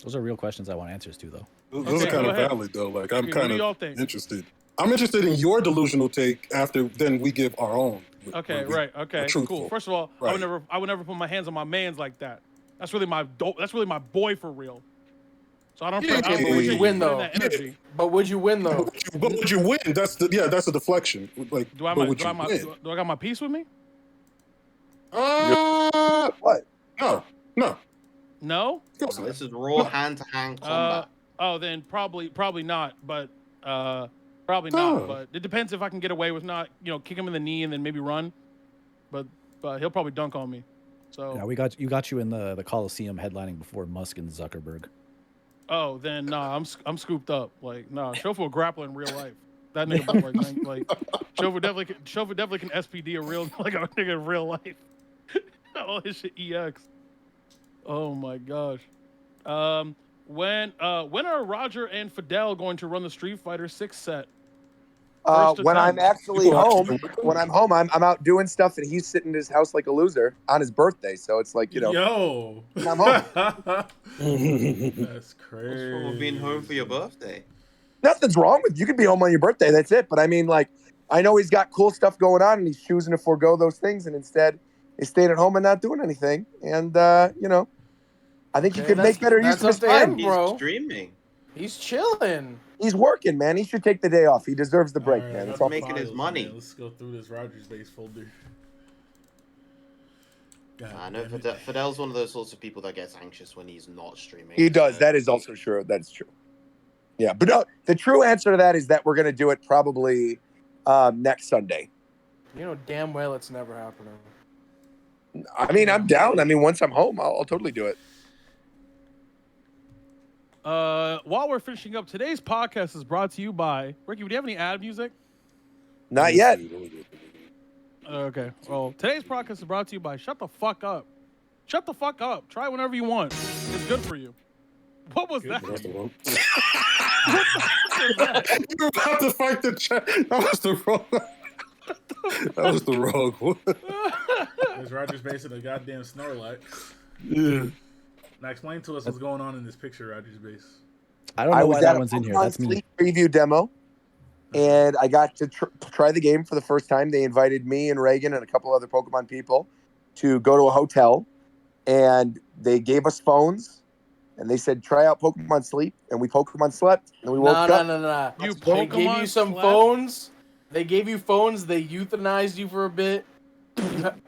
I: Those are real questions I want answers to, though.
G: Those are kind of valid, though. Like, I'm kind of interested. I'm interested in your delusional take after then we give our own.
D: Okay, right. Okay, cool. First of all, I would never put my hands on my mans like that. That's really my boy for real. So I don't.
A: But would you win though? But would you win though?
G: But would you win? That's a deflection. Like,
D: do I got my piece with me?
H: What?
G: No.
D: No.
C: This is raw hand-to-hand combat.
D: Then probably not. But probably not. But it depends if I can get away with not, kick him in the knee and then maybe run. But he'll probably dunk on me. So
I: yeah, you got you in the Coliseum headlining before Musk and Zuckerberg.
D: Oh, then nah, I'm scooped up. Like, nah, Shofu will grapple in real life. That nigga like Shofu definitely can SPD a nigga in real life. All his shit EX. Oh my gosh. When are Roger and Fidel going to run the Street Fighter 6 set?
H: When I'm actually home, I'm out doing stuff, and he's sitting in his house like a loser on his birthday. So it's like,
E: yo,
H: I'm home.
E: That's crazy.
C: What's wrong with being home for your birthday?
H: Nothing's wrong with you. Could be home on your birthday. That's it. But I mean, like, I know he's got cool stuff going on, and he's choosing to forego those things, and instead is staying at home and not doing anything. And you know, I think he could make better use of his time.
C: Bro. He's streaming.
A: He's chilling.
H: He's working, man. He should take the day off. He deserves the break, man.
C: He's making his money.
E: Man. Let's go through this Rogers base folder.
C: I know Fidel's one of those sorts of people that gets anxious when he's not streaming.
H: He does. That is also true. That is true. Yeah, but no, the true answer to that is that we're going to do it probably next Sunday.
A: You know damn well it's never happening.
H: I mean, I'm down. I mean, once I'm home, I'll totally do it.
D: While we're finishing up, today's podcast is brought to you by Ricky. Do you have any ad music?
H: Not yet.
D: Okay. Well, today's podcast is brought to you by Shut the Fuck Up. Shut the fuck up. Try whenever you want. It's good for you. What was that?
G: You were about to fight the chat. That was the wrong. That was the wrong one.
E: There's Rogers Base and a goddamn Snorlax.
G: Yeah.
E: Now explain to us what's going on in this picture, Rogers Base.
I: I don't know why that one's in here. That's me.
H: Sleep preview demo, and I got to try the game for the first time. They invited me and Reagan and a couple other Pokemon people to go to a hotel, and they gave us phones, and they said, try out Pokemon Sleep, and we Pokemon slept, and we woke up.
A: No. They gave you some phones. They gave you phones. They euthanized you for a bit.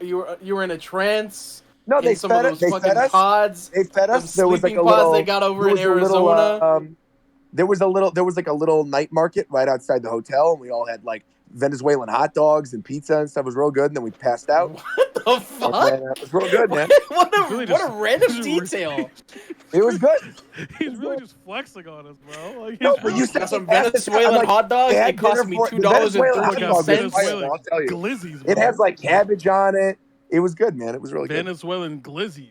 A: You were in a trance.
H: No, they fed us. They fed us.
A: Pods.
H: They fed us. There was like a
A: pods
H: little.
A: They got over in Arizona.
H: There was like a little night market right outside the hotel, and we all had like Venezuelan hot dogs and pizza and stuff. It was real good, and then we passed out.
A: What the fuck?
H: It was real good, man.
A: what a random detail.
H: It was good.
D: He's really just flexing on us, bro. Like,
H: no, but you
A: got some Venezuelan hot dogs. It cost me $2.30.
H: I'll tell you.
D: Glizzies,
H: it has like cabbage on it. It was good, man. It was really
D: Venezuelan glizzies.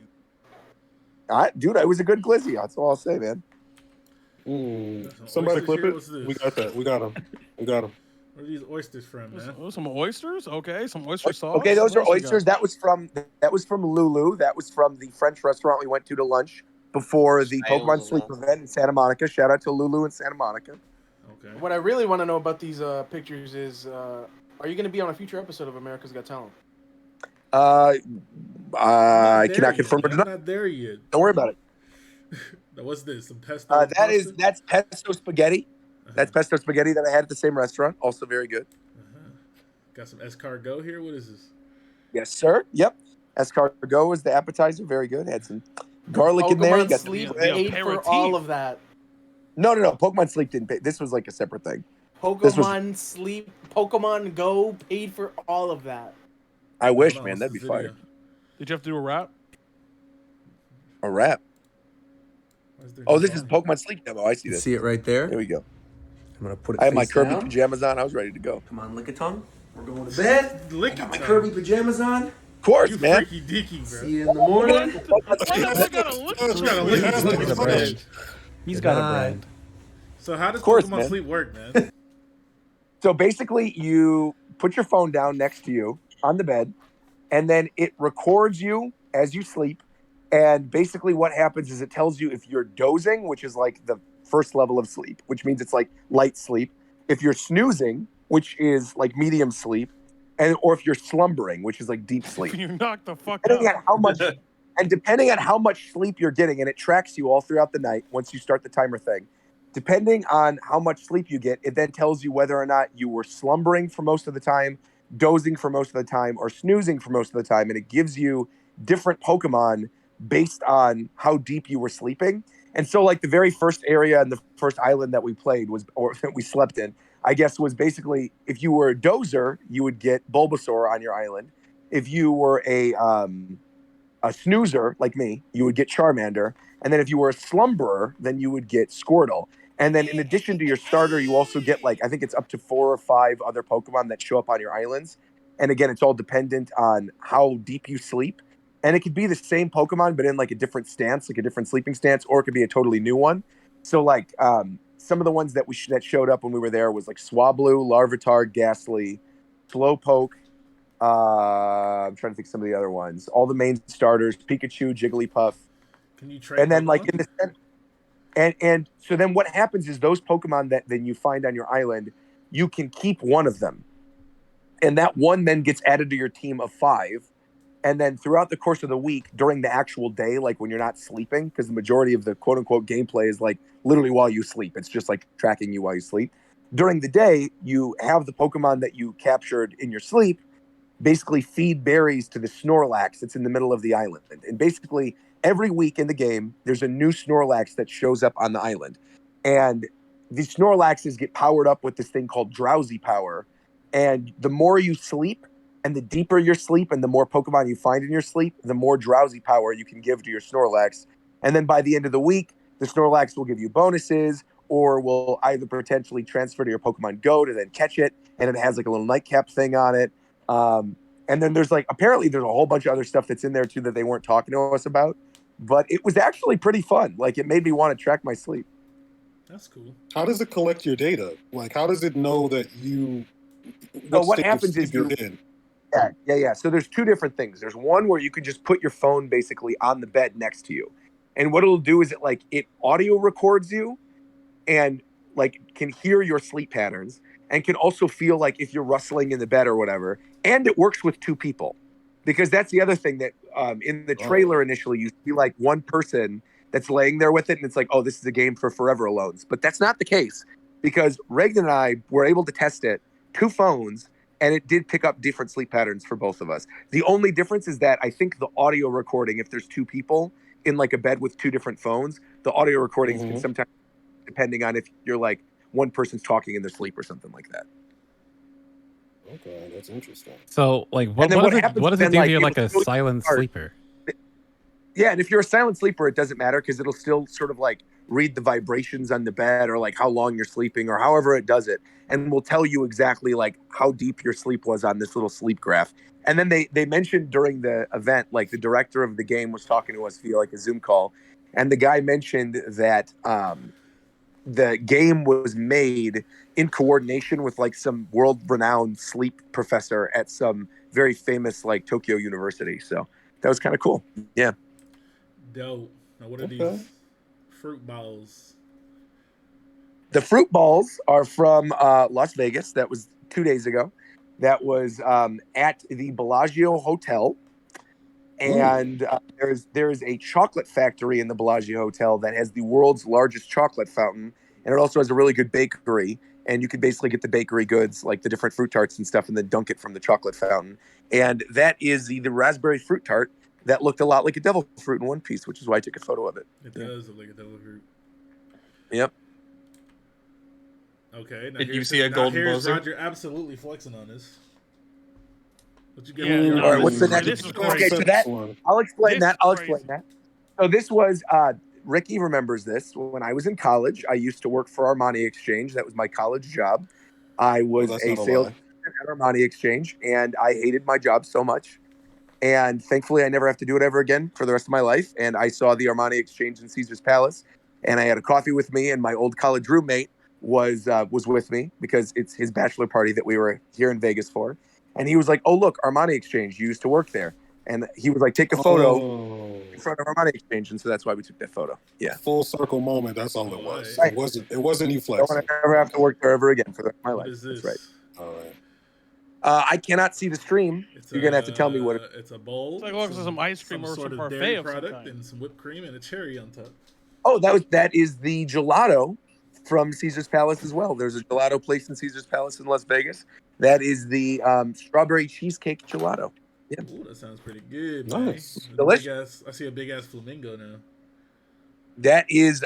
H: Dude, it was a good glizzy. That's all I'll say, man.
G: Somebody clip it. We got that. We got him.
E: Where are these oysters from, man?
D: Oh, some oysters? Okay, some oyster sauce.
H: Okay, those are oysters. That was from Lulu. That was from the French restaurant we went to lunch before the Pokemon Sleep event in Santa Monica. Shout out to Lulu in Santa Monica.
E: Okay.
A: What I really want to know about these pictures is, are you going to be on a future episode of America's Got Talent?
H: I cannot confirm or deny.
E: I'm not there yet.
H: Don't worry about it.
E: What's this? Some pesto?
H: That's pesto spaghetti. That's pesto spaghetti that I had at the same restaurant. Also very good.
E: Got some escargot here. What is this?
H: Yes, sir. Yep. Escargot was the appetizer. Very good. Had some garlic in there.
A: Pokemon Sleep paid for all of that.
H: No. Pokemon Sleep didn't pay. This was like a separate thing.
A: Sleep, Pokemon Go paid for all of that.
H: I wish, man. That'd be fire.
D: Did you have to do a rap?
H: A rap? Oh, this is Pokemon Sleep demo. I see this.
J: See it right there?
H: Here we go.
J: I'm going to put it
H: I have my Kirby pajamas on. I was ready to go.
J: Come on, lick a tongue. We're going to bed. I got my Kirby pajamas on.
H: Of course,
E: you
H: man.
E: Freaky deaky, bro.
J: See you in the morning.
I: He's got a brand.
E: So how does Pokemon Sleep work, man?
H: So basically, you put your phone down next to you on the bed, and then it records you as you sleep. And basically what happens is it tells you if you're dozing, which is like the first level of sleep, which means it's like light sleep. If you're snoozing, which is like medium sleep, or if you're slumbering, which is like deep sleep.
D: You knock the fuck
H: depending
D: out.
H: On how much, and depending on how much sleep you're getting, and it tracks you all throughout the night once you start the timer thing. Depending on how much sleep you get, it then tells you whether or not you were slumbering for most of the time, dozing for most of the time, or snoozing for most of the time. And it gives you different Pokemon based on how deep you were sleeping. And so like the very first area and the first island that we played was, or that we slept in, I guess was basically if you were a dozer, you would get Bulbasaur on your island. If you were a snoozer like me, you would get Charmander. And then if you were a slumberer, then you would get Squirtle. And then in addition to your starter, you also get like, I think it's up to 4 or 5 other Pokemon that show up on your islands. And again, it's all dependent on how deep you sleep. And it could be the same Pokemon, but in like a different stance, like a different sleeping stance, or it could be a totally new one. So like some of the ones that that showed up when we were there was like Swablu, Larvitar, Ghastly, Slowpoke. I'm trying to think of some of the other ones. All the main starters: Pikachu, Jigglypuff.
E: Can you trade?
H: And then
E: Pokemon?
H: like in the And so then what happens is those Pokemon that then you find on your island, you can keep one of them. And that one then gets added to your team of 5. And then throughout the course of the week, during the actual day, like when you're not sleeping, because the majority of the quote unquote gameplay is like literally while you sleep. It's just like tracking you while you sleep. During the day, you have the Pokemon that you captured in your sleep basically feed berries to the Snorlax that's in the middle of the island. And basically every week in the game, there's a new Snorlax that shows up on the island. And these Snorlaxes get powered up with this thing called drowsy power. And the more you sleep and the deeper your sleep and the more Pokemon you find in your sleep, the more drowsy power you can give to your Snorlax. And then by the end of the week, the Snorlax will give you bonuses or will either potentially transfer to your Pokemon Go to then catch it. And it has like a little nightcap thing on it. And then there's like, apparently there's a whole bunch of other stuff that's in there too that they weren't talking to us about, but it was actually pretty fun. Like it made me want to track my sleep.
E: That's cool.
G: How does it collect your data? Like, how does it know that you?
H: So what happens is
G: you're in?
H: Yeah. So there's 2 different things. There's one where you can just put your phone basically on the bed next to you. And what it'll do is it audio records you and like can hear your sleep patterns and can also feel like if you're rustling in the bed or whatever. And it works with 2 people, because that's the other thing that in the trailer initially you see like one person that's laying there with it, and it's like, oh, this is a game for forever alones. But that's not the case, because Reagan and I were able to test it 2 phones, and it did pick up different sleep patterns for both of us. The only difference is that I think the audio recording, if there's 2 people in like a bed with 2 different phones, the audio recordings can sometimes, depending on if you're like one person's talking in their sleep or something like that.
G: Okay, that's interesting.
B: So, like, what does it do if you're like a silent sleeper?
H: Yeah, and if you're a silent sleeper, it doesn't matter because it'll still sort of like read the vibrations on the bed or like how long you're sleeping or however it does it, and will tell you exactly like how deep your sleep was on this little sleep graph. And then they mentioned during the event, like the director of the game was talking to us via like a Zoom call, and the guy mentioned that the game was made in coordination with like some world-renowned sleep professor at some very famous like Tokyo University. So that was kind of cool. Yeah.
E: Dope. Now what are these fruit balls?
H: The fruit balls are from Las Vegas. That was 2 days ago. That was at the Bellagio Hotel. And there is a chocolate factory in the Bellagio Hotel that has the world's largest chocolate fountain. And it also has a really good bakery. And you can basically get the bakery goods, like the different fruit tarts and stuff, and then dunk it from the chocolate fountain. And that is the raspberry fruit tart that looked a lot like a devil fruit in one piece, which is why I took a photo of it.
E: It does look like a devil fruit.
H: Yep.
E: Okay. Now
K: Did you see a golden buzzer?
E: Roger absolutely flexing on this. What you got?
H: All right, what's the next? Okay, so that I'll explain that. So this was Ricky remembers this. When I was in college, I used to work for Armani Exchange. That was my college job. I was a sales at Armani Exchange, and I hated my job so much. And thankfully, I never have to do it ever again for the rest of my life. And I saw the Armani Exchange in Caesar's Palace, and I had a coffee with me, and my old college roommate was with me because it's his bachelor party that we were here in Vegas for. And he was like, "Oh, look, Armani Exchange, you used to work there." And he was like, "Take a photo in front of Armani Exchange." And so that's why we took that photo. Yeah.
G: Full circle moment. That's all it was.
H: Right.
G: It wasn't you flexing.
H: I don't want to ever have to work there ever again for the rest of my life. That's right.
G: All right.
H: I cannot see the stream. You're going to have to tell me what
E: it's a bowl.
D: It's like looks like some ice cream or some parfait
E: dairy
D: of
E: product
D: some
E: and some whipped cream and a cherry on top.
H: Oh, that is the gelato from Caesar's Palace as well. There's a gelato place in Caesar's Palace in Las Vegas. That is the strawberry cheesecake gelato. Yeah.
E: Ooh, that sounds pretty good.
H: Nice.
E: Delicious. I see a big ass flamingo now.
H: That is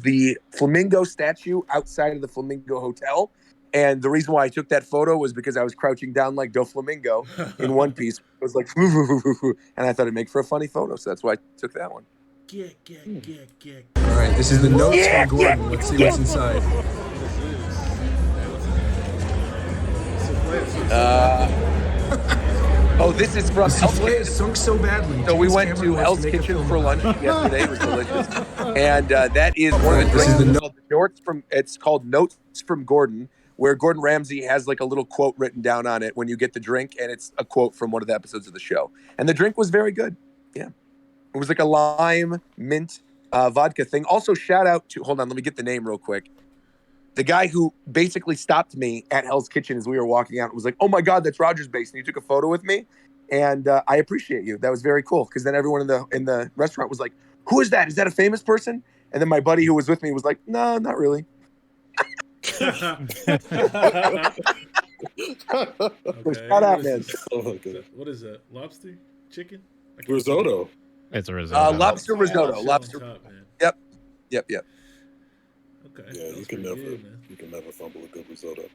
H: the flamingo statue outside of the Flamingo Hotel. And the reason why I took that photo was because I was crouching down like Doflamingo in one piece. It was like, and I thought it'd make for a funny photo. So that's why I took that one.
J: All right, this is the notes from Gordon. Let's see what's inside.
H: This is from
J: the souffle is sunk so badly.
H: So we went to Hell's Kitchen for lunch yesterday. It was delicious. And that is one of the drinks. It's called Notes from Gordon, where Gordon Ramsay has like a little quote written down on it when you get the drink, and it's a quote from one of the episodes of the show. And the drink was very good. Yeah. It was like a lime mint vodka thing. Also, shout out to, hold on, let me get the name real quick. The guy who basically stopped me at Hell's Kitchen as we were walking out and was like, "Oh my God, that's Roger's base." And he took a photo with me. And I appreciate you. That was very cool. Because then everyone in the restaurant was like, "Who is that? Is that a famous person?" And then my buddy who was with me was like, "No, not really."
E: Okay,
H: shout out, man.
E: What is that? Lobster? Chicken?
G: Risotto.
B: It's a risotto.
H: Lobster risotto. Lobster.
E: Top, man.
H: Yep.
E: Okay.
G: Yeah, you can never fumble a good risotto.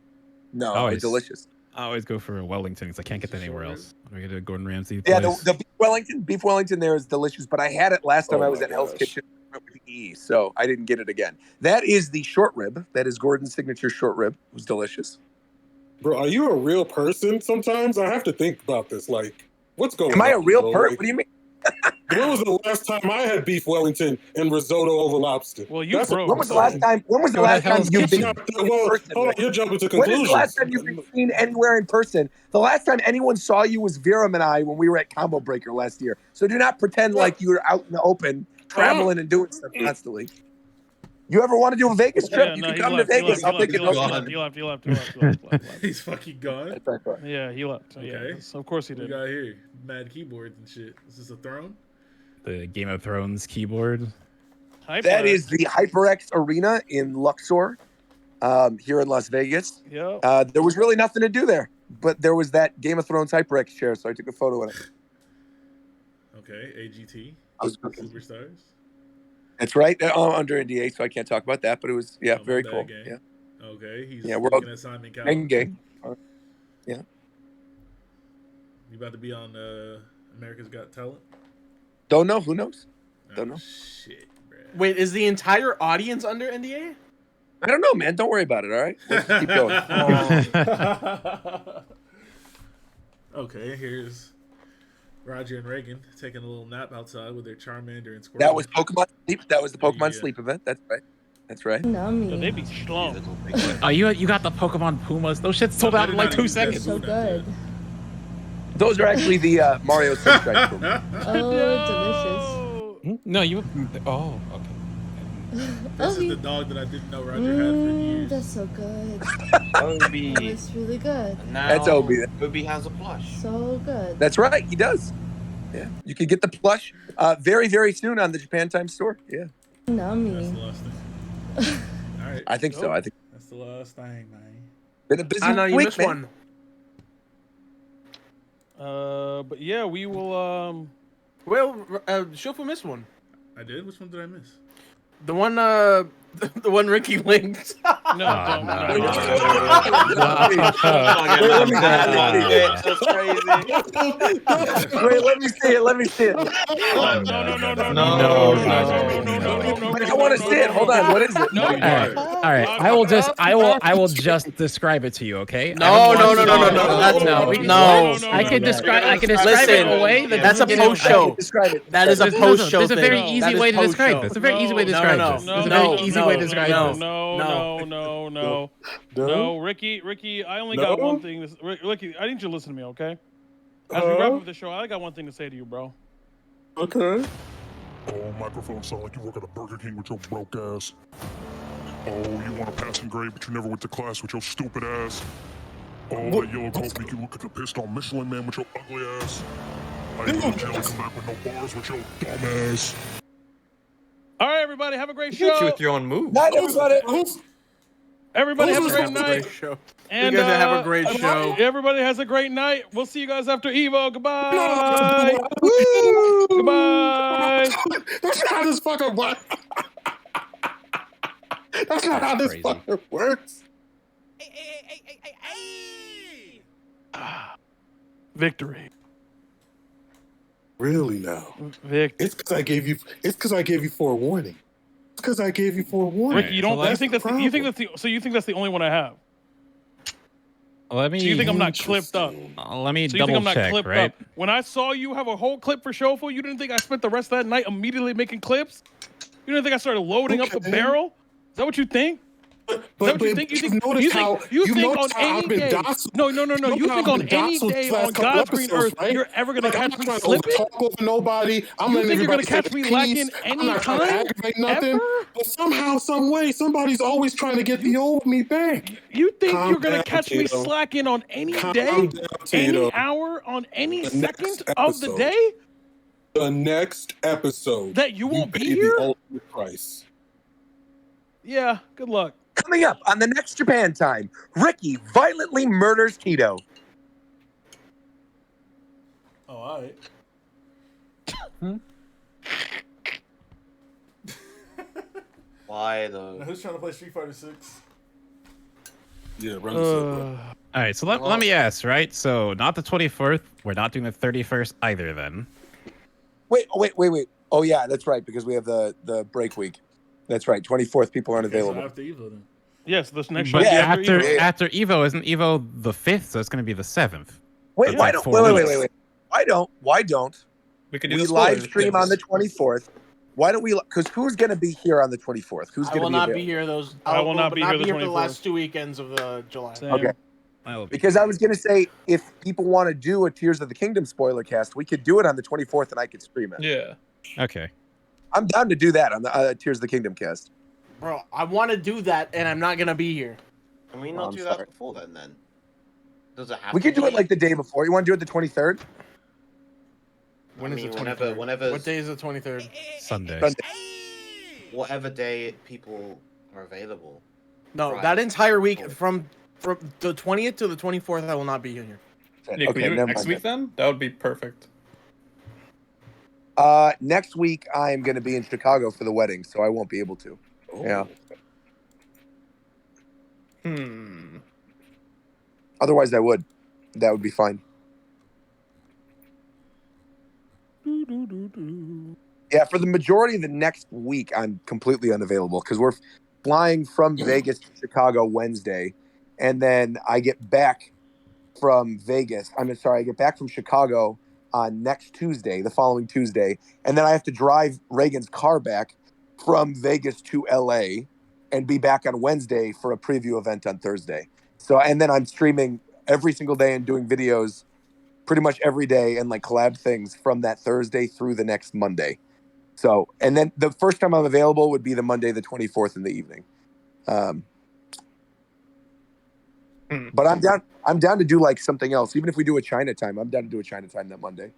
H: No, it's delicious.
B: I always go for Wellington because I can't get that anywhere else. I get a Gordon Ramsay.
H: Yeah,
B: place.
H: the beef Wellington there is delicious, but I had it last time I was at Hell's Kitchen with E, so I didn't get it again. That is the short rib. That is Gordon's signature short rib. It was delicious.
G: Bro, are you a real person? Sometimes I have to think about this. Like, what's going on?
H: Am I a real person?
G: Like,
H: What do you mean?
G: when was the last time I had beef Wellington and risotto over lobster?
D: Well, you broke.
H: When was the last time? When was the last time you've been?
G: Well, hold on, you're jumping to conclusions.
H: When is the last time you've been seen anywhere in person? The last time anyone saw you was Viram and I when we were at Combo Breaker last year. So do not pretend like you were out in the open, traveling and doing stuff constantly. You ever want to do a Vegas trip? You can come to Vegas. I'll take it.
D: He left.
E: He's fucking gone.
D: Yeah, he left.
E: Okay.
D: Yeah, of course he did.
E: We got here mad keyboards and shit. Is this a throne?
B: The Game of Thrones keyboard.
H: That is the HyperX Arena in Luxor, here in Las Vegas.
D: Yeah.
H: There was really nothing to do there, but there was that Game of Thrones HyperX chair, so I took a photo of it.
E: Okay, AGT. Superstars.
H: That's right. Under NDA, so I can't talk about that, but it was very cool.
E: Gang.
H: Yeah.
E: Okay, he's
H: we're
E: looking at Simon Cowell.
H: Gang. Yeah.
E: You about to be on America's Got Talent?
H: Don't know. Who knows? Don't know.
E: Shit, bro.
A: Wait, is the entire audience under NDA?
H: I don't know, man. Don't worry about it. All right. Let's keep going.
E: Okay, here's Roger and Reagan taking a little nap outside with their Charmander and Squirtle.
H: That was Pokemon Sleep. That was the Pokemon Sleep event. That's right. That's right.
D: So they be strong.
B: Oh, you got the Pokemon Pumas. Those shits sold out in like 2 seconds.
L: So good.
H: Those are actually the Mario Sunshine Puma.
L: Oh, delicious.
B: No, you. Oh, okay.
E: This is the dog that I didn't know Roger had for years.
L: That's so good.
C: Obi.
L: It's really good.
H: That's Obi.
C: Obi has a plush.
L: So good.
H: That's right. He does. Yeah. You can get the plush very, very soon on the Japan Time store. Yeah.
L: Nummy.
E: That's the last thing. All right.
H: I think so. I think
E: that's the last thing, man.
H: Been a busy
A: I know you
H: week,
A: missed
H: man.
A: one.
D: But yeah, we will.
A: Well, Shofu missed one.
E: I did. Which one did I miss?
A: The one, the one Ricky linked.
D: No, don't.
C: That's crazy.
H: Wait, let me see it. Let me see it.
D: No.
H: I want to see it. Hold on. What is it?
D: No.
B: All right. I will just describe it to you. Okay?
A: No.
B: I can describe
A: Listen,
B: it away.
A: that's a post show.
H: Describe it.
A: That is a post show.
B: There's a very easy way to describe this. There's a very easy way to describe this. There's a very easy way to describe this.
D: No, Ricky, I only got one thing. Ricky, I need you to listen to me, okay? As we wrap up the show, I got one thing to say to you, bro.
G: Okay.
M: Oh, microphone sound like you work at a Burger King with your broke ass. Oh, you want a passing grade, but you never went to class with your stupid ass. Oh, that yellow coat make you look like a pissed on Michelin man with your ugly ass. How you gonna jail and come back with no bars with your dumb ass?
D: All right, everybody, have a great
K: You hit you
D: show.
K: with your own move.
H: Night, everybody.
D: Everybody have a great night. And
A: you guys have a great show.
D: Everybody has a great night. We'll see you guys after Evo. Goodbye. Goodbye.
G: That's not how this fucking works. That's not how this fucking works.
D: Victory.
G: Really now?
D: Victory.
G: It's because I gave you. It's because I gave you forewarning. It's because I gave you forewarning.
D: Ricky, you think that's the only one I have?
B: Let me.
D: So you think I'm not clipped up?
B: Let me double check, right?
D: Up? When I saw you have a whole clip for Shofu, you didn't think I spent the rest of that night immediately making clips? You didn't think I started loading up the barrel? Is that what you think?
G: But you think
L: on any day? No. You think on any day on God's green earth, right? You're ever gonna catch me slipping?
G: Talk over nobody.
L: You think you're gonna catch me lacking any time?
G: Nothing. But somehow, some way, somebody's always trying to get the old me back.
L: You think you're gonna catch me slacking on any day, any hour, on any second of the day?
G: The next episode
L: that you won't be here.
G: The ultimate price.
L: Yeah. Good luck.
H: Coming up on the next Japan Time, Ricky violently murders Tito.
E: Oh, all right.
C: Why though?
E: Now, who's trying to play Street Fighter 6?
G: Yeah,
B: All right, so let me ask, right? So not the 24th. We're not doing the 31st either then.
H: Wait. Oh, yeah, that's right, because we have the break week. That's right. 24th, people aren't available.
E: So after Evo, then.
D: Yes, this next
B: But
D: show.
B: after Evo, isn't Evo the 5th? So it's going to be the 7th.
H: Wait, why don't? Wait. Why don't we live stream on the 24th? Why don't we? Because who's going to be here on the 24th? Who's going to be?
A: I will not be here.
D: I will not be here
A: for the last 2 weekends of July.
D: Same.
H: Okay. Because I was going to say, if people want to do a Tears of the Kingdom spoiler cast, we could do it on the 24th, and I could stream it.
K: Yeah.
B: Okay.
H: I'm down to do that on the Tears of the Kingdom cast.
A: Bro, I want to do that, and I'm not gonna be here.
C: Can we not do that before then? Does it have?
H: We could do it like the day before. You want to do it the 23rd?
A: When is the 23rd?
C: Whenever.
A: What day is the 23rd?
B: Sunday.
C: Whatever day people are available.
A: No,
C: Friday.
A: that entire week from the 20th to the 24th, I will not be here.
K: Nick,
H: Okay,
K: we do it
H: never
K: next
H: mind
K: week then? That would be perfect.
H: Next week, I'm going to be in Chicago for the wedding, so I won't be able to. Yeah. Otherwise, I would. That would be fine. Yeah, for the majority of the next week, I'm completely unavailable because we're flying from Vegas to Chicago Wednesday, and then I get back from Vegas. I get back from Chicago on next Tuesday, the following Tuesday, and then I have to drive Reagan's car back from Vegas to LA and be back on Wednesday for a preview event on Thursday. So, and then I'm streaming every single day and doing videos pretty much every day and like collab things from that Thursday through the next Monday. So, and then the first time I'm available would be the Monday, the 24th in the evening. But I'm down to do like something else. Even if we do a China time, I'm down to do a China time that Monday.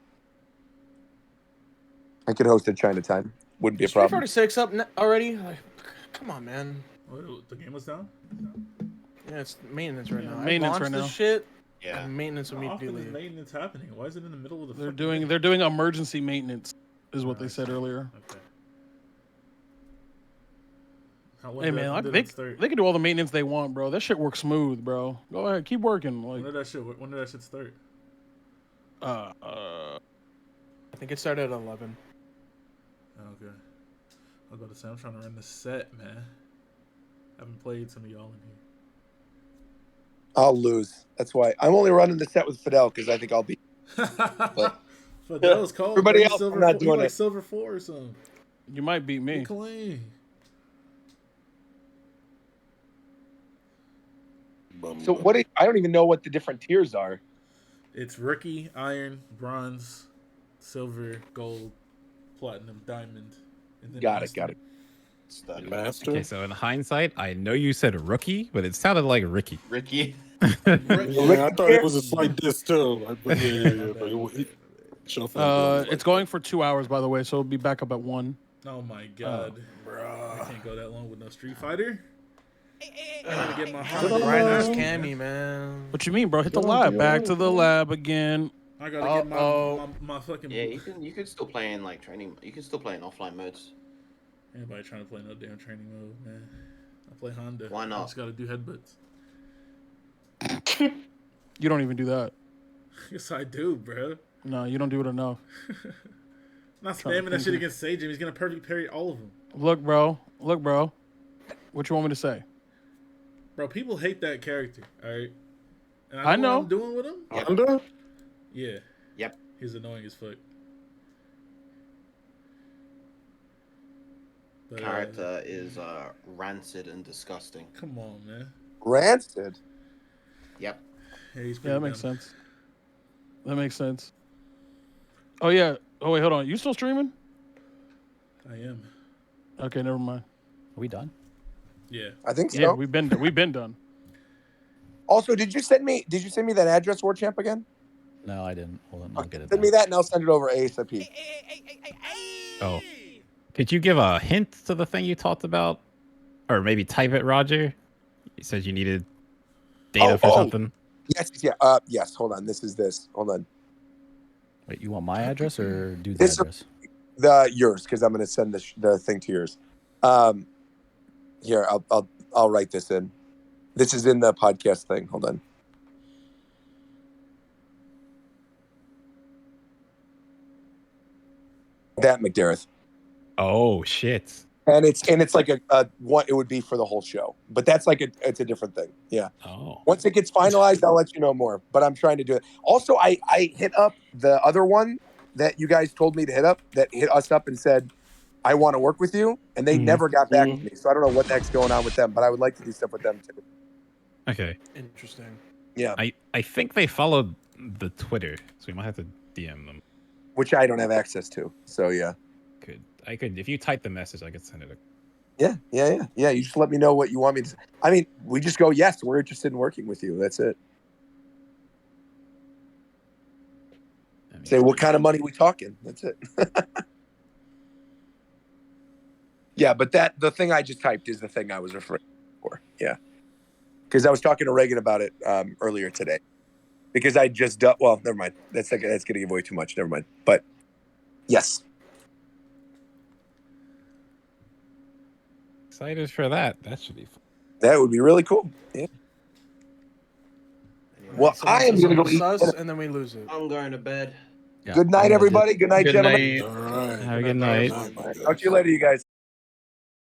H: I could host a China time. Wouldn't be a problem.
A: Street Fighter 6 up already? Like, come on, man.
E: What, the game was down?
A: Yeah, it's maintenance right now.
D: Maintenance right now.
A: This shit.
C: Yeah.
A: Maintenance
E: How
A: immediately.
E: often is maintenance happening? Why is it in the middle of the?
D: They're doing emergency maintenance, is what they said earlier.
E: Okay.
D: Hey man, they can do all the maintenance they want, bro. That shit works smooth, bro. Go ahead, keep working. Like,
E: when did that shit start?
A: I think it started at 11.
E: Okay. I was about to say, I'm trying to run the set, man. I haven't played some of y'all in here.
H: I'll lose. That's why I'm only running the set with Fidel because I think I'll be. But
E: Fidel's cold.
H: Everybody else, I'm not doing it.
E: Silver 4 or something.
D: You might beat me.
E: Clean.
H: So I don't even know what the different tiers are.
E: It's rookie, iron, bronze, silver, gold, platinum, diamond. And then
H: Got it.
G: Master.
B: Okay, so in hindsight, I know you said rookie, but it sounded like Ricky.
C: Ricky.
G: Yeah, I thought it was a slight diss too.
D: It's going for 2 hours, by the way, so it'll be back up at 1.
E: Oh my god, I can't go that long with no Street Fighter. I gotta get my
A: Grinders Cammy, man.
D: What you mean, bro? Hit the lab. Back to the lab again.
E: I gotta get my fucking.
C: Yeah, you can still play in like training. You can still play in offline modes.
E: Anybody trying to play no damn training mode, man? I play Honda.
C: Why not?
E: I just gotta do headbutts.
D: You don't even do that.
E: Yes, I do, bro.
D: No, you don't do it enough.
E: Not spamming that shit against Sage. He's gonna perfect parry all of them.
D: Look, bro. What you want me to say?
E: Bro, people hate that character. All right. And
D: I know.
E: What I'm doing with him.
G: Honda?
E: Yeah.
C: Yep.
E: He's annoying as fuck.
C: character is rancid and disgusting.
E: Come on, man.
H: Rancid.
C: Yep.
E: Yeah,
D: that makes sense. That makes sense. Oh yeah. Oh wait, hold on. You still streaming?
E: I am.
D: Okay, never mind.
I: Are we done?
E: Yeah.
H: I think so.
D: Yeah, we've been done.
H: Also, did you send me that address, War Champ, again?
I: No, I didn't. Hold on, I'll get it.
H: Send me that and I'll send it over ASAP.
B: Oh. Could you give a hint to the thing you talked about? Or maybe type it, Roger? You said you needed data for something.
H: Yes, yeah. Yes, hold on. This. Hold on.
I: Wait, you want my address or do the address?
H: Yours, because I'm going to send the thing to yours. Here, I'll write this in. This is in the podcast thing. Hold on. That McDareth.
B: Oh shit.
H: And it's like a what it would be for the whole show, but that's like it's a different thing. Yeah.
B: Oh.
H: Once it gets finalized, I'll let you know more. But I'm trying to do it. Also, I hit up the other one that you guys told me to hit up. That hit us up and said, "I want to work with you," and they never got back to me. So I don't know what the heck's going on with them, but I would like to do stuff with them too.
B: Okay.
A: Interesting.
H: Yeah.
B: I think they followed the Twitter, so we might have to DM them.
H: Which I don't have access to. So yeah.
B: I could if you type the message, I could send it.
H: Yeah. You just let me know what you want me to say. I mean, we just go, yes, we're interested in working with you. That's it. Say, what kind of money we talking? That's it. Yeah, but the thing I just typed is the thing I was referring for. Yeah. Because I was talking to Reagan about it earlier today. Because I just well, never mind. That's going to give away too much. Never mind. But yes.
B: Excited for that. That should be fun.
H: That would be really cool. Yeah. Well, I am going to go eat.
A: And then we lose it.
C: I'm going to bed.
H: Yeah. Good night, everybody. Good night, gentlemen.
B: All right. Have a good night.
H: Talk to you later, you guys.